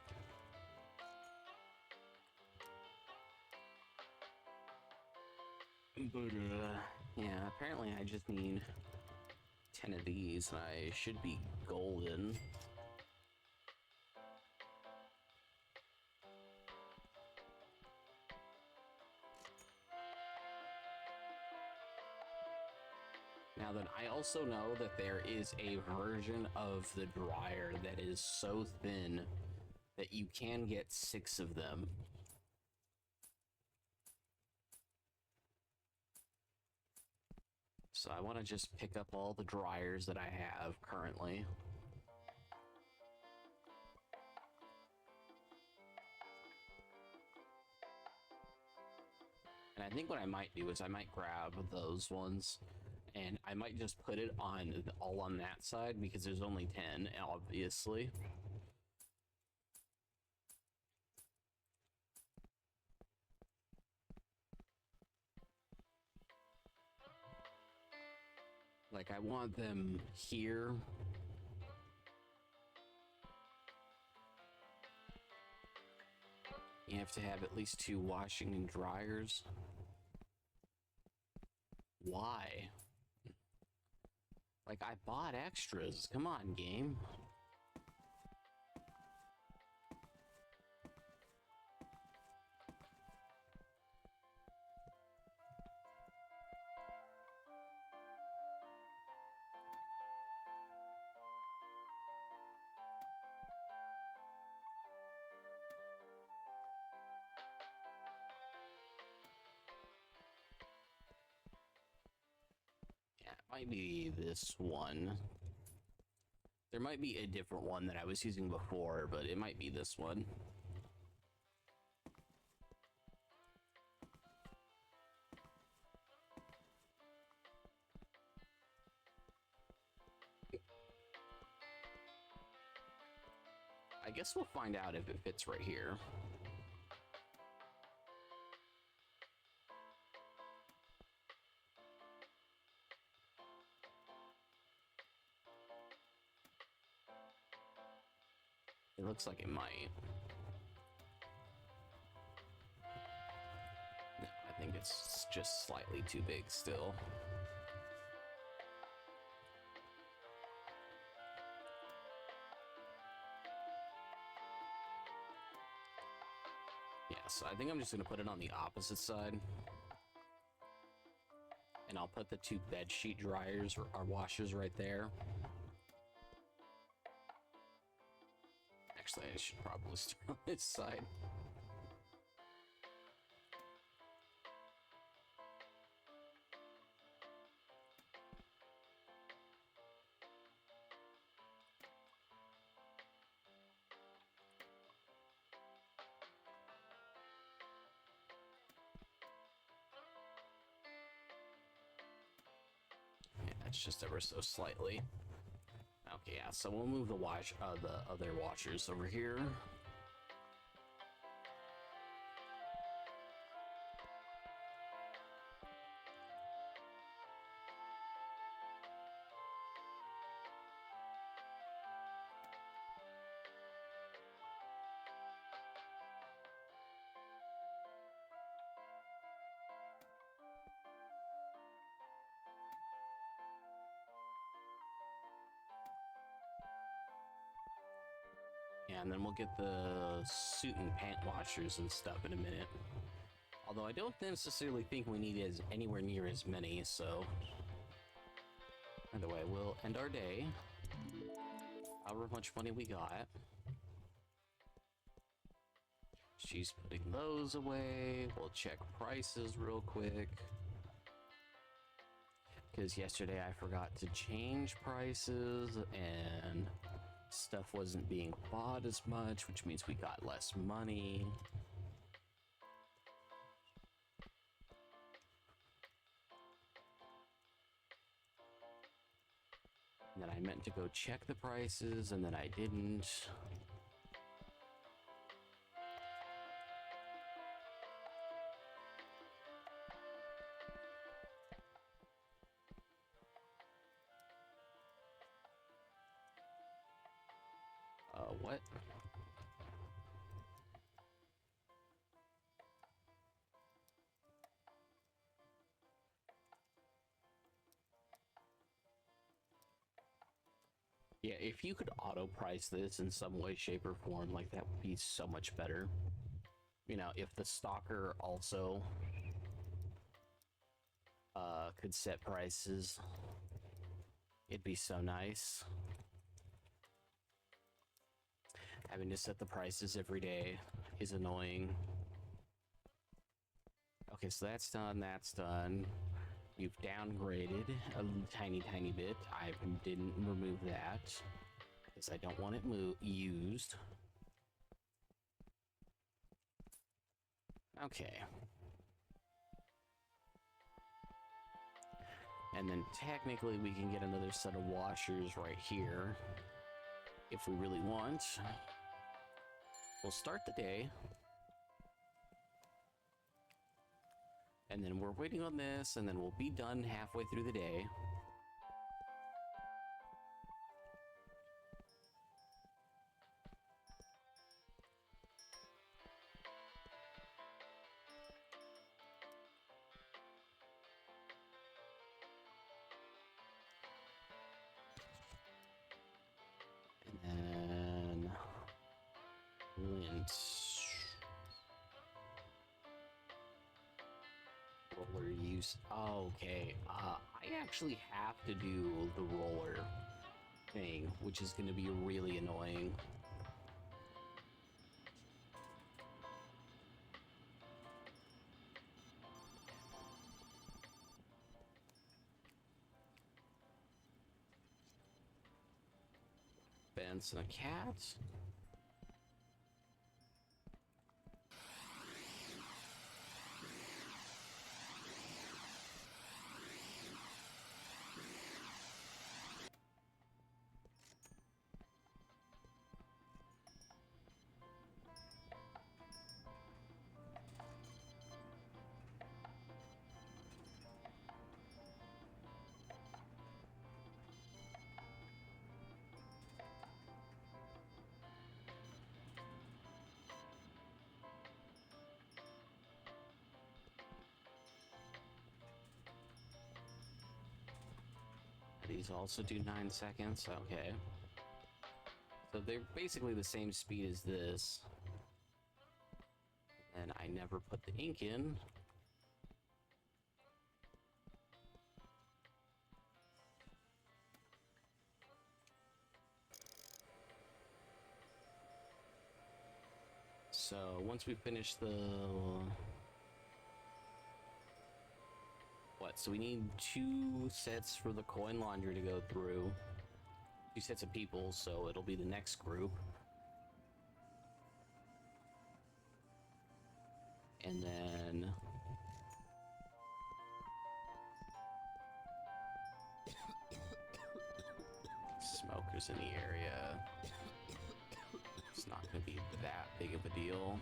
But, yeah, apparently I just need 10 of these and I should be golden. Now then, I also know that there is a version of the dryer that is so thin that you can get 6 of them. So I want to just pick up all the dryers that I have currently. And I think what I might do is I might grab those ones and I might just put it on all on that side because there's only 10, obviously. Like, I want them here. You have to have at least 2 washing and dryers. Why? Like, I bought extras. Come on, game. Might be this one. There might be a different one that I was using before, but it might be this one. I guess we'll find out if it fits right here. It looks like it might. No, I think it's just slightly too big still. Yeah, so I think I'm just gonna put it on the opposite side. And I'll put the two bed sheet dryers or washers right there. Actually, I should probably start on this side. Yeah, it's just ever so slightly. Okay, yeah, so we'll move the other washers over here. Yeah, and then we'll get the suit and pant washers and stuff in a minute. Although I don't necessarily think we need anywhere near as many, so... Either way, we'll end our day. However much money we got. She's putting those away. We'll check prices real quick. Because yesterday I forgot to change prices and stuff wasn't being bought as much, which means we got less money. And then I meant to go check the prices and then I didn't. What? Yeah, if you could auto price this in some way, shape, or form, like that would be so much better. You know, if the stalker also could set prices, it'd be so nice. Having to set the prices every day is annoying. Okay, so that's done, that's done. You've downgraded a tiny bit. I didn't remove that because I don't want it used. Okay. And then technically we can get another set of washers right here if we really want. We'll start the day. And then we're waiting on this, and then we'll be done halfway through the day. And then lint. Roller use. Okay. I actually have to do the roller thing, which is going to be really annoying. Benson, a cat. these also do 9 seconds. Okay. So they're basically the same speed as this. And I never put the ink in. So once we finish the... What? So we need 2 sets for the coin laundry to go through. 2 sets of people, so it'll be the next group. And then... smokers in the area. It's not going to be that big of a deal.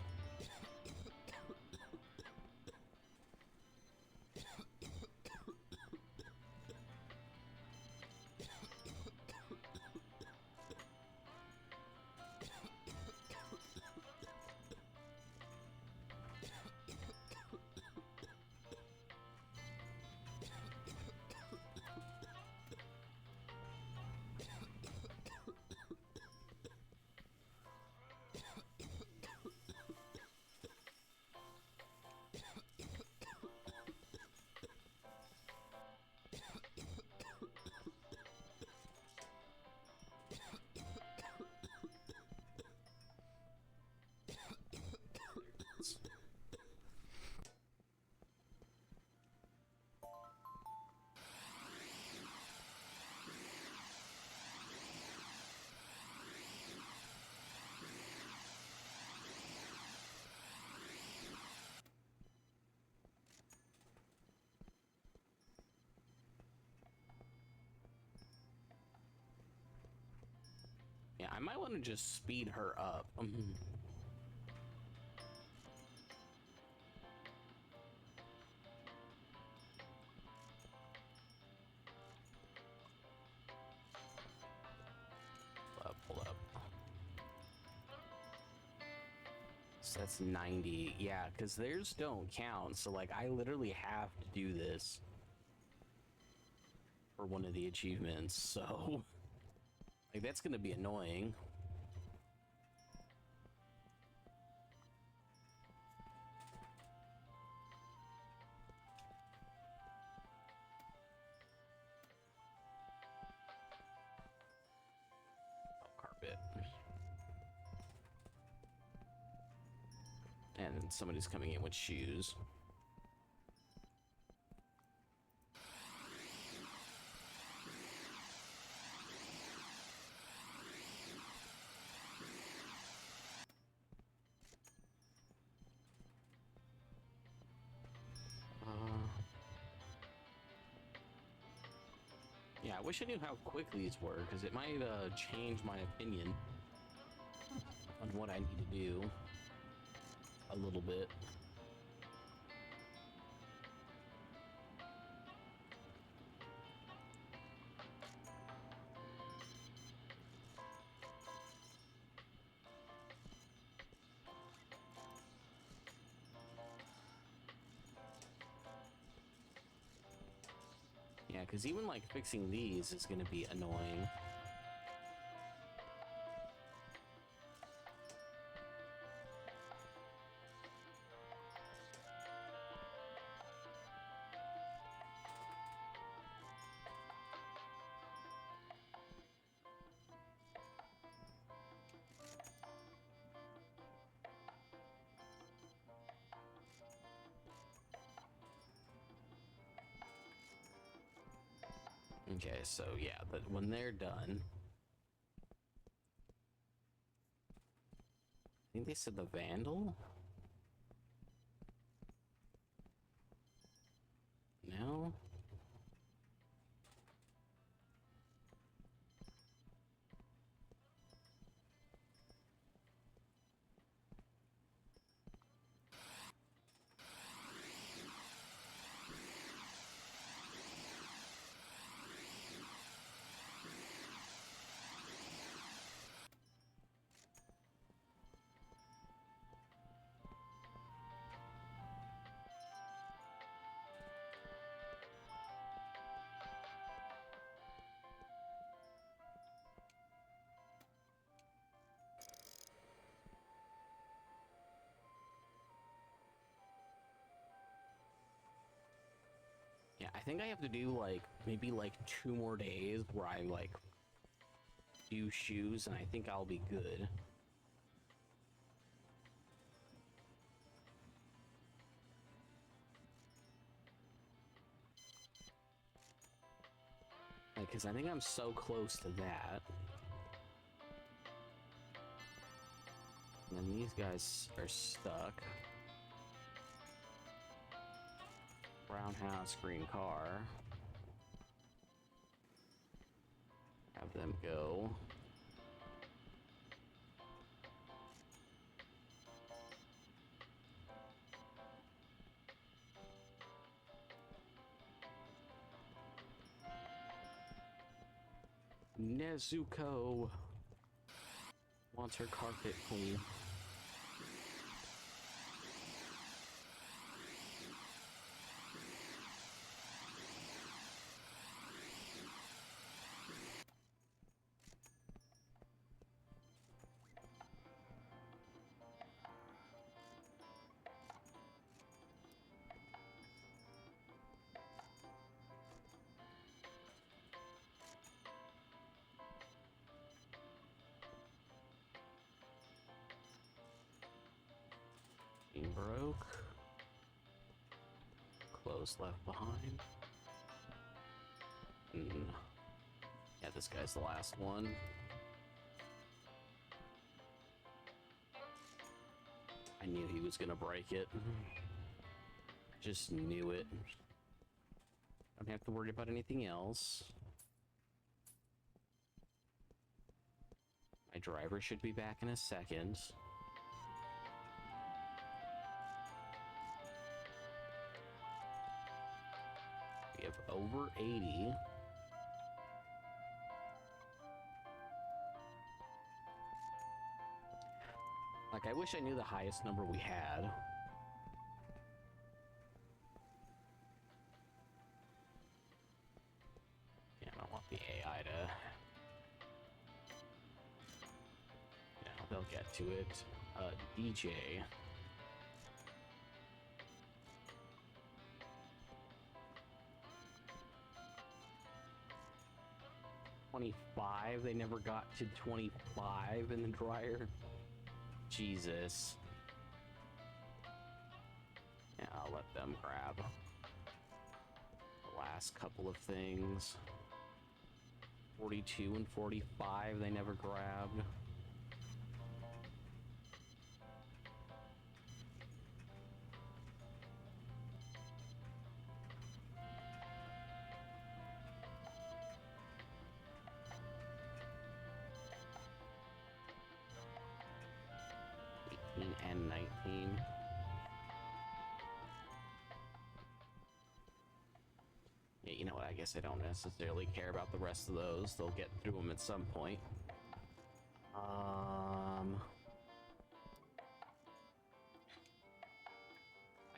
Yeah, I might want to just speed her up. Pull up. So that's 90. Yeah, because theirs don't count. So, like, I literally have to do this for one of the achievements. So, like, that's going to be annoying. Carpet. And somebody's coming in with shoes. Yeah, I wish I knew how quick these were, because it might change my opinion on what I need to do a little bit. Yeah, because even like fixing these is going to be annoying. Okay, so yeah, but when they're done, I think they said the Vandal? No? Yeah, I think I have to do like maybe like 2 more days where I like do shoes, and I think I'll be good. Like, cause I think I'm so close to that. And then these guys are stuck. Brown house, green car. Have them go. Nezuko wants her carpet clean. Broke. Clothes left behind. Yeah, this guy's the last one. I knew he was gonna break it. Just knew it. Don't have to worry about anything else. My driver should be back in a second. We have over 80. Like, I wish I knew the highest number we had. Yeah, I don't want the AI to... No, they'll get to it. DJ. $25. They never got to 25 in the dryer. Jesus. Yeah, I'll let them grab the last couple of things. 42 and 45 they never grabbed. And 19. Yeah, you know what? I guess I don't necessarily care about the rest of those. They'll get through them at some point. I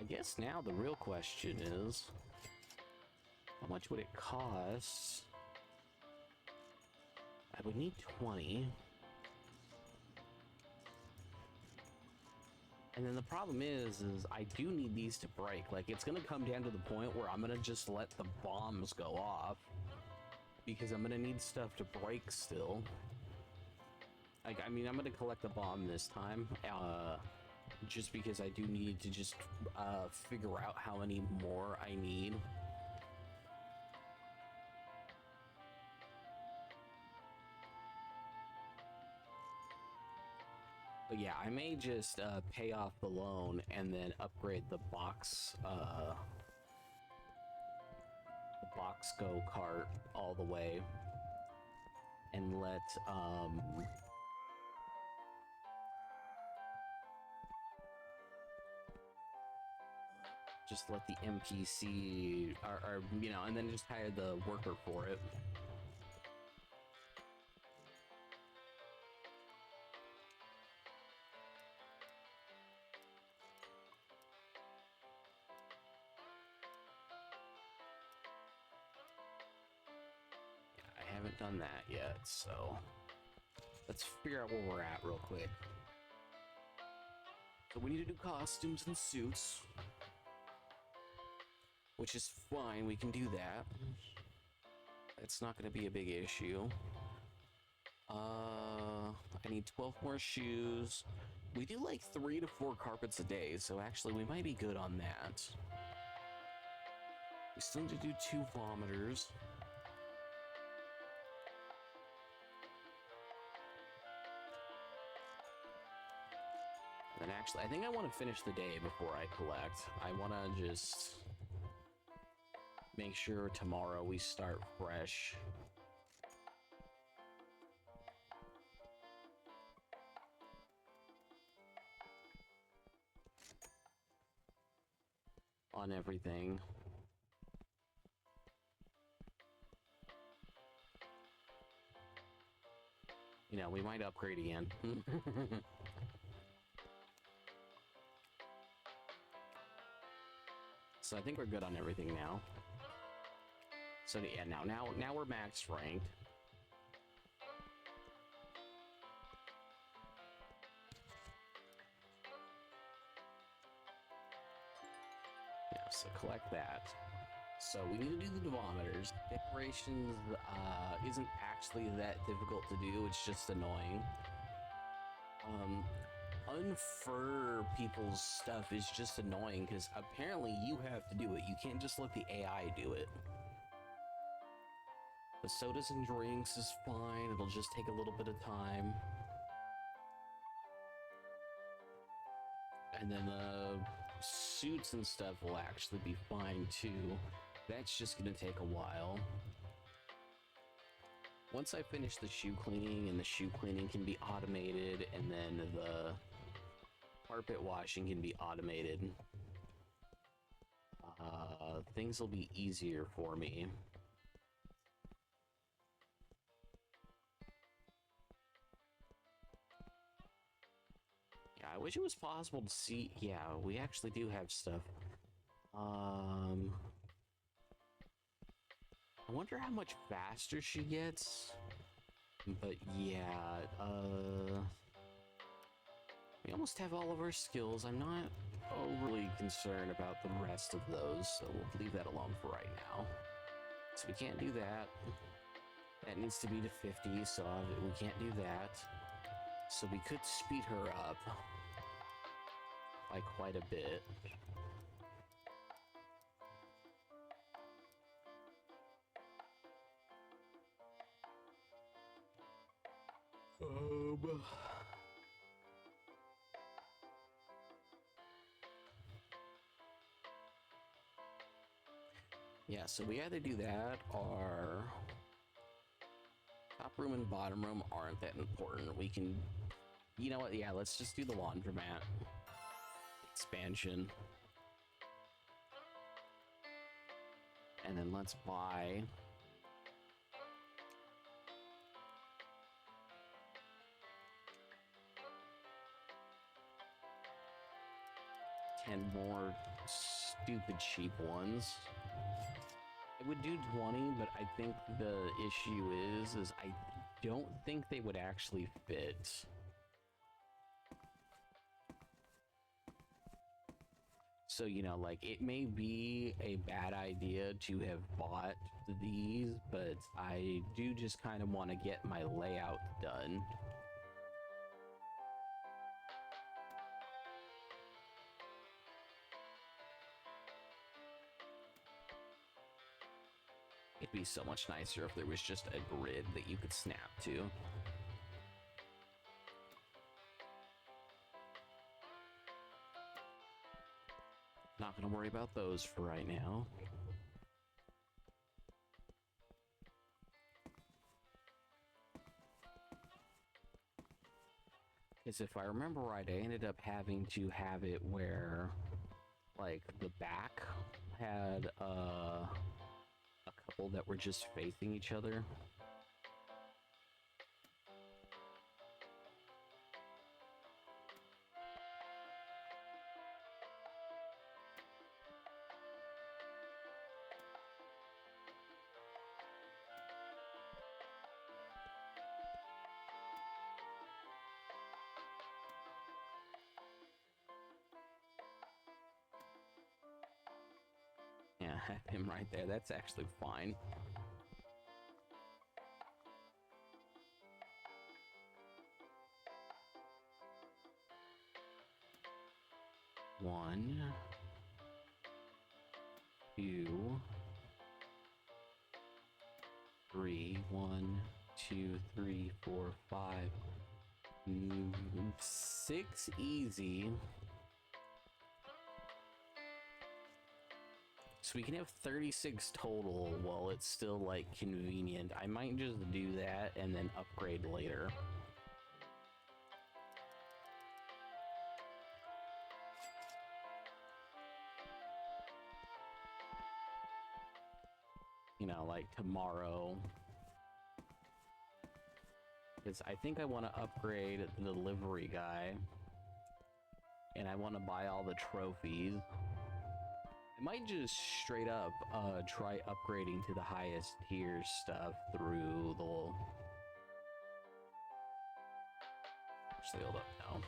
guess now the real question is, how much would it cost? I would need 20. And then the problem is I do need these to break. Like, it's gonna come down to the point where I'm gonna just let the bombs go off, because I'm gonna need stuff to break still. Like, I mean, I'm gonna collect the bomb this time, just because I do need to just figure out how many more I need. But yeah, I may just pay off the loan and then upgrade the box go cart all the way, and let just let the NPC or you know, and then just hire the worker for it. I haven't done that yet, so let's figure out where we're at real quick. So we need to do costumes and suits. which is fine. We can do that. It's not going to be a big issue. I need 12 more shoes. We do like 3 to 4 carpets a day, so actually we might be good on that. We still need to do 2 vomiters. And actually, I think I want to finish the day before I collect. I want to just make sure tomorrow we start fresh. On everything. You know, we might upgrade again. So I think we're good on everything now. So yeah, now we're max ranked. Yeah, so collect that. So we need to do the devometers. Decorations isn't actually that difficult to do. It's just annoying. Unfur people's stuff is just annoying because apparently you have to do it. You can't just let the AI do it. The sodas and drinks is fine. It'll just take a little bit of time. And then the suits and stuff will actually be fine too. That's just gonna take a while. Once I finish the shoe cleaning, and the shoe cleaning can be automated, and then the carpet washing can be automated, things will be easier for me. Yeah, I wish it was possible to see. Yeah, we actually do have stuff. I wonder how much faster she gets. But yeah, we almost have all of our skills. I'm not overly concerned about the rest of those, so we'll leave that alone for right now. So we can't do that. That needs to be to 50, so we can't do that. So we could speed her up by quite a bit. Yeah, so we either do that or top room and bottom room aren't that important. We can, you know what? Yeah, let's just do the laundromat expansion. And then let's buy more stupid cheap ones. I would do 20, but I think the issue is I don't think they would actually fit. So, you know, like, it may be a bad idea to have bought these, but I do just kind of want to get my layout done. It'd be so much nicer if there was just a grid that you could snap to. Not gonna worry about those for right now. Because if I remember right, I ended up having to have it where, like, the back had a couple that were just facing each other. Yeah, have him right there. That's actually fine. One, two, three. 1, 2, 3, 4, 5, 6 easy. So we can have 36 total while it's still like convenient. I might just do that and then upgrade later. You know, like tomorrow. Because I think I want to upgrade the delivery guy. And I want to buy all the trophies. I might just straight up try upgrading to the highest tier stuff through the... Actually, hold up now.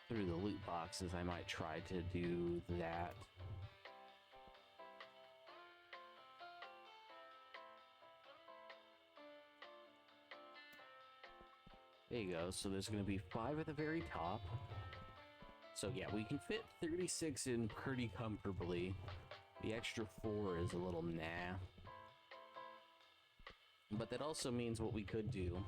Through the loot boxes, I might try to do that. There you go. So there's going to be 5 at the very top. So yeah, we can fit 36 in pretty comfortably. The extra 4 is a little nah. But that also means what we could do.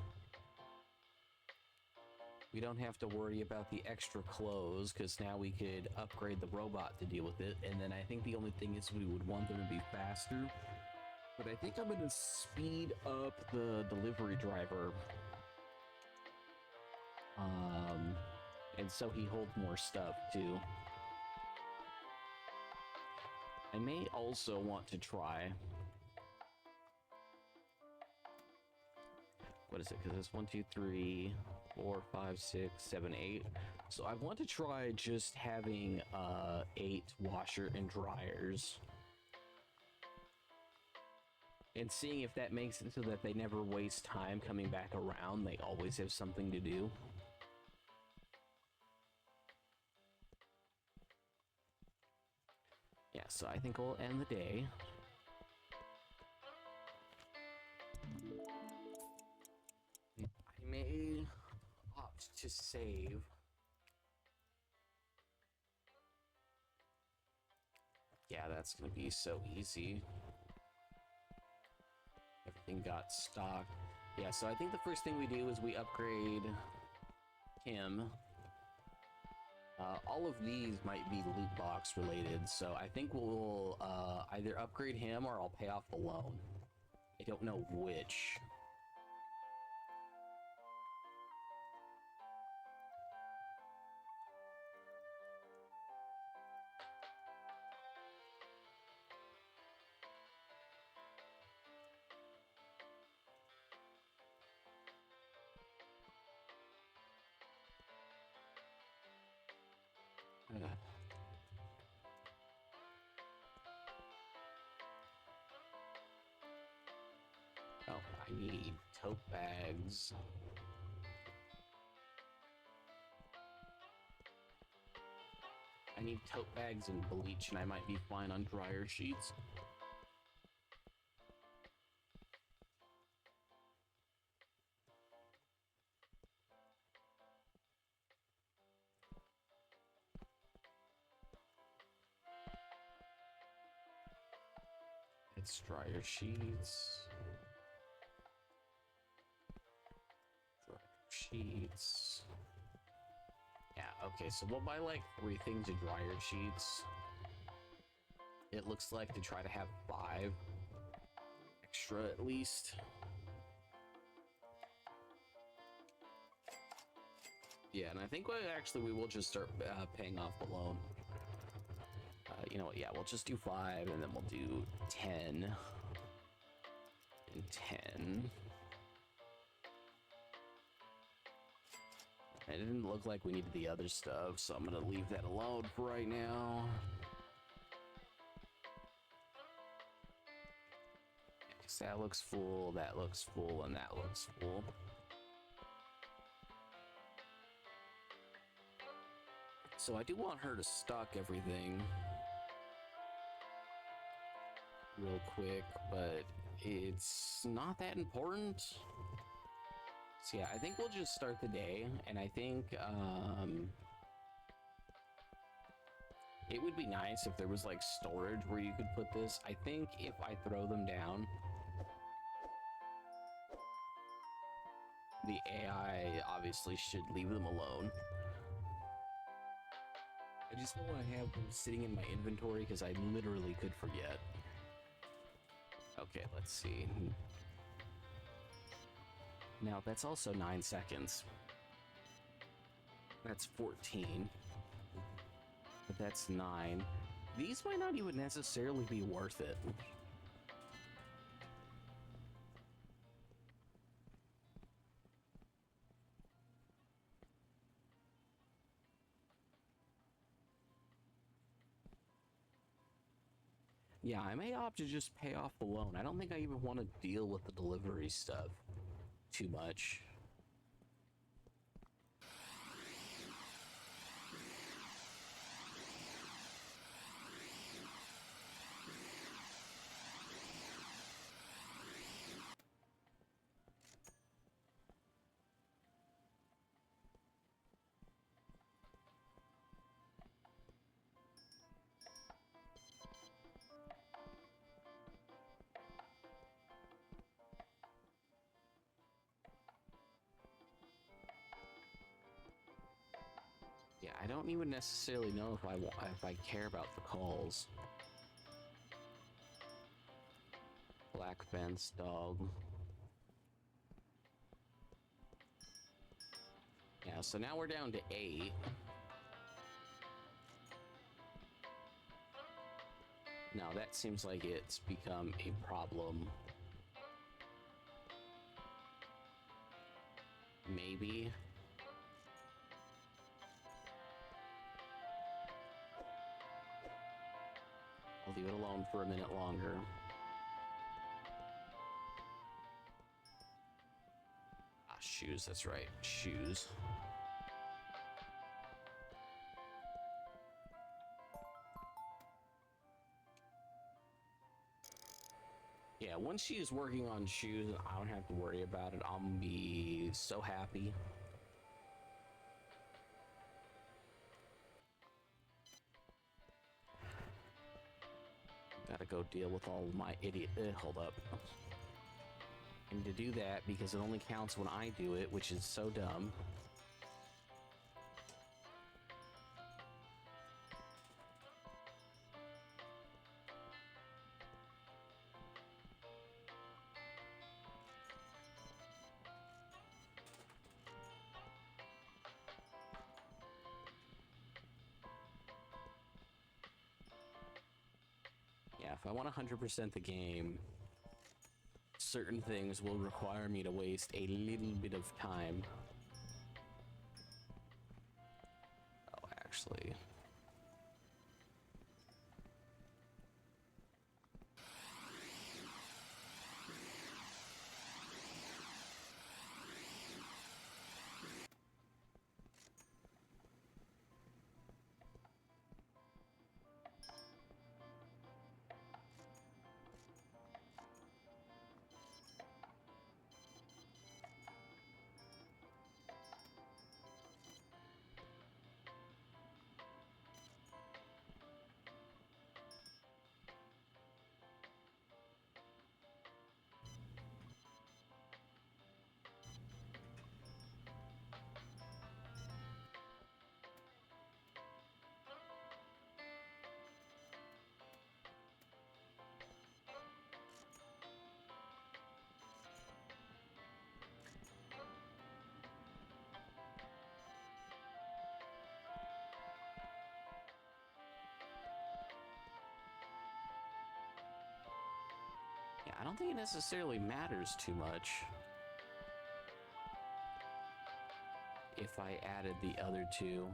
We don't have to worry about the extra clothes, because now we could upgrade the robot to deal with it. And then I think the only thing is we would want them to be faster. But I think I'm going to speed up the delivery driver. And so he holds more stuff too. I may also want to try... What is it? Because it's 1, 2, 3, 4, 5, 6, 7, 8. So I want to try just having 8 washer and dryers. And seeing if that makes it so that they never waste time coming back around. They always have something to do. Yeah, so I think we'll end the day. I may opt to save. Yeah, that's gonna be so easy. Everything got stocked. Yeah, so I think the first thing we do is we upgrade him. All of these might be loot box related, so I think we'll either upgrade him or I'll pay off the loan. I don't know which. Oh, I need tote bags. I need tote bags and bleach, and I might be fine on dryer sheets. It's dryer sheets. Dryer sheets. Yeah, okay, so we'll buy like 3 things of dryer sheets. It looks like to try to have 5 extra at least. Yeah, and I think we will just start paying off the loan. You know what, yeah, we'll just do 5 and then we'll do 10 and 10. It didn't look like we needed the other stuff, so I'm gonna leave that alone for right now. Because that looks full, and that looks full. So I do want her to stock everything real quick, but it's not that important. So yeah, I think we'll just start the day, and I think it would be nice if there was like storage where you could put this. I think if I throw them down, the AI obviously should leave them alone. I just don't want to have them sitting in my inventory because I literally could forget. Okay, let's see. Now, that's also 9 seconds. That's 14. But that's 9. These might not even necessarily be worth it. Yeah, I may opt to just pay off the loan. I don't think I even want to deal with the delivery stuff too much. Yeah, I don't even necessarily know if I care about the calls. Black fence dog. Yeah, so now we're down to 8. Now that seems like it's become a problem. Maybe. I'll leave it alone for a minute longer. Ah, shoes, that's right. Shoes. Yeah, once she's working on shoes, I don't have to worry about it. I'll be so happy. Gotta go deal with all my idiot. Hold up. I need to do that because it only counts when I do it, which is so dumb. Yeah, if I want 100% the game, certain things will require me to waste a little bit of time. Oh, actually. Yeah, I don't think it necessarily matters too much if I added the other two.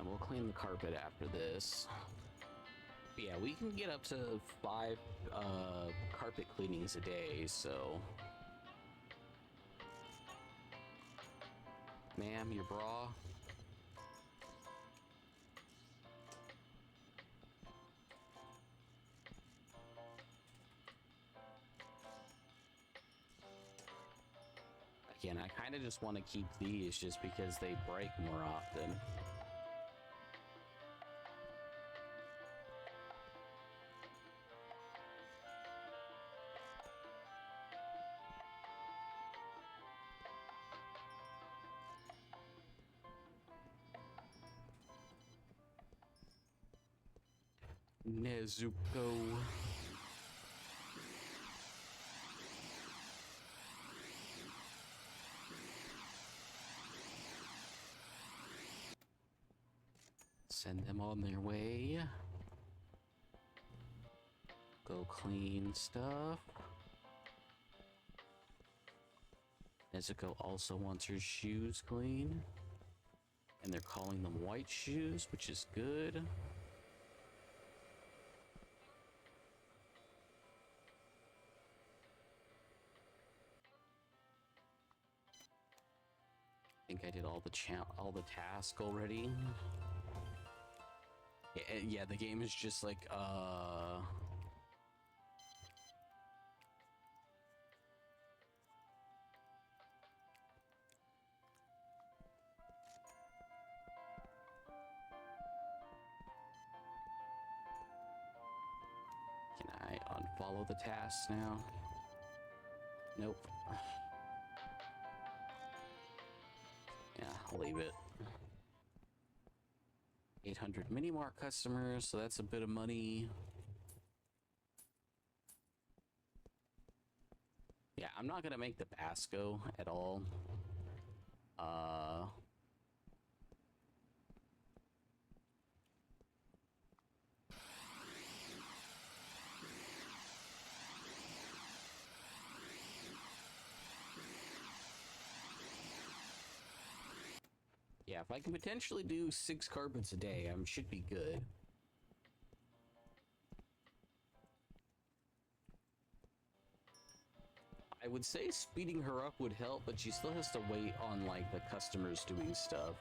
And we'll clean the carpet after this. But yeah, we can get up to 5 carpet cleanings a day, so... Ma'am, your bra. Again, I kind of just want to keep these just because they break more often. Nezuko. Send them on their way. Go clean stuff. Nezuko also wants her shoes clean. And they're calling them white shoes, which is good. I think I did all the task already. Yeah, the game is just like can I unfollow the tasks now? Nope. Yeah, I'll leave it. 800 mini mart customers, so that's a bit of money. Yeah, I'm not gonna make the Basco at all. Yeah, if I can potentially do 6 carpets a day, I should be good. I would say speeding her up would help, but she still has to wait on, like, the customers doing stuff.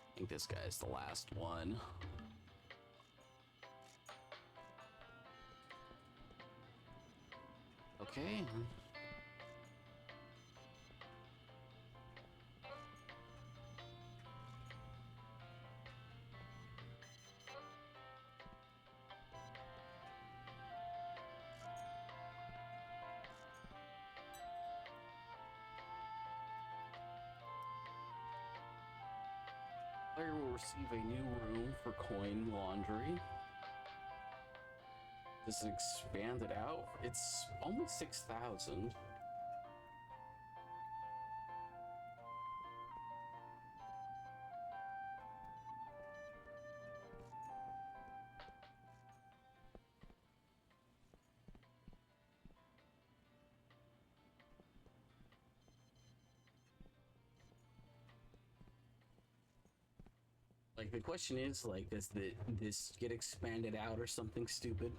I think this guy's the last one. Okay. Player will receive a new room for coin laundry. This is expanded out. It's only 6,000. Like, the question is, like, does this get expanded out or something stupid?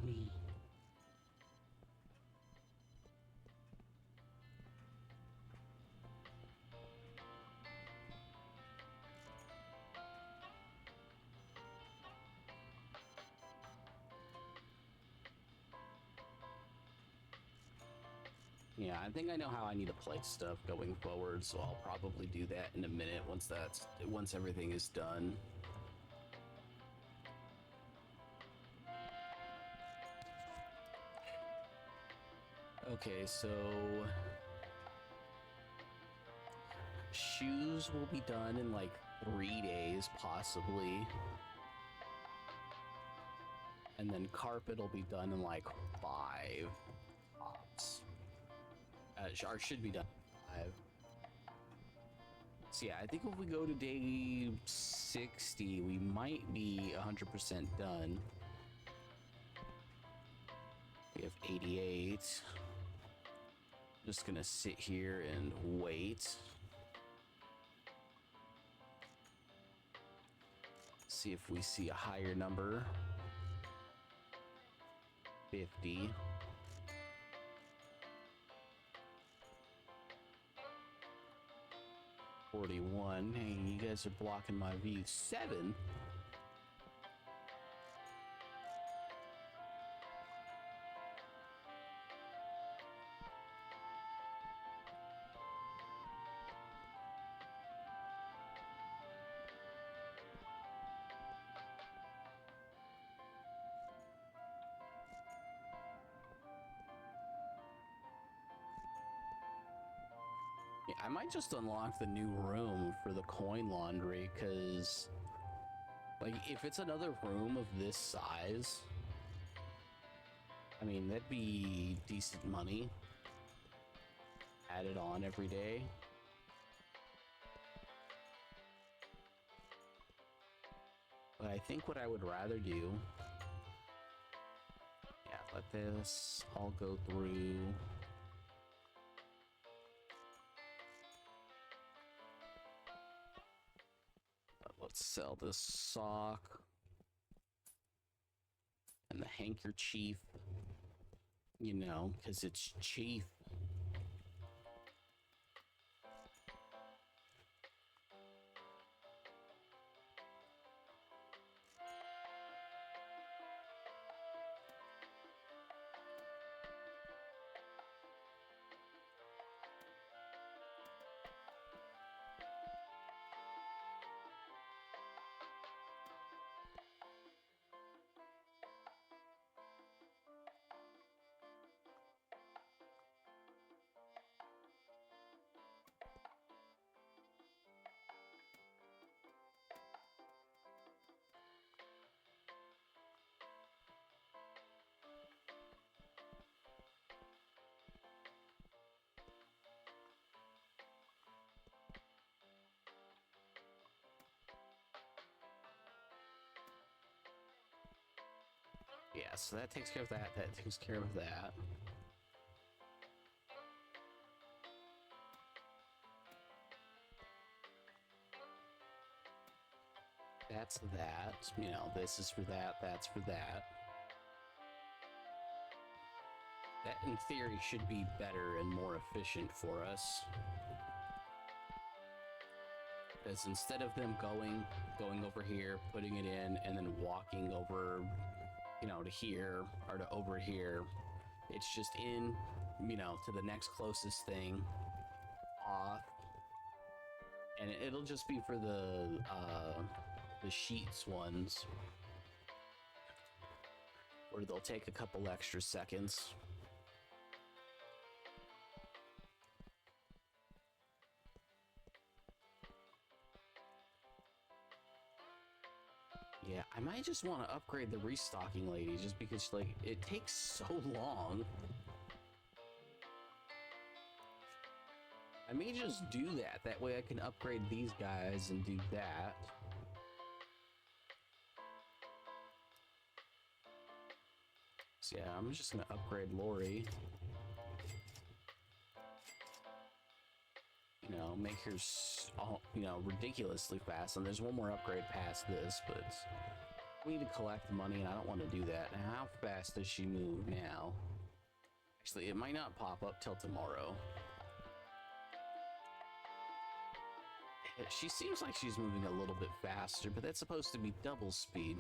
Yeah, I think I know how I need to play stuff going forward, so I'll probably do that in a minute once everything is done. Okay, so Shoes will be done in like 3 days, possibly. And then carpet will be done in like 5 tops. Or should be done in 5. So yeah, I think if we go to day 60, we might be 100% done. We have 88. Just gonna sit here and wait. See if we see a higher number. 50. 41. Hey, you guys are blocking my view. 7. Yeah, I might just unlock the new room for the coin laundry, because, like, if it's another room of this size, I mean, that'd be decent money. Added on every day. But I think what I would rather do, yeah, let this all go through. Let's sell this sock and the handkerchief, you know, because it's cheap. Yeah, so that takes care of that. That takes care of that. That's that. You know, this is for that, that's for that. That, in theory, should be better and more efficient for us. Because instead of them going over here, putting it in, and then walking over, you know, to here, or to over here, it's just in, you know, to the next closest thing, off. And it'll just be for the sheets ones, where they'll take a couple extra seconds. Yeah, I might just want to upgrade the restocking lady, just because, like, it takes so long. I may just do that. That way I can upgrade these guys and do that. So yeah, I'm just gonna upgrade Lori. You know, make her all, you know, ridiculously fast. And there's one more upgrade past this, but we need to collect money, and I don't want to do that. Now, how fast does she move now? Actually, it might not pop up till tomorrow. She seems like she's moving a little bit faster, but that's supposed to be double speed.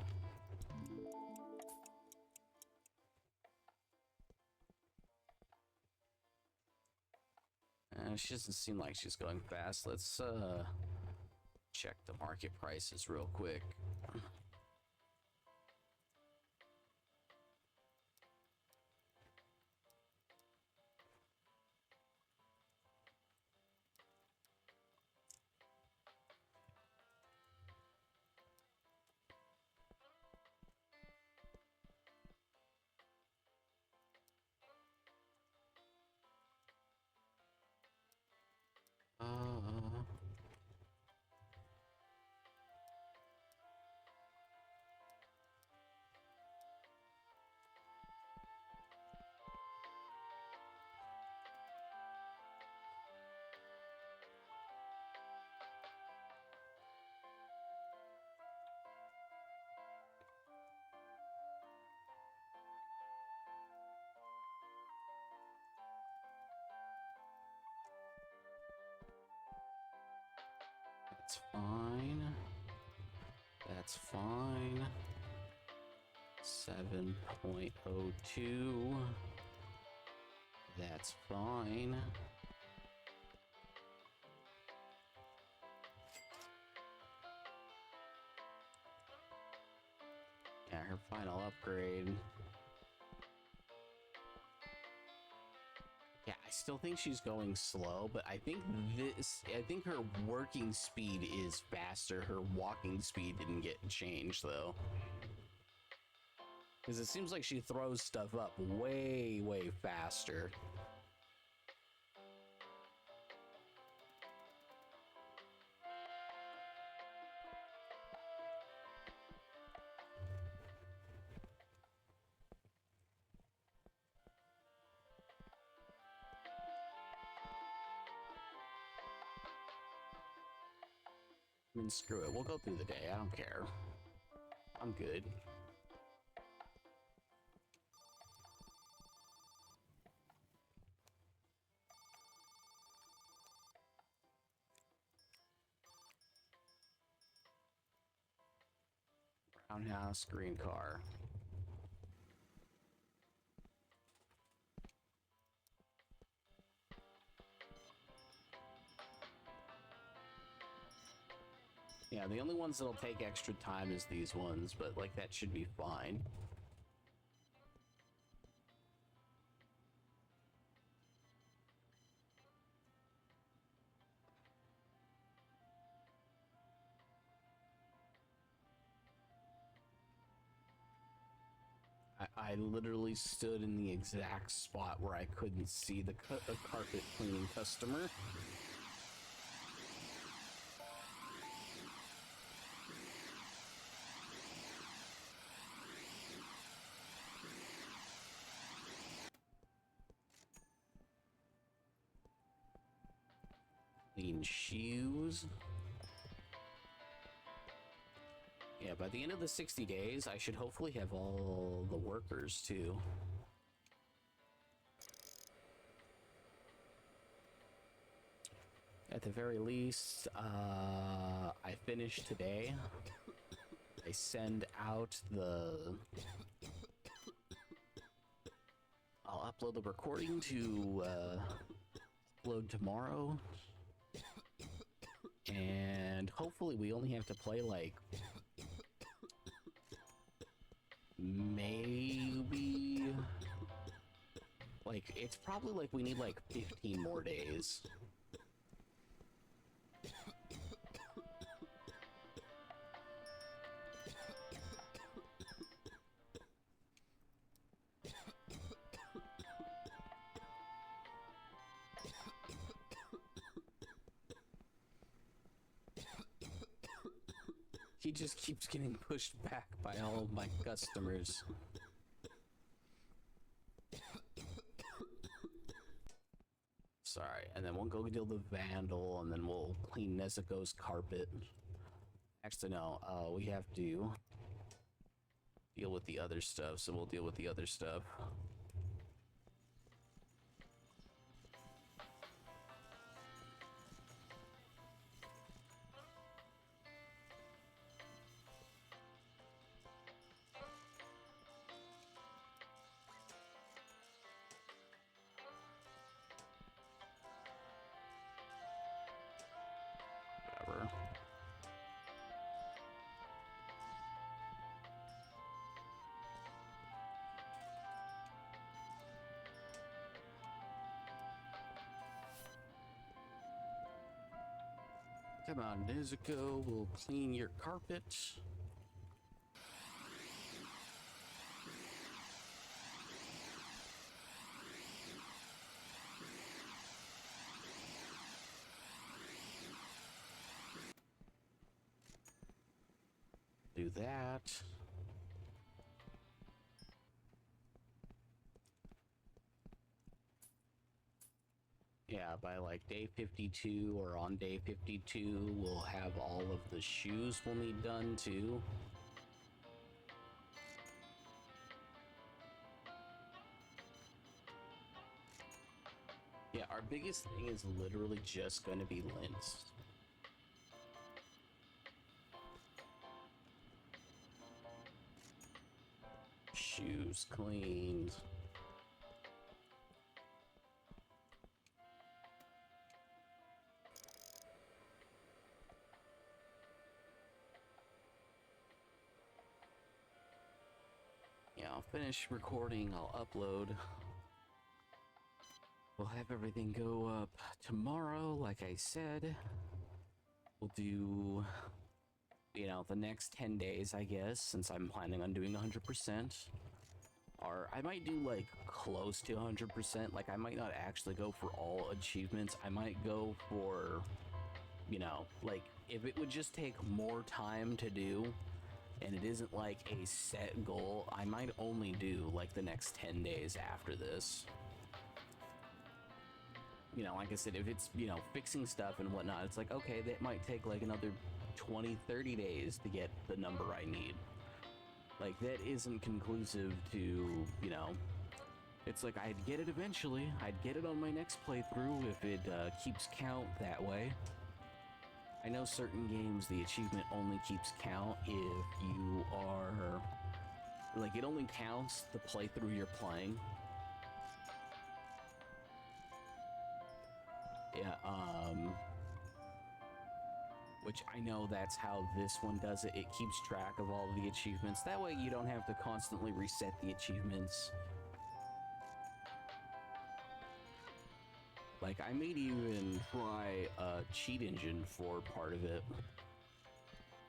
She doesn't seem like she's going fast. Let's check the market prices real quick. That's fine. That's fine. 7.02. That's fine. Yeah, her final upgrade. Yeah, I still think she's going slow, but I think her working speed is faster. Her walking speed didn't get changed though. Because it seems like she throws stuff up way, way faster. I mean, screw it. We'll go through the day. I don't care. I'm good. Brown house, green car. Yeah, the only ones that'll take extra time is these ones, but like that should be fine. I literally stood in the exact spot where I couldn't see the carpet cleaning customer. Clean shoes. Yeah, by the end of the 60 days, I should hopefully have all the workers too. At the very least, I finish today. I send out the... I'll upload the recording to upload tomorrow. And hopefully we only have to play like... maybe... like, it's probably like we need like 15 more days. He just keeps getting pushed back by all of my customers. Sorry, and then we'll go deal the vandal, and then we'll clean Nezuko's carpet. Actually, no, we have to deal with the other stuff, so we'll deal with the other stuff. Whatever. Come on, Nezuko, we'll clean your carpet. Do that. Yeah, by like day 52 or on day 52, we'll have all of the shoes we'll need done too. Yeah, our biggest thing is literally just going to be lints. shoes cleaned. Yeah, I'll finish recording, I'll upload. We'll have everything go up tomorrow, like I said. We'll do, you know, the next 10 days, I guess, since I'm planning on doing 100%. Or I might do, like, close to 100%. Like, I might not actually go for all achievements. I might go for, you know, like, if it would just take more time to do, and it isn't, like, a set goal, I might only do, like, the next 10 days after this. You know, like I said, if it's, you know, fixing stuff and whatnot, it's like, okay, that might take like another 20, 30 days to get the number I need. Like, that isn't conclusive to, you know, it's like I'd get it eventually. I'd get it on my next playthrough if it keeps count that way. I know certain games, the achievement only keeps count if you are, like, it only counts the playthrough you're playing. Yeah, which I know that's how this one does it. It keeps track of all of the achievements. That way you don't have to constantly reset the achievements. Like, I may even try a cheat engine for part of it.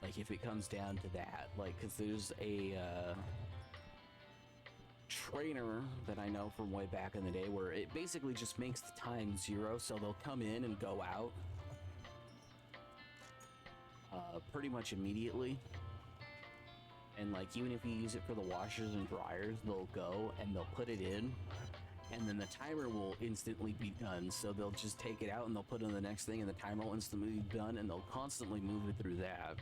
Like, if it comes down to that. Like, because there's a, trainer that I know from way back in the day where it basically just makes the time 0, so they'll come in and go out pretty much immediately. And like, even if you use it for the washers and dryers, they'll go and they'll put it in, and then the timer will instantly be done. So they'll just take it out and they'll put in the next thing, and the timer will instantly be done, and they'll constantly move it through that.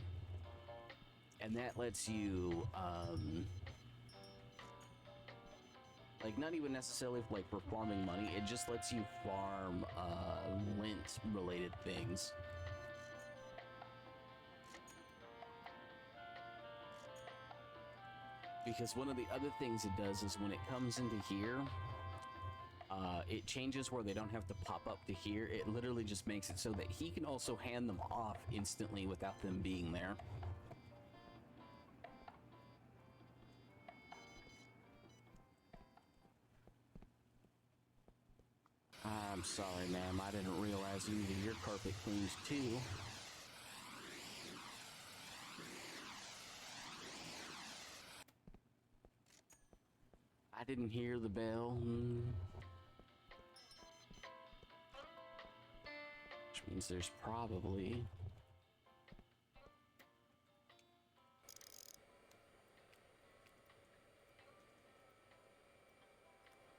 And that lets you like, not even necessarily like for farming money, it just lets you farm lint related things. Because one of the other things it does is when it comes into here, it changes where they don't have to pop up to here. It literally just makes it so that he can also hand them off instantly without them being there. I'm sorry, ma'am. I didn't realize you needed your carpet cleaned too. I didn't hear the bell. Which means there's probably...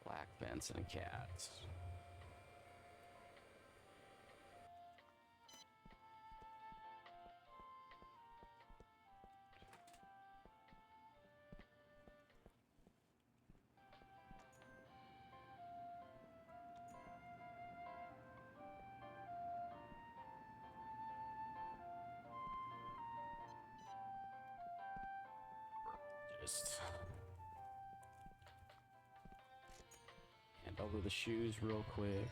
black fence and a cat. Just hand over the shoes real quick.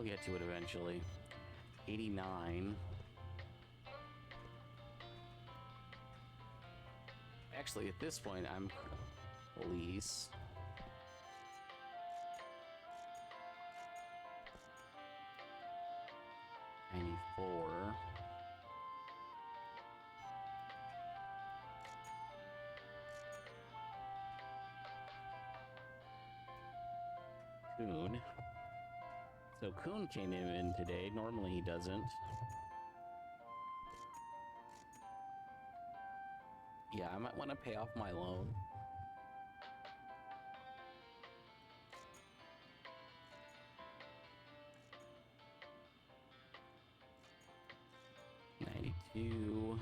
We'll get to it eventually. 89. Actually, at this point, I'm police. $94. Coon. So Coon came in today. Normally he doesn't. Yeah, I might want to pay off my loan. $92,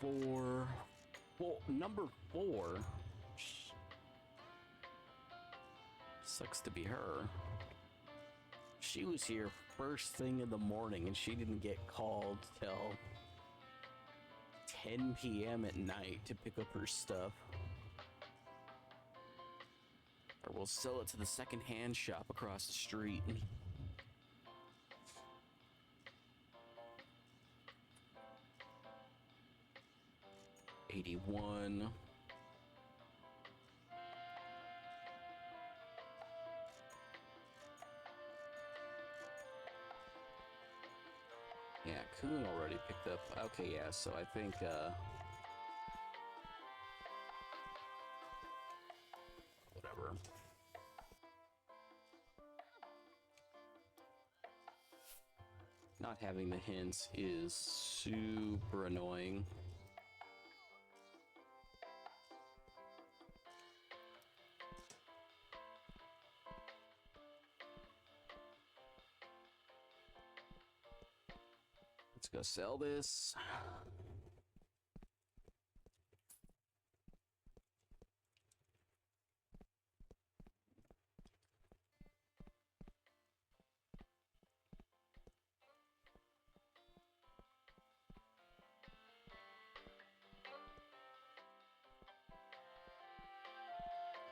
$94. Well, number 4. Sucks to be her. She was here first thing in the morning and she didn't get called till 10 p.m. at night to pick up her stuff. Or we'll sell it to the second-hand shop across the street. 81. Yeah, Coon already picked up. Okay, yeah, so I think, whatever. Not having the hints is super annoying. Let's go sell this.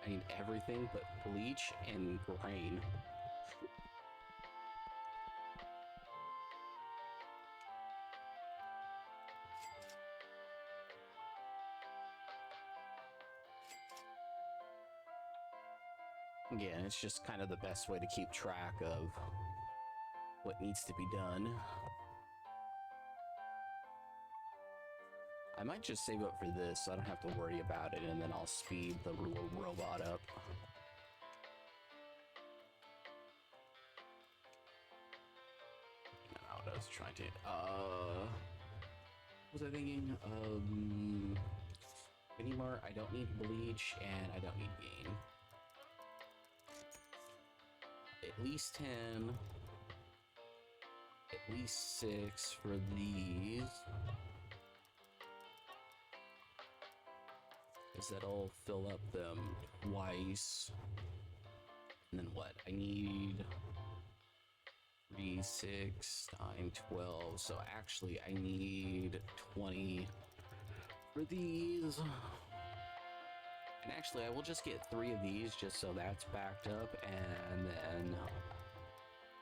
I need everything but bleach and grain. Again, it's just kind of the best way to keep track of what needs to be done. I might just save up for this so I don't have to worry about it, and then I'll speed the robot up. I was trying to, what was I thinking? Minimart, I don't need bleach, and I don't need gain. At least 10. At least 6 for these. Because that'll fill up them twice. And then what? I need 3, 6, 9, 12. So actually I need 20 for these. And actually I will just get 3 of these just so that's backed up, and then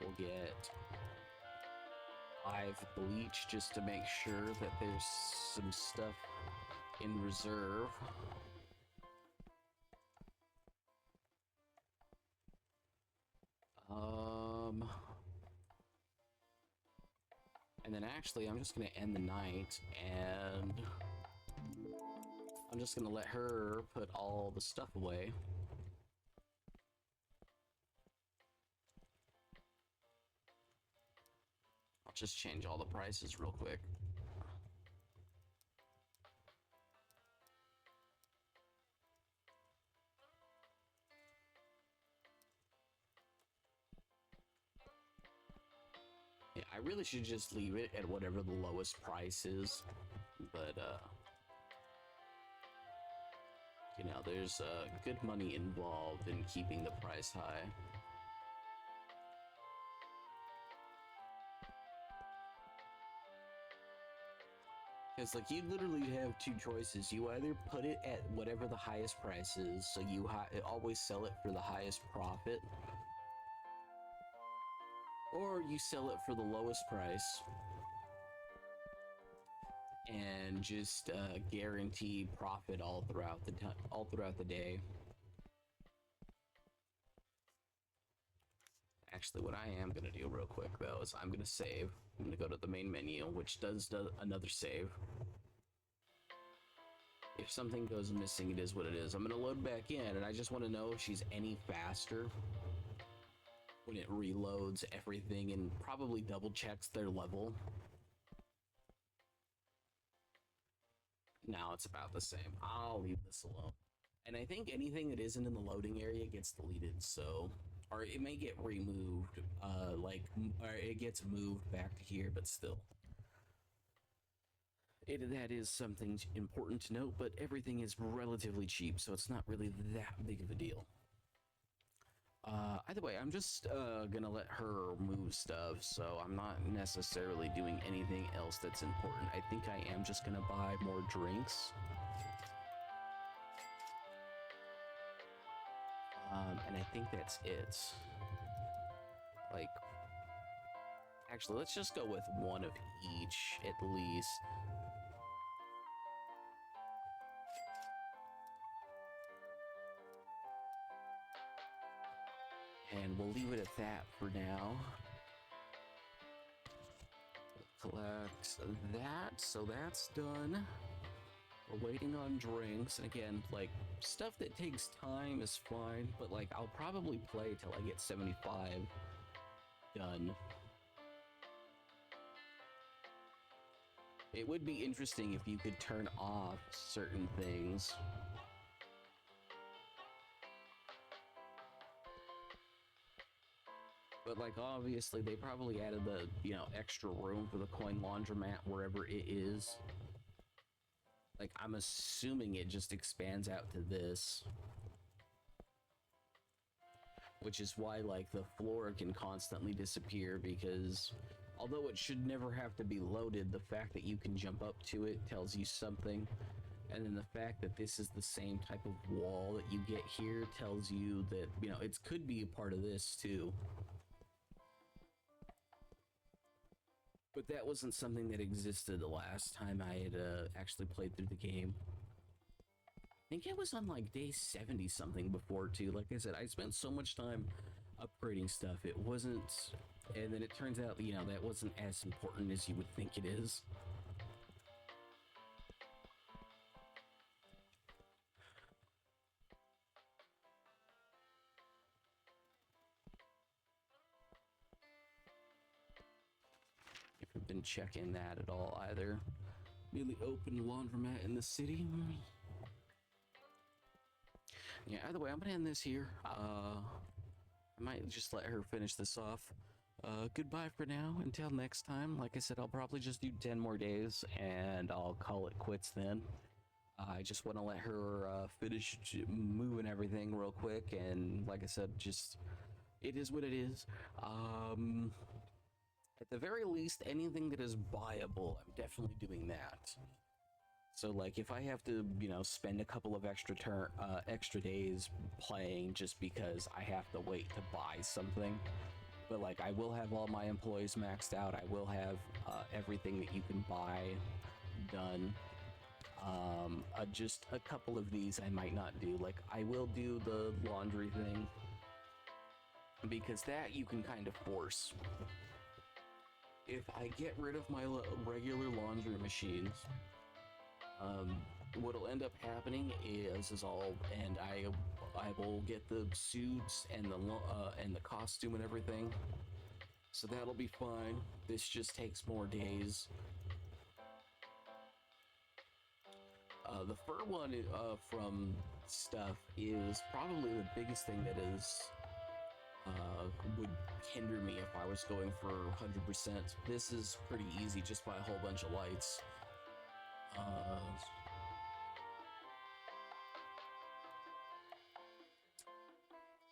we'll get 5 bleach just to make sure that there's some stuff in reserve. And then actually I'm just gonna end the night, and I'm just gonna let her put all the stuff away. I'll just change all the prices real quick. Yeah, I really should just leave it at whatever the lowest price is, but you know, there's good money involved in keeping the price high. Because, like, you literally have 2 choices. You either put it at whatever the highest price is, so you always sell it for the highest profit, or you sell it for the lowest price and just guarantee profit all throughout the day. Actually, what I am gonna do real quick though is I'm gonna save. I'm gonna go to the main menu, which does another save. If something goes missing, it is what it is. I'm gonna load back in, and I just want to know if she's any faster when it reloads everything and probably double checks their level. Now it's about the same. I'll leave this alone. And I think anything that isn't in the loading area gets deleted, so... Or it may get removed, or it gets moved back to here, but still. That is something important to note, but everything is relatively cheap, so it's not really that big of a deal. Either way, I'm just gonna let her move stuff, so I'm not necessarily doing anything else that's important. I think I am just gonna buy more drinks. And I think that's it. Like, actually, let's just go with one of each, at least. And we'll leave it at that for now. Collect that, so that's done. We're waiting on drinks, and again, like, stuff that takes time is fine, but like, I'll probably play till I get 75 done. It would be interesting if you could turn off certain things. But like, obviously, they probably added the, extra room for the coin laundromat wherever it is. Like, I'm assuming it just expands out to this. Which is why, like, the floor can constantly disappear, because although it should never have to be loaded, the fact that you can jump up to it tells you something. And then the fact that this is the same type of wall that you get here tells you that, it could be a part of this too. But that wasn't something that existed the last time I had actually played through the game. I think it was on like day 70 something before too. Like I said, I spent so much time upgrading stuff. It wasn't, and then it turns out, that wasn't as important as you would think it is. I've been checking that at all either. Newly opened laundromat in the city. Yeah, either way, I'm gonna end this here. I might just let her finish this off. Goodbye for now. Until next time. Like I said, I'll probably just do 10 more days and I'll call it quits then. I just want to let her finish moving everything real quick, and like I said, just it is what it is. At the very least, anything that is buyable, I'm definitely doing that. So like, if I have to, spend a couple of extra days playing just because I have to wait to buy something, but like, I will have all my employees maxed out. I will have everything that you can buy done. Just a couple of these I might not do. Like, I will do the laundry thing because that you can kind of force. If I get rid of my regular laundry machines, what'll end up happening is I will get the suits and the costume and everything, so that'll be fine. This just takes more days. The fur one from stuff is probably the biggest thing that is would hinder me if I was going for 100%. This is pretty easy, just by a whole bunch of lights.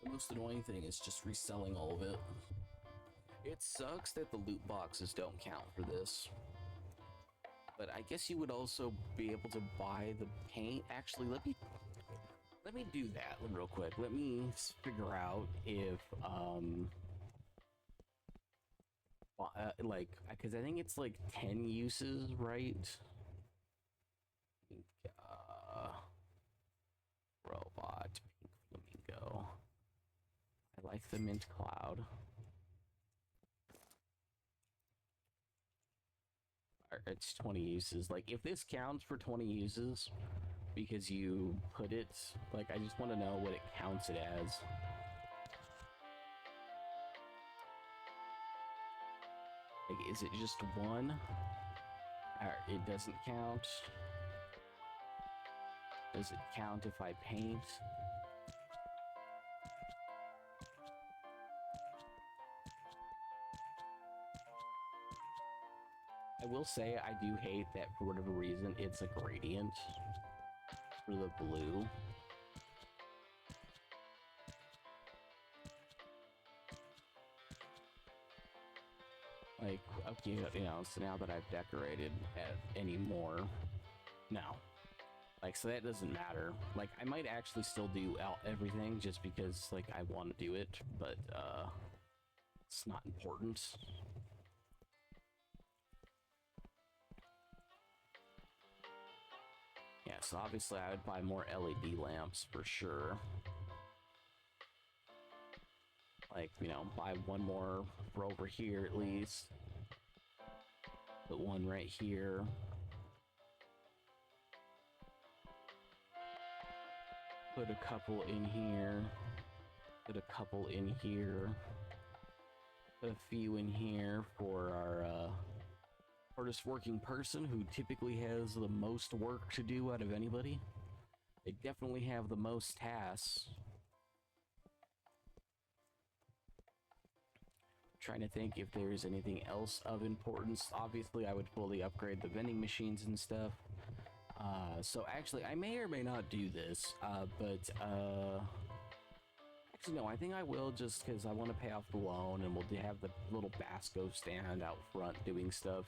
The most annoying thing is just reselling all of it. It sucks that the loot boxes don't count for this. But I guess you would also be able to buy the paint. Actually, let me do that real quick. Let me figure out if like, because I think it's like 10 uses, right? Uh, Robot, pink flamingo. I like the mint cloud. It's 20 uses. Like, if this counts for 20 uses, because you put it, like, I just want to know what it counts it as. Like, is it just one? Or it doesn't count? Does it count if I paint? I will say I do hate that for whatever reason it's a gradient for the blue. Like, okay, you know, so now that I've decorated any more, no. Like, so that doesn't matter. Like, I might actually still do everything just because, like, I want to do it, but, it's not important. Yeah, so obviously I would buy more LED lamps for sure. Like, you know, buy one more for over here at least. Put one right here. Put a couple in here. Put a couple in here. Put a few in here for our hardest working person who typically has the most work to do out of anybody. They definitely have the most tasks. Trying to think if there's anything else of importance. Obviously, I would fully upgrade the vending machines and stuff. So actually, I may or may not do this, but actually, no, I think I will just because I want to pay off the loan and we'll have the little Basco stand out front doing stuff.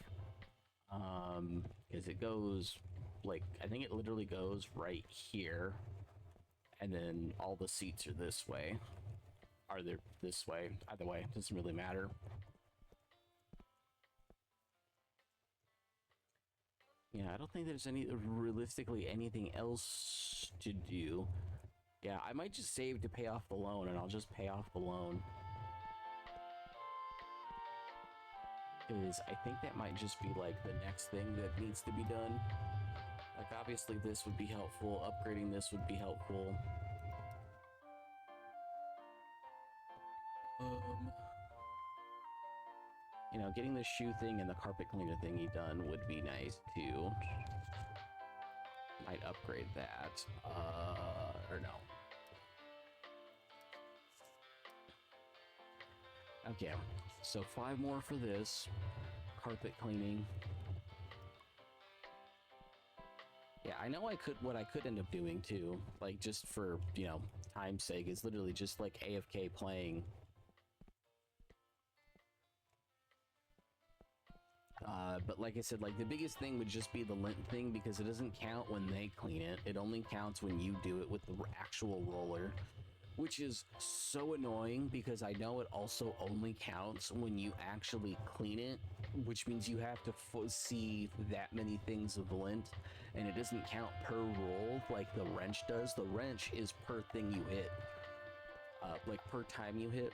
Because it goes, like, I think it literally goes right here, and then all the seats are this way. Are they this way? Either way, doesn't really matter. Yeah, I don't think there's realistically anything else to do. Yeah, I might just save to pay off the loan, and I'll just pay off the loan. Because I think that might just be like the next thing that needs to be done. Like, obviously this would be helpful, upgrading this would be helpful. You know, getting the shoe thing and the carpet cleaner thingy done would be nice too. Might upgrade that, or no. Okay, so 5 more for this. Carpet cleaning. Yeah, I know what I could end up doing too, like just for, you know, time's sake, is literally just like AFK playing. But like I said, like the biggest thing would just be the lint thing because it doesn't count when they clean it. It only counts when you do it with the actual roller, which is so annoying because I know it also only counts when you actually clean it, which means you have to see that many things of lint, and it doesn't count per roll like the wrench does. The wrench is per thing you hit, like per time you hit.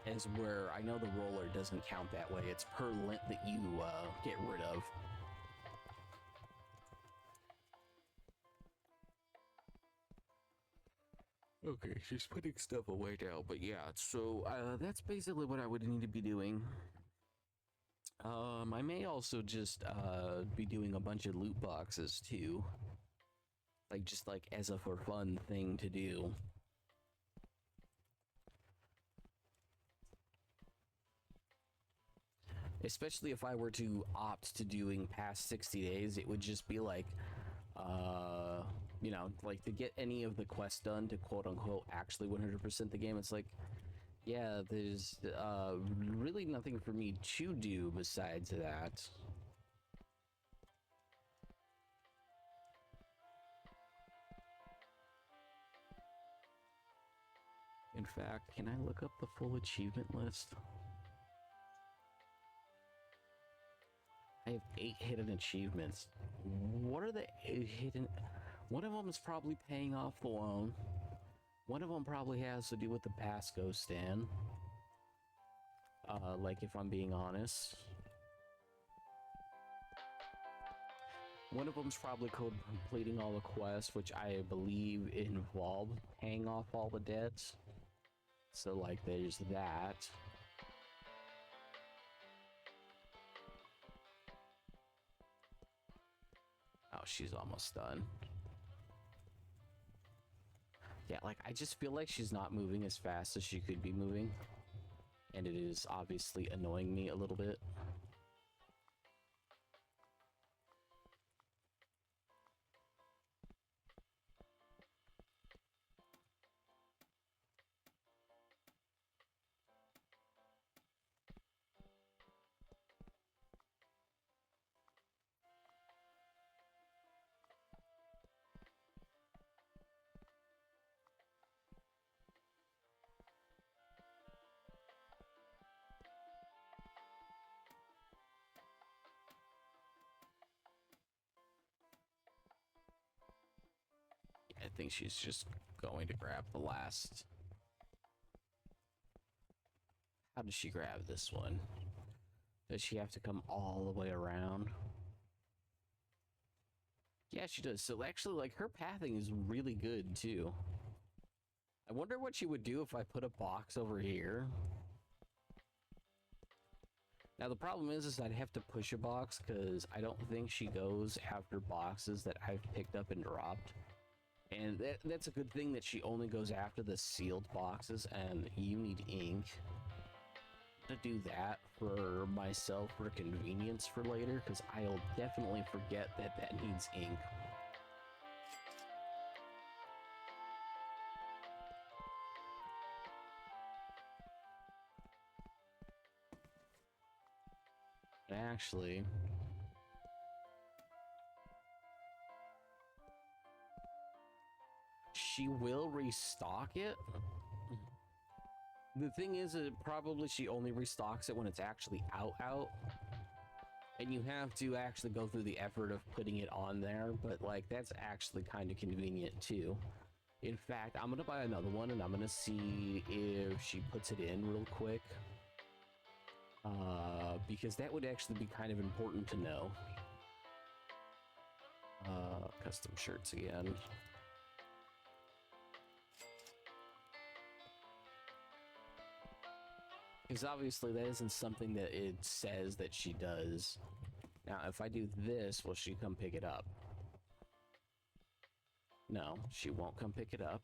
Is where I know the roller doesn't count that way. It's per lint that you get rid of. Okay, she's putting stuff away now, but yeah, so that's basically what I would need to be doing. I may also just be doing a bunch of loot boxes too. Like, just like as a for fun thing to do. Especially if I were to opt to doing past 60 days, it would just be like, you know, like to get any of the quests done to quote unquote actually 100% the game. It's like, yeah, there's really nothing for me to do besides that. In fact, can I look up the full achievement list? have 8 hidden achievements. What are the hidden? One of them is probably paying off the loan. One of them probably has to do with the Pasco stand. Like, if I'm being honest. One of them's probably completing all the quests, which I believe involve paying off all the debts. So, like, there's that. Oh, she's almost done. Yeah, like, I just feel like she's not moving as fast as she could be moving. And it is obviously annoying me a little bit. I think she's just going to grab the last. How does she grab this one? Does she have to come all the way around? Yeah, she does. So actually, like, her pathing is really good too. I wonder what she would do if I put a box over here. Now the problem is I'd have to push a box because I don't think she goes after boxes that I've picked up and dropped. And that's a good thing that she only goes after the sealed boxes, and you need ink to do that for myself for convenience for later, because I'll definitely forget that that needs ink. Actually, she will restock it. The thing is, probably she only restocks it when it's actually out. And you have to actually go through the effort of putting it on there, but like that's actually kind of convenient too. In fact, I'm gonna buy another one and I'm gonna see if she puts it in real quick. Because that would actually be kind of important to know. Custom shirts again. Because obviously that isn't something that it says that she does. Now, if I do this, will she come pick it up? No, she won't come pick it up.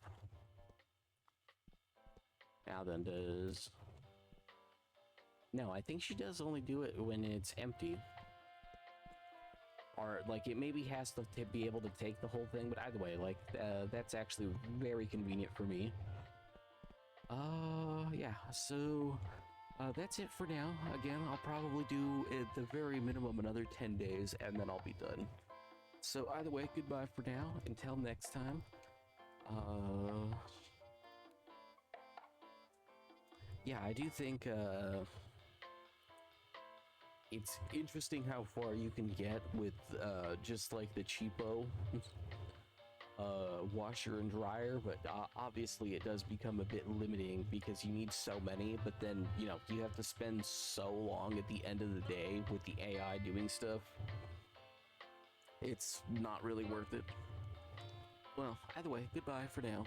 Now then, does... No, I think she does only do it when it's empty. Or, like, it maybe has to be able to take the whole thing, but either way, like, that's actually very convenient for me. Yeah, so... that's it for now. Again, I'll probably do at the very minimum another 10 days, and then I'll be done. So either way, goodbye for now. Until next time. Yeah, I do think it's interesting how far you can get with just like the cheapo washer and dryer, but obviously it does become a bit limiting because you need so many, but then, you know, you have to spend so long at the end of the day with the AI doing stuff. It's not really worth it. Well, either way, goodbye for now.